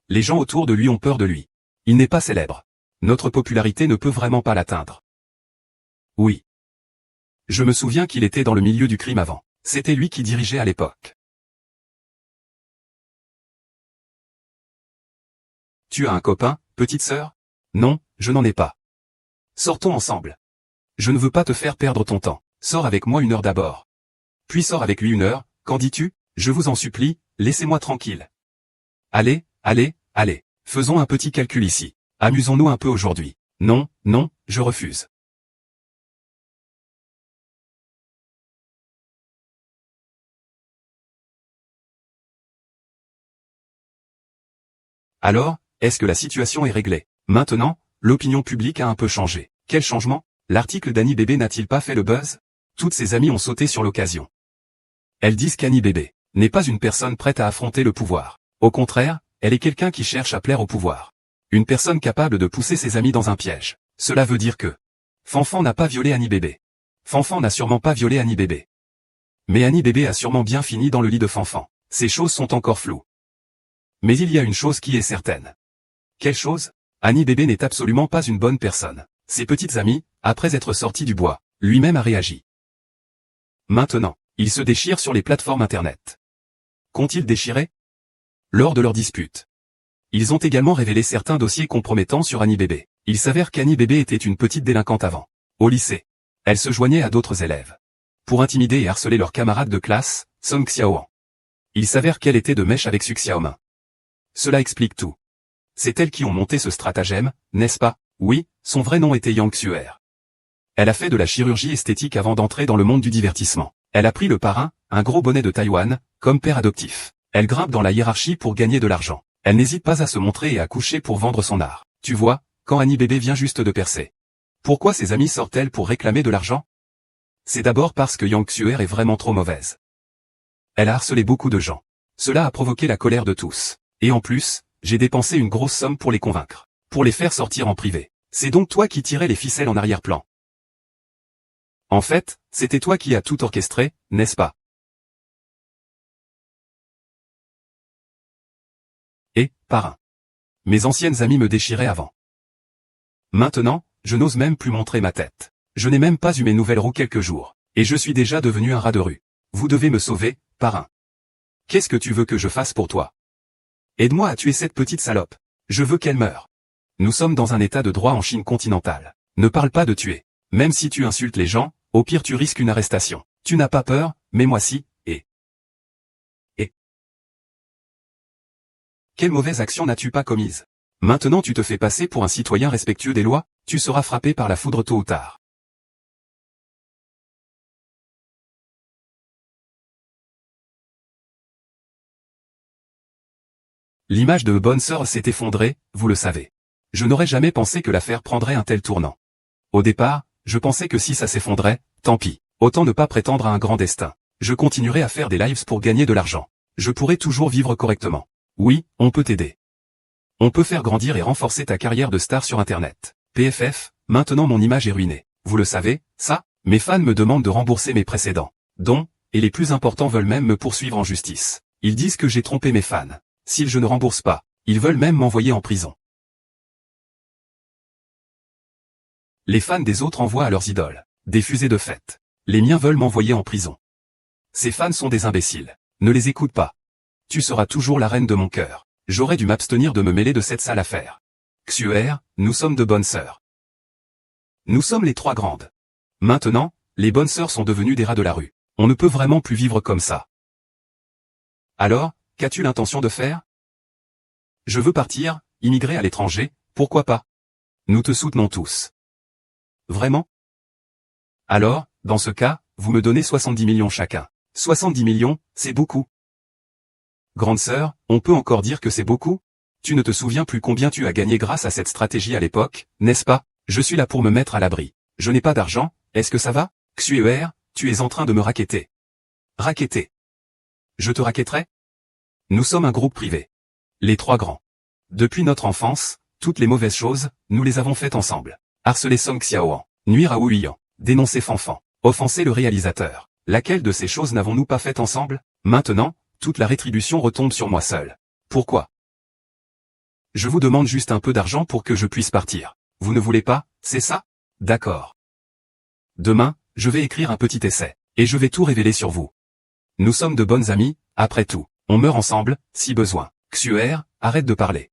Les gens autour de lui ont peur de lui. Il n'est pas célèbre. Notre popularité ne peut vraiment pas l'atteindre. Oui. Je me souviens qu'il était dans le milieu du crime avant. C'était lui qui dirigeait à l'époque. Tu as un copain, petite sœur? Non, je n'en ai pas. Sortons ensemble. Je ne veux pas te faire perdre ton temps. Sors avec moi 1 heure d'abord. Puis sors avec lui 1 heure, qu'en dis-tu? Je vous en supplie, laissez-moi tranquille. Allez, faisons un petit calcul ici. Amusons-nous un peu aujourd'hui. Non, je refuse. Alors, est-ce que la situation est réglée? Maintenant, l'opinion publique a un peu changé. Quel changement? L'article d'Annie Bébé n'a-t-il pas fait le buzz? Toutes ses amies ont sauté sur l'occasion. Elles disent qu'Annie Bébé n'est pas une personne prête à affronter le pouvoir. Au contraire, elle est quelqu'un qui cherche à plaire au pouvoir. Une personne capable de pousser ses amis dans un piège. Cela veut dire que Fanfan n'a pas violé Annie Bébé. Fanfan n'a sûrement pas violé Annie Bébé. Mais Annie Bébé a sûrement bien fini dans le lit de Fanfan. Ces choses sont encore floues. Mais il y a une chose qui est certaine. Quelle chose? Annie Bébé n'est absolument pas une bonne personne. Ses petites amies, après être sorties du bois, lui-même a réagi. Maintenant, il se déchire sur les plateformes internet. Qu'ont-ils déchiré? Lors de leur dispute. Ils ont également révélé certains dossiers compromettants sur Annie Bébé. Il s'avère qu'Annie Bébé était une petite délinquante avant. Au lycée, elle se joignait à d'autres élèves pour intimider et harceler leurs camarades de classe, Song Xiaoan. Il s'avère qu'elle était de mèche avec Su Xiaomin. Cela explique tout. C'est elles qui ont monté ce stratagème, n'est-ce pas? Oui, son vrai nom était Yang Xuer. Elle a fait de la chirurgie esthétique avant d'entrer dans le monde du divertissement. Elle a pris le parrain, un gros bonnet de Taïwan, comme père adoptif. Elle grimpe dans la hiérarchie pour gagner de l'argent. Elle n'hésite pas à se montrer et à coucher pour vendre son art. Tu vois, quand Annie bébé vient juste de percer. Pourquoi ses amis sortent-elles pour réclamer de l'argent? C'est d'abord parce que Yang Xuer est vraiment trop mauvaise. Elle a harcelé beaucoup de gens. Cela a provoqué la colère de tous. Et en plus, j'ai dépensé une grosse somme pour les convaincre. Pour les faire sortir en privé. C'est donc toi qui tirais les ficelles en arrière-plan. En fait, c'était toi qui as tout orchestré, n'est-ce pas? Et, parrain. Mes anciennes amies me déchiraient avant. Maintenant, je n'ose même plus montrer ma tête. Je n'ai même pas eu mes nouvelles roues quelques jours. Et je suis déjà devenu un rat de rue. Vous devez me sauver, parrain. Qu'est-ce que tu veux que je fasse pour toi? Aide-moi à tuer cette petite salope. Je veux qu'elle meure. Nous sommes dans un état de droit en Chine continentale. Ne parle pas de tuer. Même si tu insultes les gens, au pire tu risques une arrestation. Tu n'as pas peur, mais moi si, et... Quelle mauvaise action n'as-tu pas commise? Maintenant tu te fais passer pour un citoyen respectueux des lois, tu seras frappé par la foudre tôt ou tard. L'image de bonne sœur s'est effondrée, vous le savez. Je n'aurais jamais pensé que l'affaire prendrait un tel tournant. Au départ, je pensais que si ça s'effondrait, tant pis, autant ne pas prétendre à un grand destin. Je continuerai à faire des lives pour gagner de l'argent. Je pourrai toujours vivre correctement. Oui, on peut t'aider. On peut faire grandir et renforcer ta carrière de star sur Internet. PFF, maintenant mon image est ruinée. Vous le savez, ça? Mes fans me demandent de rembourser mes précédents dons, et les plus importants veulent même me poursuivre en justice. Ils disent que j'ai trompé mes fans. Si je ne rembourse pas, ils veulent même m'envoyer en prison. Les fans des autres envoient à leurs idoles des fusées de fête. Les miens veulent m'envoyer en prison. Ces fans sont des imbéciles. Ne les écoute pas. Tu seras toujours la reine de mon cœur. J'aurais dû m'abstenir de me mêler de cette sale affaire. Xuer, nous sommes de bonnes sœurs. Nous sommes les trois grandes. Maintenant, les bonnes sœurs sont devenues des rats de la rue. On ne peut vraiment plus vivre comme ça. Alors, qu'as-tu l'intention de faire? Je veux partir, immigrer à l'étranger, pourquoi pas? Nous te soutenons tous. Vraiment? Alors, dans ce cas, vous me donnez 70 millions chacun. 70 millions, c'est beaucoup. Grande sœur, on peut encore dire que c'est beaucoup? Tu ne te souviens plus combien tu as gagné grâce à cette stratégie à l'époque, n'est-ce pas? Je suis là pour me mettre à l'abri. Je n'ai pas d'argent, est-ce que ça va? Xuer, tu es en train de me racketter. Racketter? Je te racketerai? Nous sommes un groupe privé. Les trois grands. Depuis notre enfance, toutes les mauvaises choses, nous les avons faites ensemble. Harceler Song Xiaoan, nuire à Wu Yuan, dénoncer Fanfan, offenser le réalisateur. Laquelle de ces choses n'avons-nous pas faites ensemble? Maintenant, toute la rétribution retombe sur moi seul. Pourquoi? Je vous demande juste un peu d'argent pour que je puisse partir. Vous ne voulez pas, c'est ça? D'accord. Demain, je vais écrire un petit essai, et je vais tout révéler sur vous. Nous sommes de bonnes amies, après tout. On meurt ensemble, si besoin. Xuer, arrête de parler.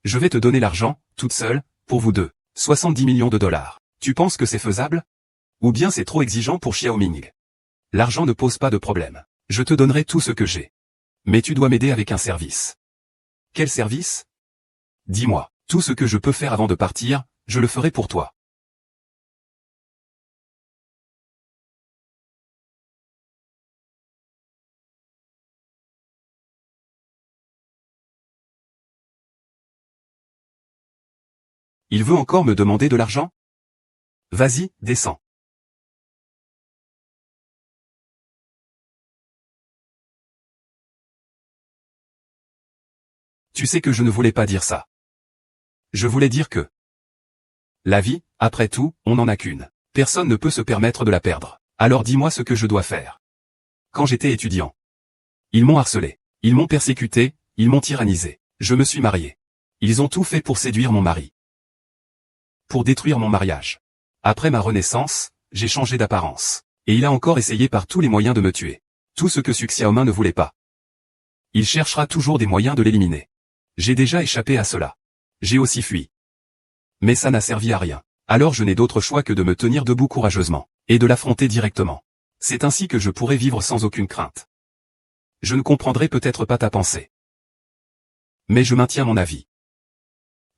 Je vais te donner l'argent, toute seule, pour vous deux. 70 millions de dollars. Tu penses que c'est faisable? Ou bien c'est trop exigeant pour Xiaoming? L'argent ne pose pas de problème. Je te donnerai tout ce que j'ai. Mais tu dois m'aider avec un service. Quel service? Dis-moi, tout ce que je peux faire avant de partir, je le ferai pour toi. Il veut encore me demander de l'argent? Vas-y, descends. Tu sais que je ne voulais pas dire ça. Je voulais dire que la vie, après tout, on n'en a qu'une. Personne ne peut se permettre de la perdre. Alors dis-moi ce que je dois faire. Quand j'étais étudiant, ils m'ont harcelé, ils m'ont persécuté, ils m'ont tyrannisé. Je me suis marié. Ils ont tout fait pour séduire mon mari. Pour détruire mon mariage. Après ma renaissance, j'ai changé d'apparence. Et il a encore essayé par tous les moyens de me tuer. Tout ce que Su Xiaomin ne voulait pas. Il cherchera toujours des moyens de l'éliminer. J'ai déjà échappé à cela. J'ai aussi fui. Mais ça n'a servi à rien. Alors je n'ai d'autre choix que de me tenir debout courageusement, et de l'affronter directement. C'est ainsi que je pourrai vivre sans aucune crainte. Je ne comprendrai peut-être pas ta pensée. Mais je maintiens mon avis.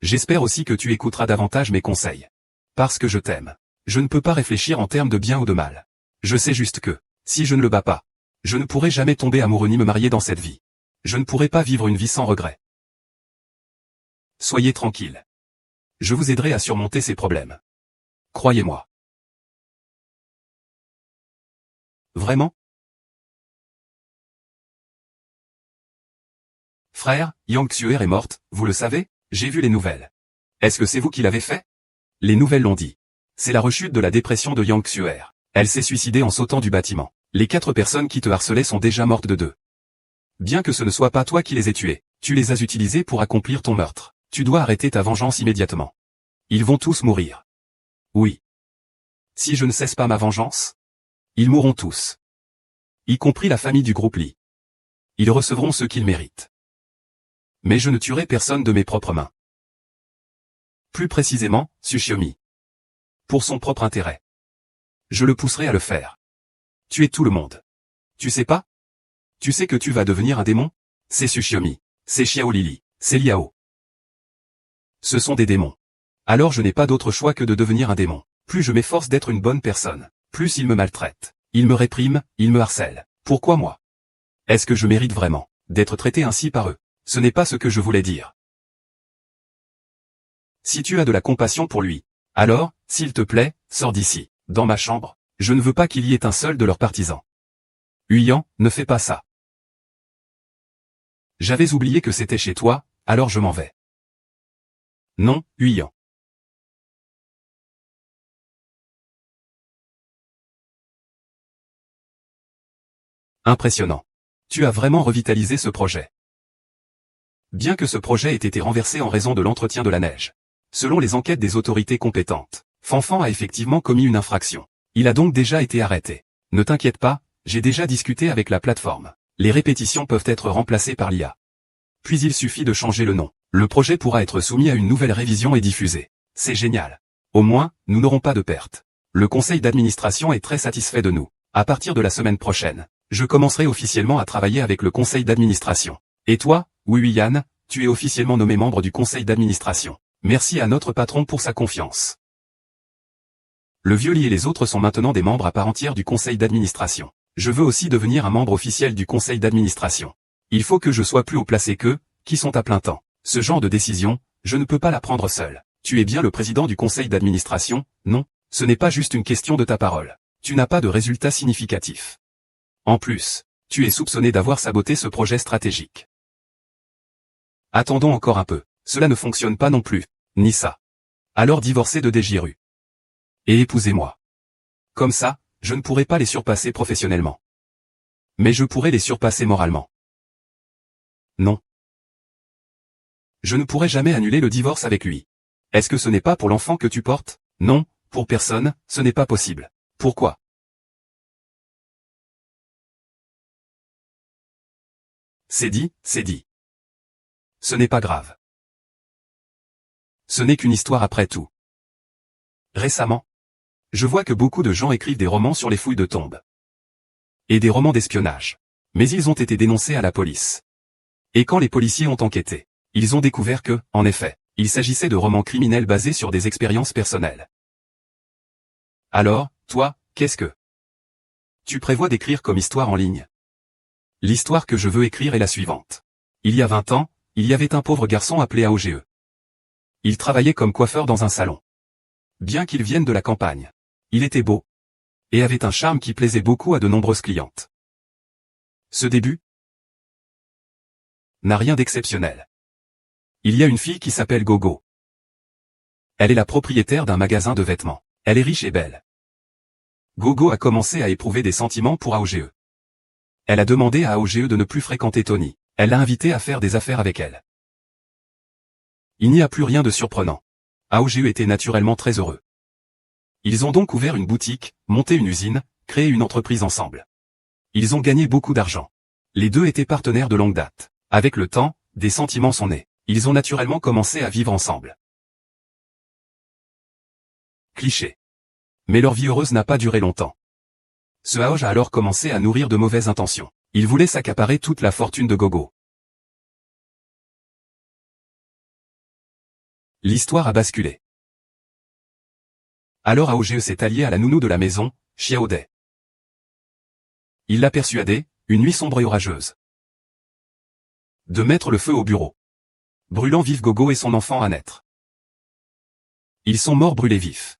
J'espère aussi que tu écouteras davantage mes conseils. Parce que je t'aime. Je ne peux pas réfléchir en termes de bien ou de mal. Je sais juste que, si je ne le bats pas, je ne pourrai jamais tomber amoureux ni me marier dans cette vie. Je ne pourrai pas vivre une vie sans regret. Soyez tranquille. Je vous aiderai à surmonter ces problèmes. Croyez-moi. Vraiment? Frère, Yang Xuer est morte, vous le savez? J'ai vu les nouvelles. Est-ce que c'est vous qui l'avez fait? Les nouvelles l'ont dit. C'est la rechute de la dépression de Yang Xuer. Elle s'est suicidée en sautant du bâtiment. Les 4 personnes qui te harcelaient sont déjà mortes de 2. Bien que ce ne soit pas toi qui les aies tuées, tu les as utilisées pour accomplir ton meurtre. Tu dois arrêter ta vengeance immédiatement. Ils vont tous mourir. Oui. Si je ne cesse pas ma vengeance, ils mourront tous. Y compris la famille du groupe Li. Ils recevront ce qu'ils méritent. Mais je ne tuerai personne de mes propres mains. Plus précisément, Tsuchiomi. Pour son propre intérêt. Je le pousserai à le faire. Tuer tout le monde. Tu sais pas? Tu sais que tu vas devenir un démon? C'est Tsuchiomi. C'est Xiao Lili. C'est Liao. Ce sont des démons. Alors je n'ai pas d'autre choix que de devenir un démon. Plus je m'efforce d'être une bonne personne, plus ils me maltraitent. Ils me répriment, ils me harcèlent. Pourquoi moi? Est-ce que je mérite vraiment d'être traité ainsi par eux? Ce n'est pas ce que je voulais dire. Si tu as de la compassion pour lui, alors, s'il te plaît, sors d'ici, dans ma chambre. Je ne veux pas qu'il y ait un seul de leurs partisans. Huyan, ne fais pas ça. J'avais oublié que c'était chez toi, alors je m'en vais. Non, Huyan. Impressionnant. Tu as vraiment revitalisé ce projet. Bien que ce projet ait été renversé en raison de l'entretien de la neige. Selon les enquêtes des autorités compétentes, Fanfan a effectivement commis une infraction. Il a donc déjà été arrêté. Ne t'inquiète pas, j'ai déjà discuté avec la plateforme. Les répétitions peuvent être remplacées par l'IA. Puis il suffit de changer le nom. Le projet pourra être soumis à une nouvelle révision et diffusé. C'est génial. Au moins, nous n'aurons pas de pertes. Le conseil d'administration est très satisfait de nous. À partir de la semaine prochaine, je commencerai officiellement à travailler avec le conseil d'administration. Et toi, Huyan, tu es officiellement nommé membre du conseil d'administration. Merci à notre patron pour sa confiance. Le vieux Li et les autres sont maintenant des membres à part entière du conseil d'administration. Je veux aussi devenir un membre officiel du conseil d'administration. Il faut que je sois plus haut placé qu'eux, qui sont à plein temps. Ce genre de décision, je ne peux pas la prendre seul. Tu es bien le président du conseil d'administration, non? Ce n'est pas juste une question de ta parole. Tu n'as pas de résultats significatifs. En plus, tu es soupçonné d'avoir saboté ce projet stratégique. Attendons encore un peu. Cela ne fonctionne pas non plus. Ni ça. Alors divorcez de Dejiru. Et épousez-moi. Comme ça, je ne pourrai pas les surpasser professionnellement. Mais je pourrai les surpasser moralement. Non. Je ne pourrai jamais annuler le divorce avec lui. Est-ce que ce n'est pas pour l'enfant que tu portes? Non, pour personne, ce n'est pas possible. Pourquoi? C'est dit, c'est dit. Ce n'est pas grave. Ce n'est qu'une histoire après tout. Récemment, je vois que beaucoup de gens écrivent des romans sur les fouilles de tombes. Et des romans d'espionnage. Mais ils ont été dénoncés à la police. Et quand les policiers ont enquêté, ils ont découvert que, en effet, il s'agissait de romans criminels basés sur des expériences personnelles. Alors, toi, qu'est-ce que tu prévois d'écrire comme histoire en ligne? L'histoire que je veux écrire est la suivante. Il y a 20 ans, il y avait un pauvre garçon appelé Aoge. Il travaillait comme coiffeur dans un salon. Bien qu'il vienne de la campagne, il était beau. Et avait un charme qui plaisait beaucoup à de nombreuses clientes. Ce début n'a rien d'exceptionnel. Il y a une fille qui s'appelle Gogo. Elle est la propriétaire d'un magasin de vêtements. Elle est riche et belle. Gogo a commencé à éprouver des sentiments pour Aoge. Elle a demandé à Aoge de ne plus fréquenter Tony. Elle l'a invité à faire des affaires avec elle. Il n'y a plus rien de surprenant. Aoge était naturellement très heureux. Ils ont donc ouvert une boutique, monté une usine, créé une entreprise ensemble. Ils ont gagné beaucoup d'argent. Les deux étaient partenaires de longue date. Avec le temps, des sentiments sont nés. Ils ont naturellement commencé à vivre ensemble. Cliché. Mais leur vie heureuse n'a pas duré longtemps. Ce Aoge a alors commencé à nourrir de mauvaises intentions. Il voulait s'accaparer toute la fortune de Gogo. L'histoire a basculé. Alors Aoge s'est allié à la nounou de la maison, Xiaode. Il l'a persuadée, une nuit sombre et orageuse, de mettre le feu au bureau. brûlant vif Gogo et son enfant à naître. Ils sont morts brûlés vifs.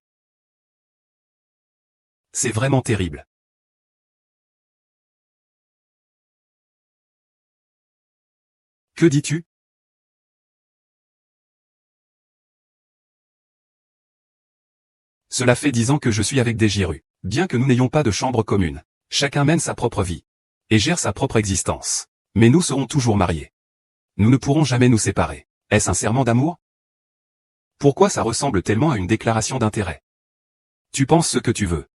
C'est vraiment terrible. Que dis-tu? Cela fait 10 ans que je suis avec Desgiru. Bien que nous n'ayons pas de chambre commune, chacun mène sa propre vie et gère sa propre existence. Mais nous serons toujours mariés. Nous ne pourrons jamais nous séparer. Est-ce un serment d'amour? Pourquoi ça ressemble tellement à une déclaration d'intérêt? Tu penses ce que tu veux.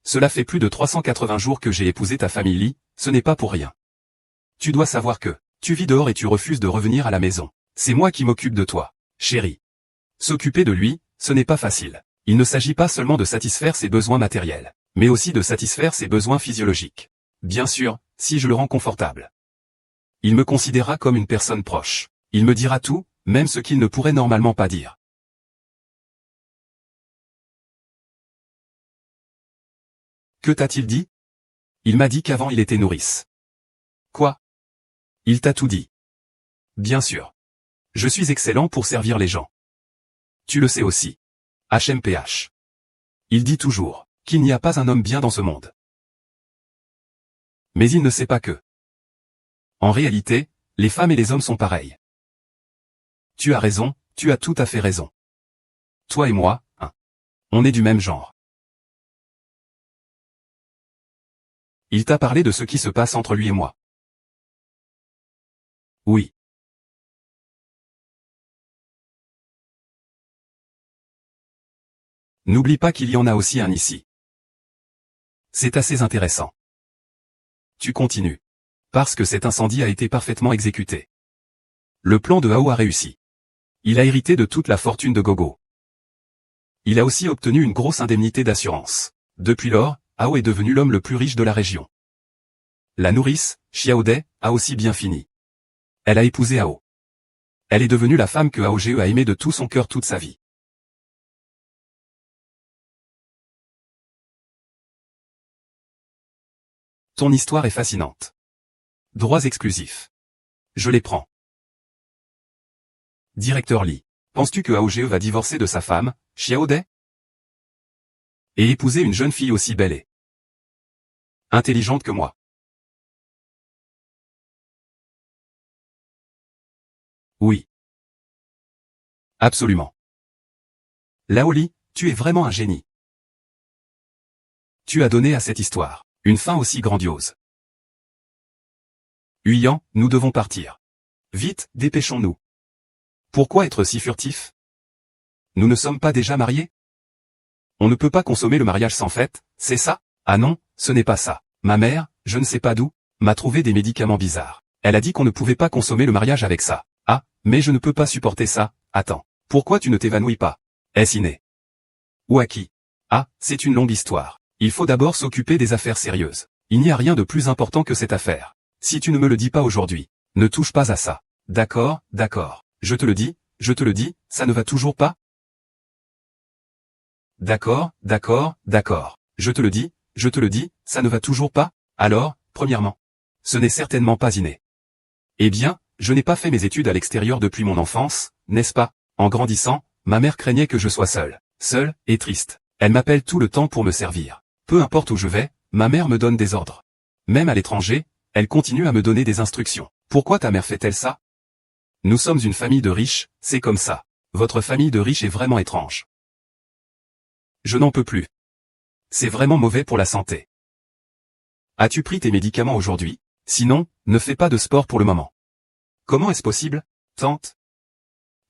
Cela fait plus de 380 jours que j'ai épousé ta famille Lee, ce n'est pas pour rien. Tu dois savoir que, tu vis dehors et tu refuses de revenir à la maison. C'est moi qui m'occupe de toi, chérie. S'occuper de lui, ce n'est pas facile. Il ne s'agit pas seulement de satisfaire ses besoins matériels, mais aussi de satisfaire ses besoins physiologiques. Bien sûr, si je le rends confortable. Il me considérera comme une personne proche. Il me dira tout, même ce qu'il ne pourrait normalement pas dire. Que t'a-t-il dit? Il m'a dit qu'avant il était nourrice. Quoi? Il t'a tout dit. Bien sûr. Je suis excellent pour servir les gens. Tu le sais aussi. HMPH. Il dit toujours qu'il n'y a pas un homme bien dans ce monde. Mais il ne sait pas que. En réalité, les femmes et les hommes sont pareils. Tu as raison, tu as tout à fait raison. Toi et moi, hein. On est du même genre. Il t'a parlé de ce qui se passe entre lui et moi. Oui. N'oublie pas qu'il y en a aussi un ici. C'est assez intéressant. Tu continues. Parce que cet incendie a été parfaitement exécuté. Le plan de Hao a réussi. Il a hérité de toute la fortune de Gogo. Il a aussi obtenu une grosse indemnité d'assurance. Depuis lors, Hao est devenu l'homme le plus riche de la région. La nourrice, Xiaodai, a aussi bien fini. Elle a épousé Hao. Elle est devenue la femme que Hao Ge a aimée de tout son cœur toute sa vie. Ton histoire est fascinante. Droits exclusifs. Je les prends. Directeur Lee. Penses-tu que Hao Ge va divorcer de sa femme, Xiaodai? Et épouser une jeune fille aussi belle et intelligente que moi? Oui. Absolument. Lao Li, tu es vraiment un génie. Tu as donné à cette histoire une fin aussi grandiose. Huyan, nous devons partir. Vite, dépêchons-nous. Pourquoi être si furtif? Nous ne sommes pas déjà mariés? On ne peut pas consommer le mariage sans fête, c'est ça? Ah non, ce n'est pas ça. Ma mère, je ne sais pas d'où, m'a trouvé des médicaments bizarres. Elle a dit qu'on ne pouvait pas consommer le mariage avec ça. Ah, mais je ne peux pas supporter ça. Attends, pourquoi tu ne t'évanouis pas? Est-ce inné? Ou à qui? Ah, c'est une longue histoire. Il faut d'abord s'occuper des affaires sérieuses. Il n'y a rien de plus important que cette affaire. Si tu ne me le dis pas aujourd'hui, ne touche pas à ça. D'accord, d'accord. Je te le dis, ça ne va toujours pas? D'accord, d'accord, d'accord. Je te le dis, ça ne va toujours pas? Alors, premièrement, ce n'est certainement pas inné. Eh bien, je n'ai pas fait mes études à l'extérieur depuis mon enfance, n'est-ce pas? En grandissant, ma mère craignait que je sois seule et triste. Elle m'appelle tout le temps pour me servir. Peu importe où je vais, ma mère me donne des ordres. Même à l'étranger, elle continue à me donner des instructions. Pourquoi ta mère fait-elle ça? Nous sommes une famille de riches, c'est comme ça. Votre famille de riches est vraiment étrange. Je n'en peux plus. C'est vraiment mauvais pour la santé. As-tu pris tes médicaments aujourd'hui? Sinon, ne fais pas de sport pour le moment. Comment est-ce possible, tante?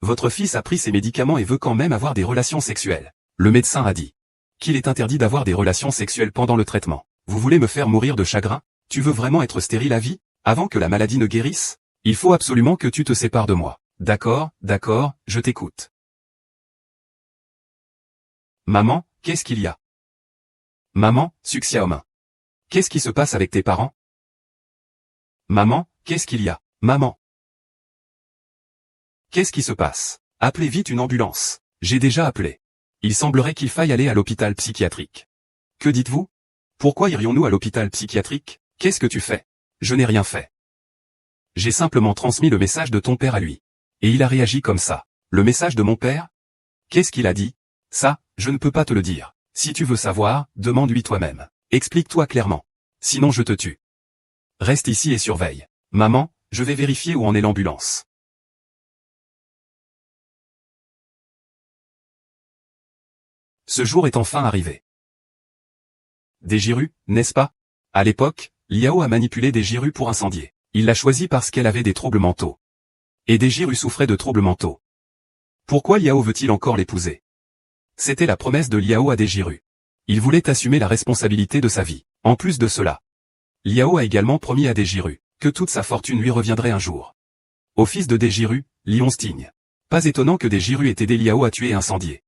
Votre fils a pris ses médicaments et veut quand même avoir des relations sexuelles. Le médecin a dit qu'il est interdit d'avoir des relations sexuelles pendant le traitement. Vous voulez me faire mourir de chagrin? Tu veux vraiment être stérile à vie, avant que la maladie ne guérisse? Il faut absolument que tu te sépares de moi. D'accord, d'accord, je t'écoute. Maman, qu'est-ce qu'il y a? Maman, Suxiaomin. Qu'est-ce qui se passe avec tes parents? Maman, qu'est-ce qu'il y a? Maman. Qu'est-ce qui se passe? Appelez vite une ambulance. J'ai déjà appelé. Il semblerait qu'il faille aller à l'hôpital psychiatrique. Que dites-vous? Pourquoi irions-nous à l'hôpital psychiatrique? Qu'est-ce que tu fais? Je n'ai rien fait. J'ai simplement transmis le message de ton père à lui. Et il a réagi comme ça. Le message de mon père? Qu'est-ce qu'il a dit? Ça, je ne peux pas te le dire. Si tu veux savoir, demande-lui toi-même. Explique-toi clairement. Sinon je te tue. Reste ici et surveille. Maman, je vais vérifier où en est l'ambulance. Ce jour est enfin arrivé. Deshiru, n'est-ce pas? À l'époque, Liao a manipulé Deshiru pour incendier. Il l'a choisie parce qu'elle avait des troubles mentaux. Et Deshiru souffrait de troubles mentaux. Pourquoi Liao veut-il encore l'épouser? C'était la promesse de Liao à Deshiru. Il voulait assumer la responsabilité de sa vie. En plus de cela, Liao a également promis à Deshiru que toute sa fortune lui reviendrait un jour. Au fils de Deshiru, Lion Sting. Pas étonnant que Deshiru ait aidé Liao à tuer et incendier.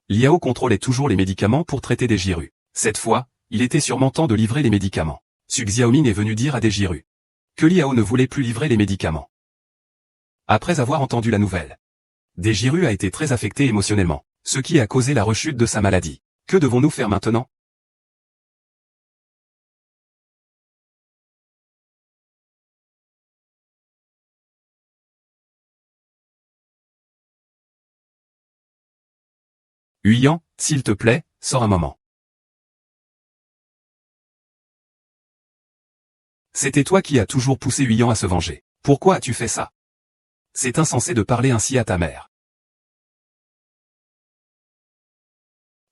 Liao contrôlait toujours les médicaments pour traiter Deshiru. Cette fois, il était sûrement temps de livrer les médicaments. Su Xiaoming est venu dire à Deshiru que Liao ne voulait plus livrer les médicaments. Après avoir entendu la nouvelle, Deshiru a été très affecté émotionnellement, ce qui a causé la rechute de sa maladie. Que devons-nous faire maintenant? Huyan, s'il te plaît, sors un moment. C'était toi qui as toujours poussé Huyan à se venger. Pourquoi as-tu fait ça? C'est insensé de parler ainsi à ta mère.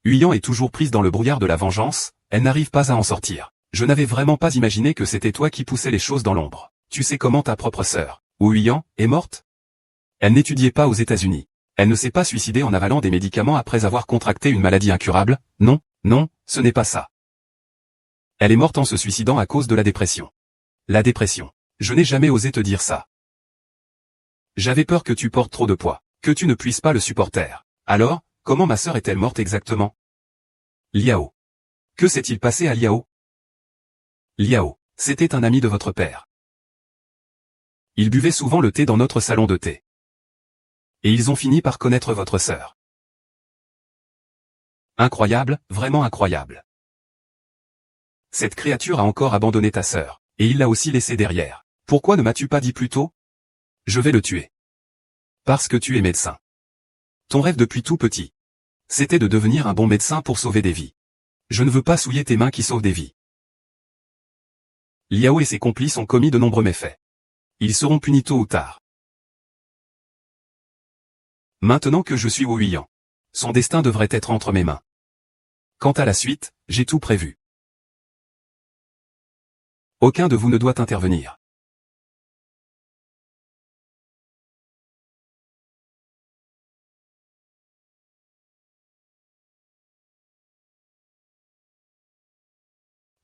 Huyan est toujours prise dans le brouillard de la vengeance, elle n'arrive pas à en sortir. Je n'avais vraiment pas imaginé que c'était toi qui poussais les choses dans l'ombre. Tu sais comment ta propre sœur, Huyan, est morte? Elle n'étudiait pas aux États-Unis. Elle ne s'est pas suicidée en avalant des médicaments après avoir contracté une maladie incurable. Non, non, ce n'est pas ça. Elle est morte en se suicidant à cause de la dépression. La dépression. Je n'ai jamais osé te dire ça. J'avais peur que tu portes trop de poids, que tu ne puisses pas le supporter. Alors, comment ma sœur est-elle morte exactement? Liao. Que s'est-il passé à Liao? Liao, c'était un ami de votre père. Il buvait souvent le thé dans notre salon de thé. Et ils ont fini par connaître votre sœur. Incroyable, vraiment incroyable. Cette créature a encore abandonné ta sœur, et il l'a aussi laissée derrière. Pourquoi ne m'as-tu pas dit plus tôt? Je vais le tuer. Parce que tu es médecin. Ton rêve depuis tout petit, c'était de devenir un bon médecin pour sauver des vies. Je ne veux pas souiller tes mains qui sauvent des vies. Liao et ses complices ont commis de nombreux méfaits. Ils seront punis tôt ou tard. Maintenant que je suis au Huyan, son destin devrait être entre mes mains. Quant à la suite, j'ai tout prévu. Aucun de vous ne doit intervenir.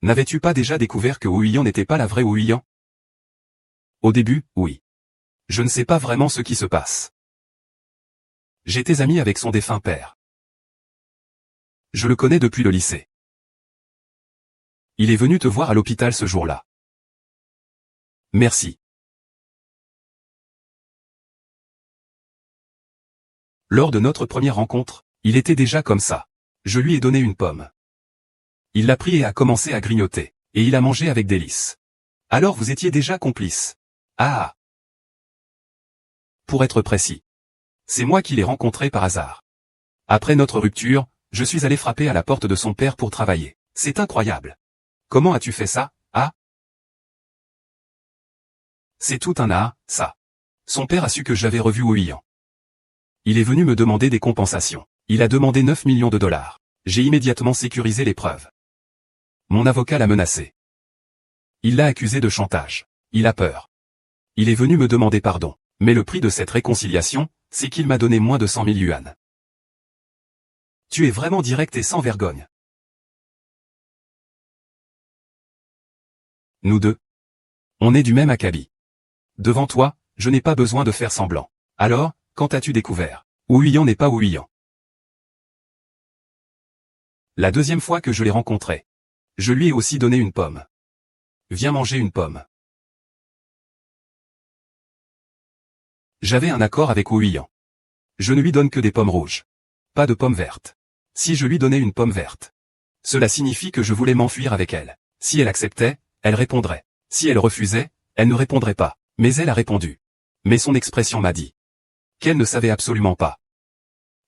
N'avais-tu pas déjà découvert que Huyan n'était pas la vraie Huyan? Au début, oui. Je ne sais pas vraiment ce qui se passe. J'étais ami avec son défunt père. Je le connais depuis le lycée. Il est venu te voir à l'hôpital ce jour-là. Merci. Lors de notre première rencontre, il était déjà comme ça. Je lui ai donné une pomme. Il l'a pris et a commencé à grignoter, et il a mangé avec délice. Alors vous étiez déjà complice. Ah! Pour être précis. C'est moi qui l'ai rencontré par hasard. Après notre rupture, je suis allé frapper à la porte de son père pour travailler. C'est incroyable. Comment as-tu fait ça, ah? C'est tout un art, ça. Son père a su que j'avais revu Huyan. Il est venu me demander des compensations. Il a demandé 9 millions de dollars. J'ai immédiatement sécurisé les preuves. Mon avocat l'a menacé. Il l'a accusé de chantage. Il a peur. Il est venu me demander pardon. Mais le prix de cette réconciliation, c'est qu'il m'a donné moins de 100 000 yuan. Tu es vraiment direct et sans vergogne. Nous deux. On est du même acabit. Devant toi, je n'ai pas besoin de faire semblant. Alors, quand as-tu découvert? Huyan n'est pas Huyan. La deuxième fois que je l'ai rencontré. Je lui ai aussi donné une pomme. Viens manger une pomme. J'avais un accord avec Huyan. Je ne lui donne que des pommes rouges. Pas de pommes vertes. Si je lui donnais une pomme verte, cela signifie que je voulais m'enfuir avec elle. Si elle acceptait, elle répondrait. Si elle refusait, Elle ne répondrait pas. Mais elle a répondu. Mais son expression m'a dit qu'elle ne savait absolument pas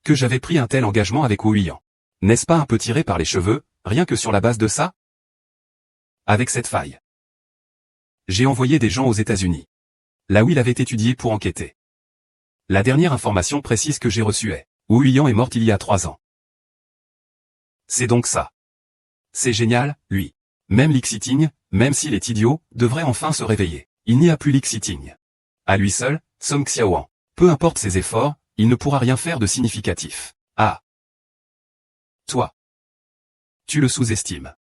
que j'avais pris un tel engagement avec Wu Yuan. N'est-ce pas un peu tiré par les cheveux, rien que sur la base de ça? Avec cette faille, j'ai envoyé des gens aux États-Unis, là où il avait étudié pour enquêter. La dernière information précise que j'ai reçue est Wu Yuan est morte il y a 3 ans. C'est donc ça. C'est génial, lui. Même Lixiting, même s'il est idiot, devrait enfin se réveiller. Il n'y a plus Lixiting. À lui seul, Song Xiaowan. Peu importe ses efforts, il ne pourra rien faire de significatif. Ah. Toi. Tu le sous-estimes.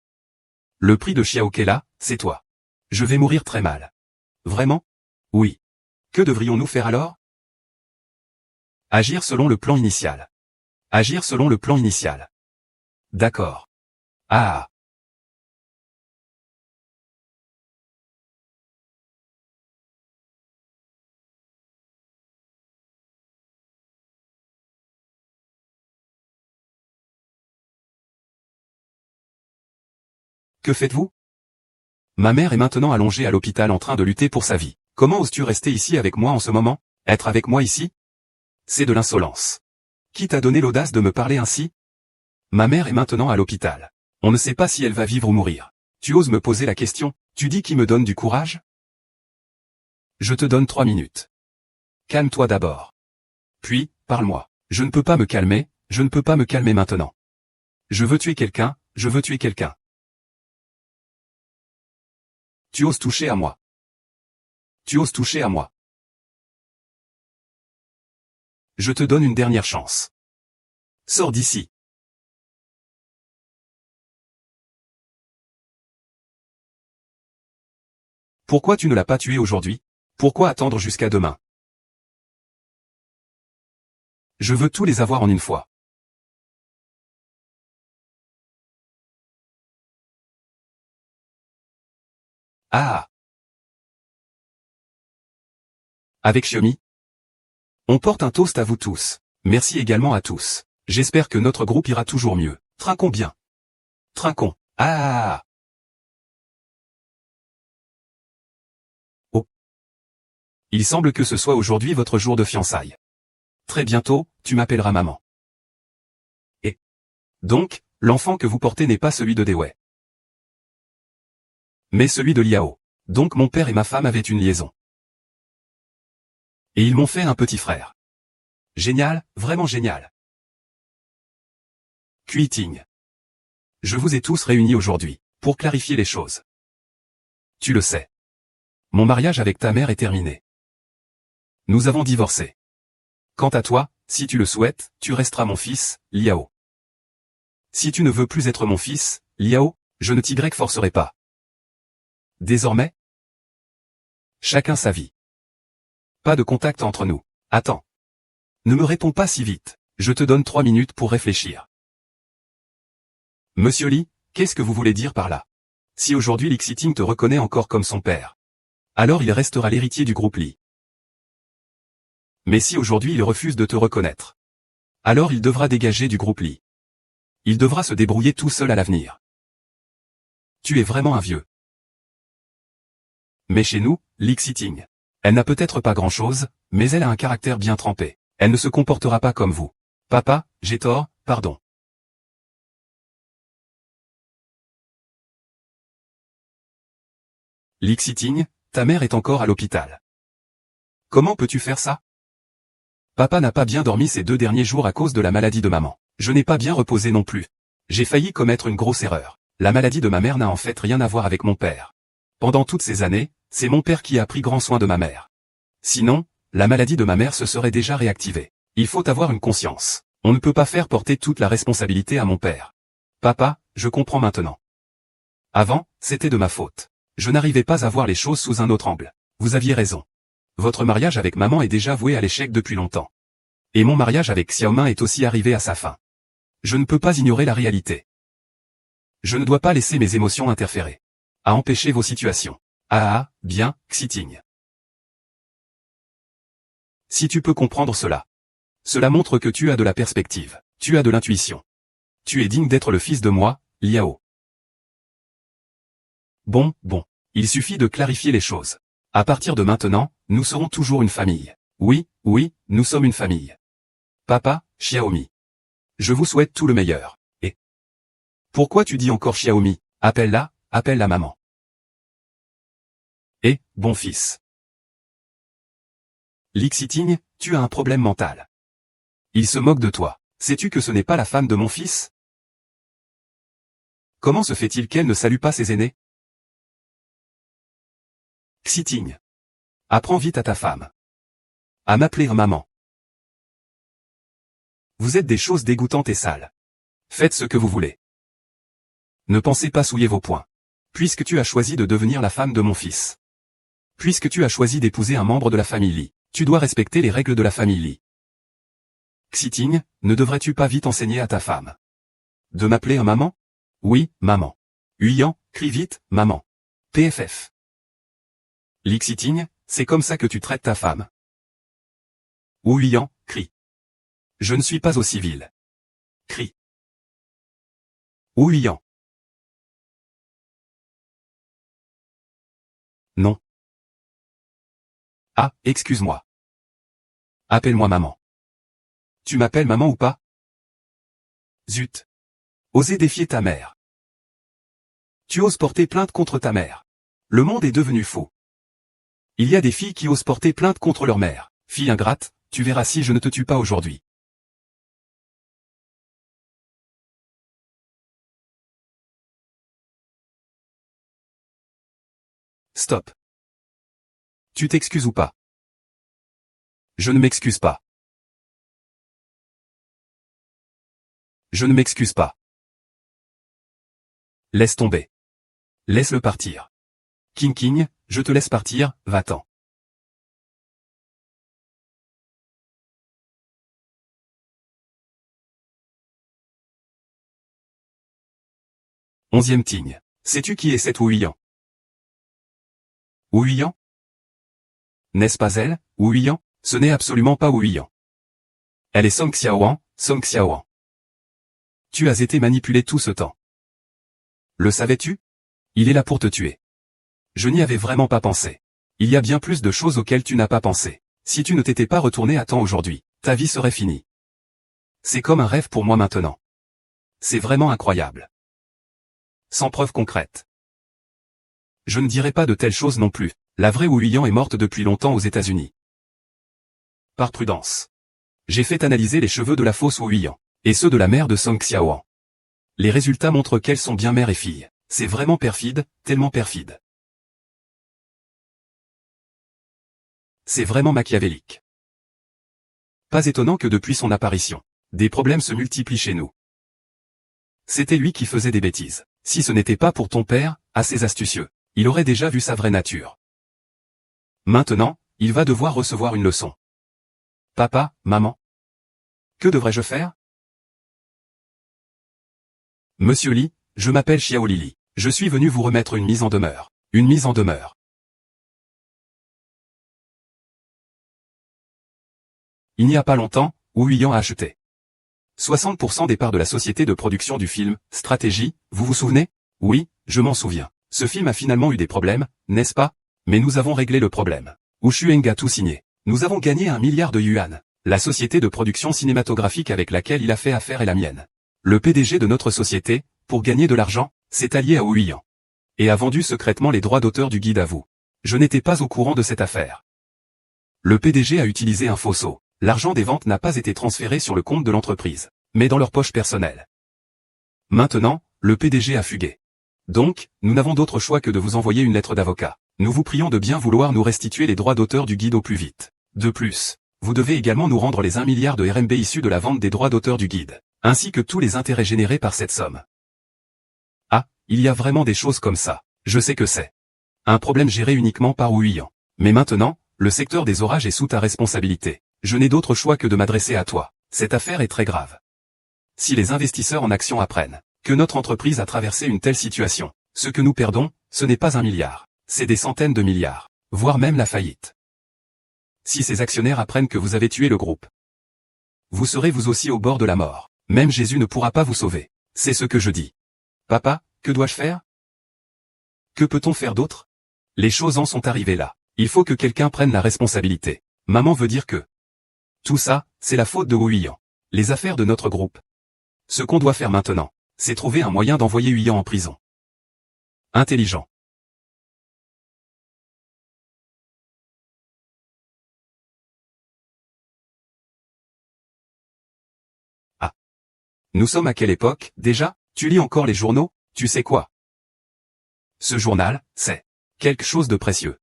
Le prix de Xiao Kela, c'est toi. Je vais mourir très mal. Vraiment? Oui. Que devrions-nous faire alors? Agir selon le plan initial. Agir selon le plan initial. D'accord. Ah. Que faites-vous? Ma mère est maintenant allongée à l'hôpital en train de lutter pour sa vie. Comment oses-tu rester ici avec moi en ce moment? Être avec moi ici? C'est de l'insolence. Qui t'a donné l'audace de me parler ainsi? Ma mère est maintenant à l'hôpital. On ne sait pas si elle va vivre ou mourir. Tu oses me poser la question? Tu dis qui me donne du courage? Je te donne 3 minutes. Calme-toi d'abord. Puis, parle-moi. Je ne peux pas me calmer, je ne peux pas me calmer maintenant. Je veux tuer quelqu'un, je veux tuer quelqu'un. Tu oses toucher à moi. Tu oses toucher à moi. Je te donne une dernière chance. Sors d'ici. Pourquoi tu ne l'as pas tué aujourd'hui? Pourquoi attendre jusqu'à demain? Je veux tous les avoir en une fois. Ah. Avec Xiaomi? On porte un toast à vous tous. Merci également à tous. J'espère que notre groupe ira toujours mieux. Trinquons bien. Trinquons. Ah. Oh. Il semble que ce soit aujourd'hui votre jour de fiançailles. Très bientôt, tu m'appelleras maman. Et donc, l'enfant que vous portez n'est pas celui de Dewey, mais celui de Liao. Donc mon père et ma femme avaient une liaison. Et ils m'ont fait un petit frère. Génial, vraiment génial. Quitting. Je vous ai tous réunis aujourd'hui, pour clarifier les choses. Tu le sais. Mon mariage avec ta mère est terminé. Nous avons divorcé. Quant à toi, si tu le souhaites, tu resteras mon fils, Liao. Si tu ne veux plus être mon fils, Liao, je ne t'y forcerai pas. Désormais, chacun sa vie. Pas de contact entre nous. Attends. Ne me réponds pas si vite. Je te donne 3 minutes pour réfléchir. Monsieur Li, qu'est-ce que vous voulez dire par là? Si aujourd'hui Lixiting te reconnaît encore comme son père, alors il restera l'héritier du groupe Li. Mais si aujourd'hui il refuse de te reconnaître, alors il devra dégager du groupe Li. Il devra se débrouiller tout seul à l'avenir. Tu es vraiment un vieux. Mais chez nous, Lixiting. Elle n'a peut-être pas grand-chose, mais elle a un caractère bien trempé. Elle ne se comportera pas comme vous. Papa, j'ai tort, pardon. Lixiting, ta mère est encore à l'hôpital. Comment peux-tu faire ça? Papa n'a pas bien dormi ces 2 derniers jours à cause de la maladie de maman. Je n'ai pas bien reposé non plus. J'ai failli commettre une grosse erreur. La maladie de ma mère n'a en fait rien à voir avec mon père. Pendant toutes ces années, c'est mon père qui a pris grand soin de ma mère. Sinon, la maladie de ma mère se serait déjà réactivée. Il faut avoir une conscience. On ne peut pas faire porter toute la responsabilité à mon père. Papa, je comprends maintenant. Avant, c'était de ma faute. Je n'arrivais pas à voir les choses sous un autre angle. Vous aviez raison. Votre mariage avec maman est déjà voué à l'échec depuis longtemps. Et mon mariage avec Xiaoming est aussi arrivé à sa fin. Je ne peux pas ignorer la réalité. Je ne dois pas laisser mes émotions interférer. À empêcher vos situations. Ah, bien, Xiting. Si tu peux comprendre cela. Cela montre que tu as de la perspective. Tu as de l'intuition. Tu es digne d'être le fils de moi, Liao. Bon, il suffit de clarifier les choses. À partir de maintenant, nous serons toujours une famille. Oui, oui, nous sommes une famille. Papa, Xiaomi. Je vous souhaite tout le meilleur. Et pourquoi tu dis encore Xiaomi? Appelle-la, appelle la maman. Et, bon fils. Lixiting, tu as un problème mental. Il se moque de toi. Sais-tu que ce n'est pas la femme de mon fils? Comment se fait-il qu'elle ne salue pas ses aînés? Xiting. Apprends vite à ta femme à m'appeler maman. Vous êtes des choses dégoûtantes et sales. Faites ce que vous voulez. Ne pensez pas souiller vos poings. Puisque tu as choisi de devenir la femme de mon fils. Puisque tu as choisi d'épouser un membre de la famille Li, tu dois respecter les règles de la famille Li. Xiting, ne devrais-tu pas vite enseigner à ta femme de m'appeler maman? Oui, maman. Huyan, crie vite, maman. PFF. Lixiting, c'est comme ça que tu traites ta femme. Huyan, crie. Je ne suis pas au civil. Crie. Huyan. Non. Ah, excuse-moi. Appelle-moi maman. Tu m'appelles maman ou pas? Zut. Osez défier ta mère. Tu oses porter plainte contre ta mère. Le monde est devenu fou. Il y a des filles qui osent porter plainte contre leur mère. Fille ingrate, tu verras si je ne te tue pas aujourd'hui. Stop. Tu t'excuses ou pas? Je ne m'excuse pas. Je ne m'excuse pas. Laisse tomber. Laisse-le partir. King King, je te laisse partir, va-t'en. Onzième Ting. Sais-tu qui est cette Huyan? Huyan? N'est-ce pas elle, Huyan? Ce n'est absolument pas Huyan. Elle est Song Xiaowan, Song Xiaowan. Tu as été manipulé tout ce temps. Le savais-tu? Il est là pour te tuer. Je n'y avais vraiment pas pensé. Il y a bien plus de choses auxquelles tu n'as pas pensé. Si tu ne t'étais pas retourné à temps aujourd'hui, ta vie serait finie. C'est comme un rêve pour moi maintenant. C'est vraiment incroyable. Sans preuve concrète. Je ne dirai pas de telles choses non plus. La vraie Huyan est morte depuis longtemps aux États-Unis. Par prudence. J'ai fait analyser les cheveux de la fausse Huyan, et ceux de la mère de Song Xiaowan. Les résultats montrent qu'elles sont bien mère et fille. C'est vraiment perfide, tellement perfide. C'est vraiment machiavélique. Pas étonnant que depuis son apparition, des problèmes se multiplient chez nous. C'était lui qui faisait des bêtises. Si ce n'était pas pour ton père, assez astucieux, il aurait déjà vu sa vraie nature. Maintenant, il va devoir recevoir une leçon. Papa, maman. Que devrais-je faire? Monsieur Li, je m'appelle Xiao Lili. Je suis venu vous remettre une mise en demeure. Une mise en demeure. Il n'y a pas longtemps, Huyan a acheté 60% des parts de la société de production du film, Stratégie, vous vous souvenez? Oui, je m'en souviens. Ce film a finalement eu des problèmes, n'est-ce pas? Mais nous avons réglé le problème. Xueng a tout signé. Nous avons gagné 1 milliard de yuan. La société de production cinématographique avec laquelle il a fait affaire est la mienne. Le PDG de notre société, pour gagner de l'argent, s'est allié à Huyan. Et a vendu secrètement les droits d'auteur du guide à vous. Je n'étais pas au courant de cette affaire. Le PDG a utilisé un faux sceau. L'argent des ventes n'a pas été transféré sur le compte de l'entreprise, mais dans leur poche personnelle. Maintenant, le PDG a fugué. Donc, nous n'avons d'autre choix que de vous envoyer une lettre d'avocat. Nous vous prions de bien vouloir nous restituer les droits d'auteur du guide au plus vite. De plus, vous devez également nous rendre les 1 milliard de RMB issus de la vente des droits d'auteur du guide, ainsi que tous les intérêts générés par cette somme. Ah, il y a vraiment des choses comme ça. Je sais que c'est un problème géré uniquement par Huyan. Mais maintenant, le secteur des orages est sous ta responsabilité. Je n'ai d'autre choix que de m'adresser à toi. Cette affaire est très grave. Si les investisseurs en actions apprennent que notre entreprise a traversé une telle situation, ce que nous perdons, ce n'est pas 1 milliard, c'est des centaines de milliards, voire même la faillite. Si ces actionnaires apprennent que vous avez tué le groupe, vous serez vous aussi au bord de la mort. Même Jésus ne pourra pas vous sauver. C'est ce que je dis. Papa, que dois-je faire? Que peut-on faire d'autre? Les choses en sont arrivées là. Il faut que quelqu'un prenne la responsabilité. Maman veut dire que tout ça, c'est la faute de Huiyan. Les affaires de notre groupe. Ce qu'on doit faire maintenant, c'est trouver un moyen d'envoyer Huiyan en prison. Intelligent. Ah. Nous sommes à quelle époque, déjà? Tu lis encore les journaux? Tu sais quoi? Ce journal, c'est quelque chose de précieux.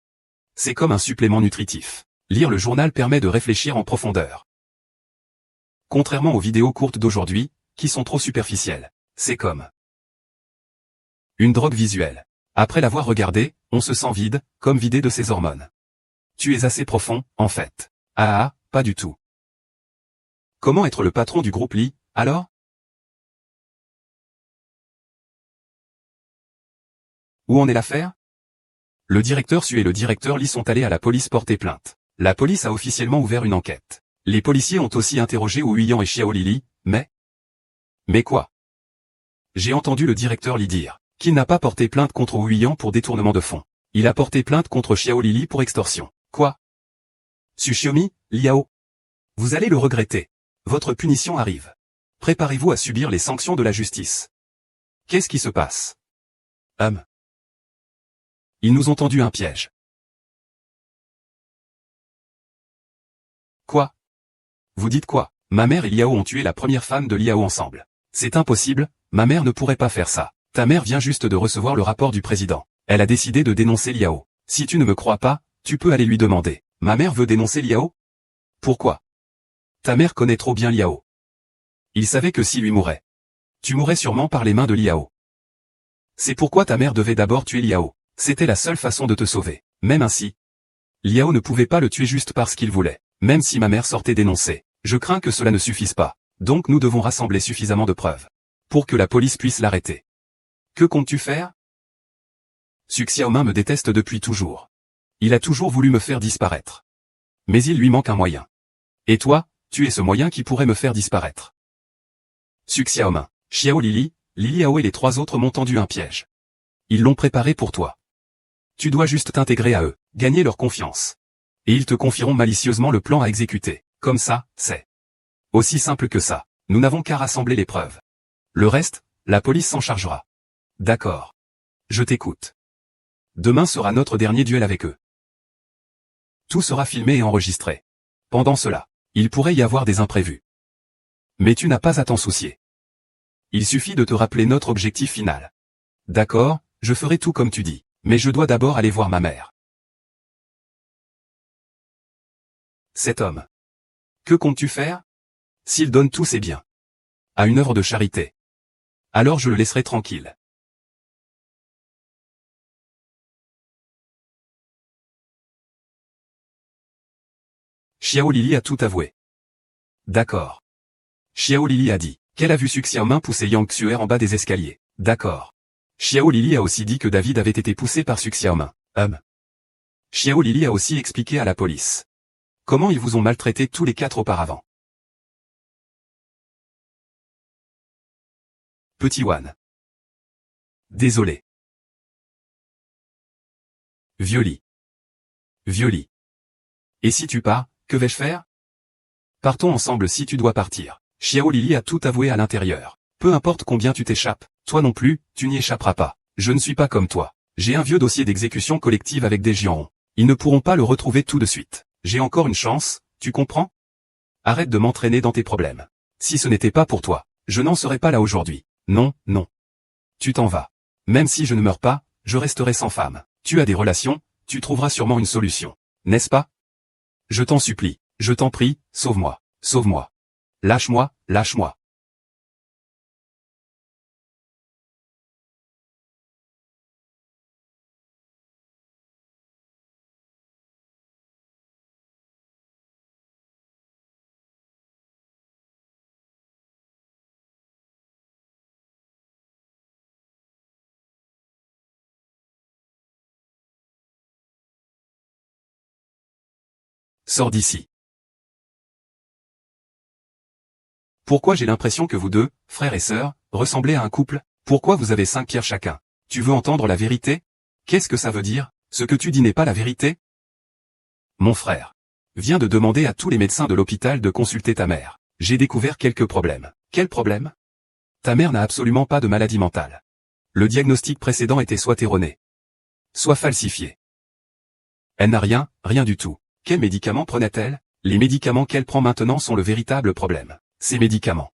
C'est comme un supplément nutritif. Lire le journal permet de réfléchir en profondeur. Contrairement aux vidéos courtes d'aujourd'hui, qui sont trop superficielles. C'est comme une drogue visuelle. Après l'avoir regardé, on se sent vide, comme vidé de ses hormones. Tu es assez profond, en fait. Ah, pas du tout. Comment être le patron du groupe Lee, alors? Où en est l'affaire? Le directeur Su et le directeur Lee sont allés à la police porter plainte. La police a officiellement ouvert une enquête. Les policiers ont aussi interrogé Huiyan et Xiao Lili, mais... Mais quoi? J'ai entendu le directeur Lee dire qu'il n'a pas porté plainte contre Huiyan pour détournement de fonds. Il a porté plainte contre Xiao Lili pour extorsion. Quoi? Tsuchiomi, Liao. Vous allez le regretter. Votre punition arrive. Préparez-vous à subir les sanctions de la justice. Qu'est-ce qui se passe? Ils nous ont tendu un piège. Quoi? Vous dites quoi? Ma mère et Liao ont tué la première femme de Liao ensemble. C'est impossible, ma mère ne pourrait pas faire ça. Ta mère vient juste de recevoir le rapport du président. Elle a décidé de dénoncer Liao. Si tu ne me crois pas, tu peux aller lui demander. Ma mère veut dénoncer Liao? Pourquoi? Ta mère connaît trop bien Liao. Il savait que si lui mourait, tu mourrais sûrement par les mains de Liao. C'est pourquoi ta mère devait d'abord tuer Liao. C'était la seule façon de te sauver. Même ainsi, Liao ne pouvait pas le tuer juste parce qu'il voulait. Même si ma mère sortait dénoncer, je crains que cela ne suffise pas. Donc nous devons rassembler suffisamment de preuves pour que la police puisse l'arrêter. Que comptes-tu faire? Su Xiaomin me déteste depuis toujours. Il a toujours voulu me faire disparaître. Mais il lui manque un moyen. Et toi, tu es ce moyen qui pourrait me faire disparaître. Su Xiaomin, Xiao Lili, Liao et les trois autres m'ont tendu un piège. Ils l'ont préparé pour toi. Tu dois juste t'intégrer à eux, gagner leur confiance. Et ils te confieront malicieusement le plan à exécuter. Comme ça, c'est aussi simple que ça. Nous n'avons qu'à rassembler les preuves. Le reste, la police s'en chargera. D'accord. Je t'écoute. Demain sera notre dernier duel avec eux. Tout sera filmé et enregistré. Pendant cela, il pourrait y avoir des imprévus. Mais tu n'as pas à t'en soucier. Il suffit de te rappeler notre objectif final. D'accord, je ferai tout comme tu dis, mais je dois d'abord aller voir ma mère. Cet homme. Que comptes-tu faire? S'il donne tous ses biens à une œuvre de charité, alors je le laisserai tranquille. Xiao Lili a tout avoué. D'accord. Xiao Lili a dit qu'elle a vu Su Xiaomin pousser Yang Xuer en bas des escaliers. D'accord. Xiao Lili a aussi dit que David avait été poussé par Su Xiaomin. Xiao Lili a aussi expliqué à la police comment ils vous ont maltraité tous les quatre auparavant. Petit Wan. Désolé. Violi. Violi. Et si tu pars, que vais-je faire? Partons ensemble si tu dois partir. Xiao Lili a tout avoué à l'intérieur. Peu importe combien tu t'échappes, toi non plus, tu n'y échapperas pas. Je ne suis pas comme toi. J'ai un vieux dossier d'exécution collective avec des géants. Ils ne pourront pas le retrouver tout de suite. J'ai encore une chance, tu comprends? Arrête de m'entraîner dans tes problèmes. Si ce n'était pas pour toi, je n'en serais pas là aujourd'hui. Non, non. Tu t'en vas. Même si je ne meurs pas, je resterai sans femme. Tu as des relations, tu trouveras sûrement une solution. N'est-ce pas? Je t'en supplie, je t'en prie, sauve-moi, sauve-moi. Lâche-moi, lâche-moi. Sors d'ici. Pourquoi j'ai l'impression que vous deux, frères et sœurs, ressemblez à un couple? Pourquoi vous avez 5 pierres chacun? Tu veux entendre la vérité? Qu'est-ce que ça veut dire? Ce que tu dis n'est pas la vérité? Mon frère vient de demander à tous les médecins de l'hôpital de consulter ta mère. J'ai découvert quelques problèmes. Quels problèmes? Ta mère n'a absolument pas de maladie mentale. Le diagnostic précédent était soit erroné, soit falsifié. Elle n'a rien du tout. Quels médicaments prenait-elle? Les médicaments qu'elle prend maintenant sont le véritable problème. Ces médicaments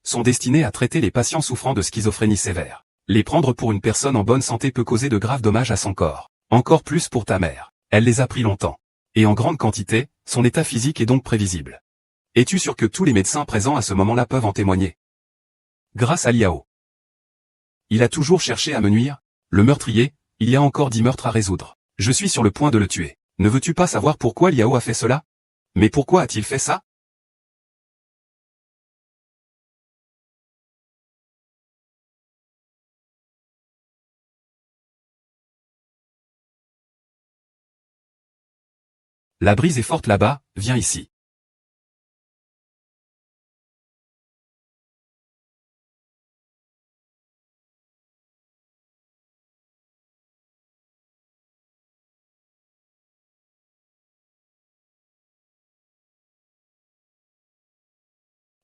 sont destinés à traiter les patients souffrant de schizophrénie sévère. Les prendre pour une personne en bonne santé peut causer de graves dommages à son corps. Encore plus pour ta mère. Elle les a pris longtemps. Et en grande quantité, son état physique est donc prévisible. Es-tu sûr que tous les médecins présents à ce moment-là peuvent en témoigner? Grâce à Liao. Il a toujours cherché à me nuire. Le meurtrier, il y a encore 10 meurtres à résoudre. Je suis sur le point de le tuer. Ne veux-tu pas savoir pourquoi Liao a fait cela? Mais pourquoi a-t-il fait ça? La brise est forte là-bas, viens ici.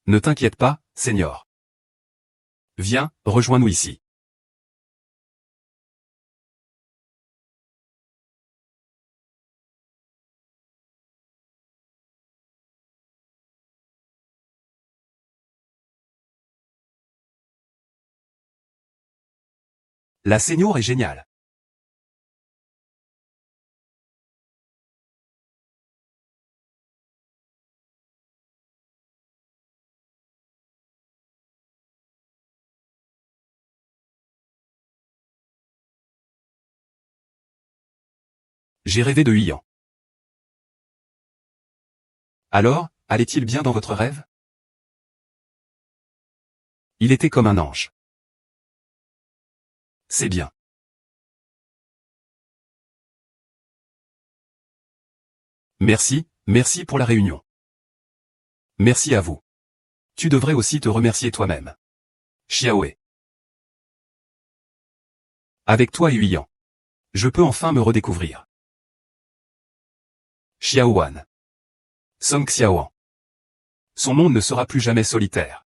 Ne t'inquiète pas, Seigneur. Viens, rejoins-nous ici. La Seigneur est géniale. J'ai rêvé de Huyan. Alors, allait-il bien dans votre rêve? Il était comme un ange. C'est bien. Merci pour la réunion. Merci à vous. Tu devrais aussi te remercier toi-même. Xiaoé. Avec toi et Huyan. Je peux enfin me redécouvrir. Xiaowan. Song Xiaoan. Son monde ne sera plus jamais solitaire.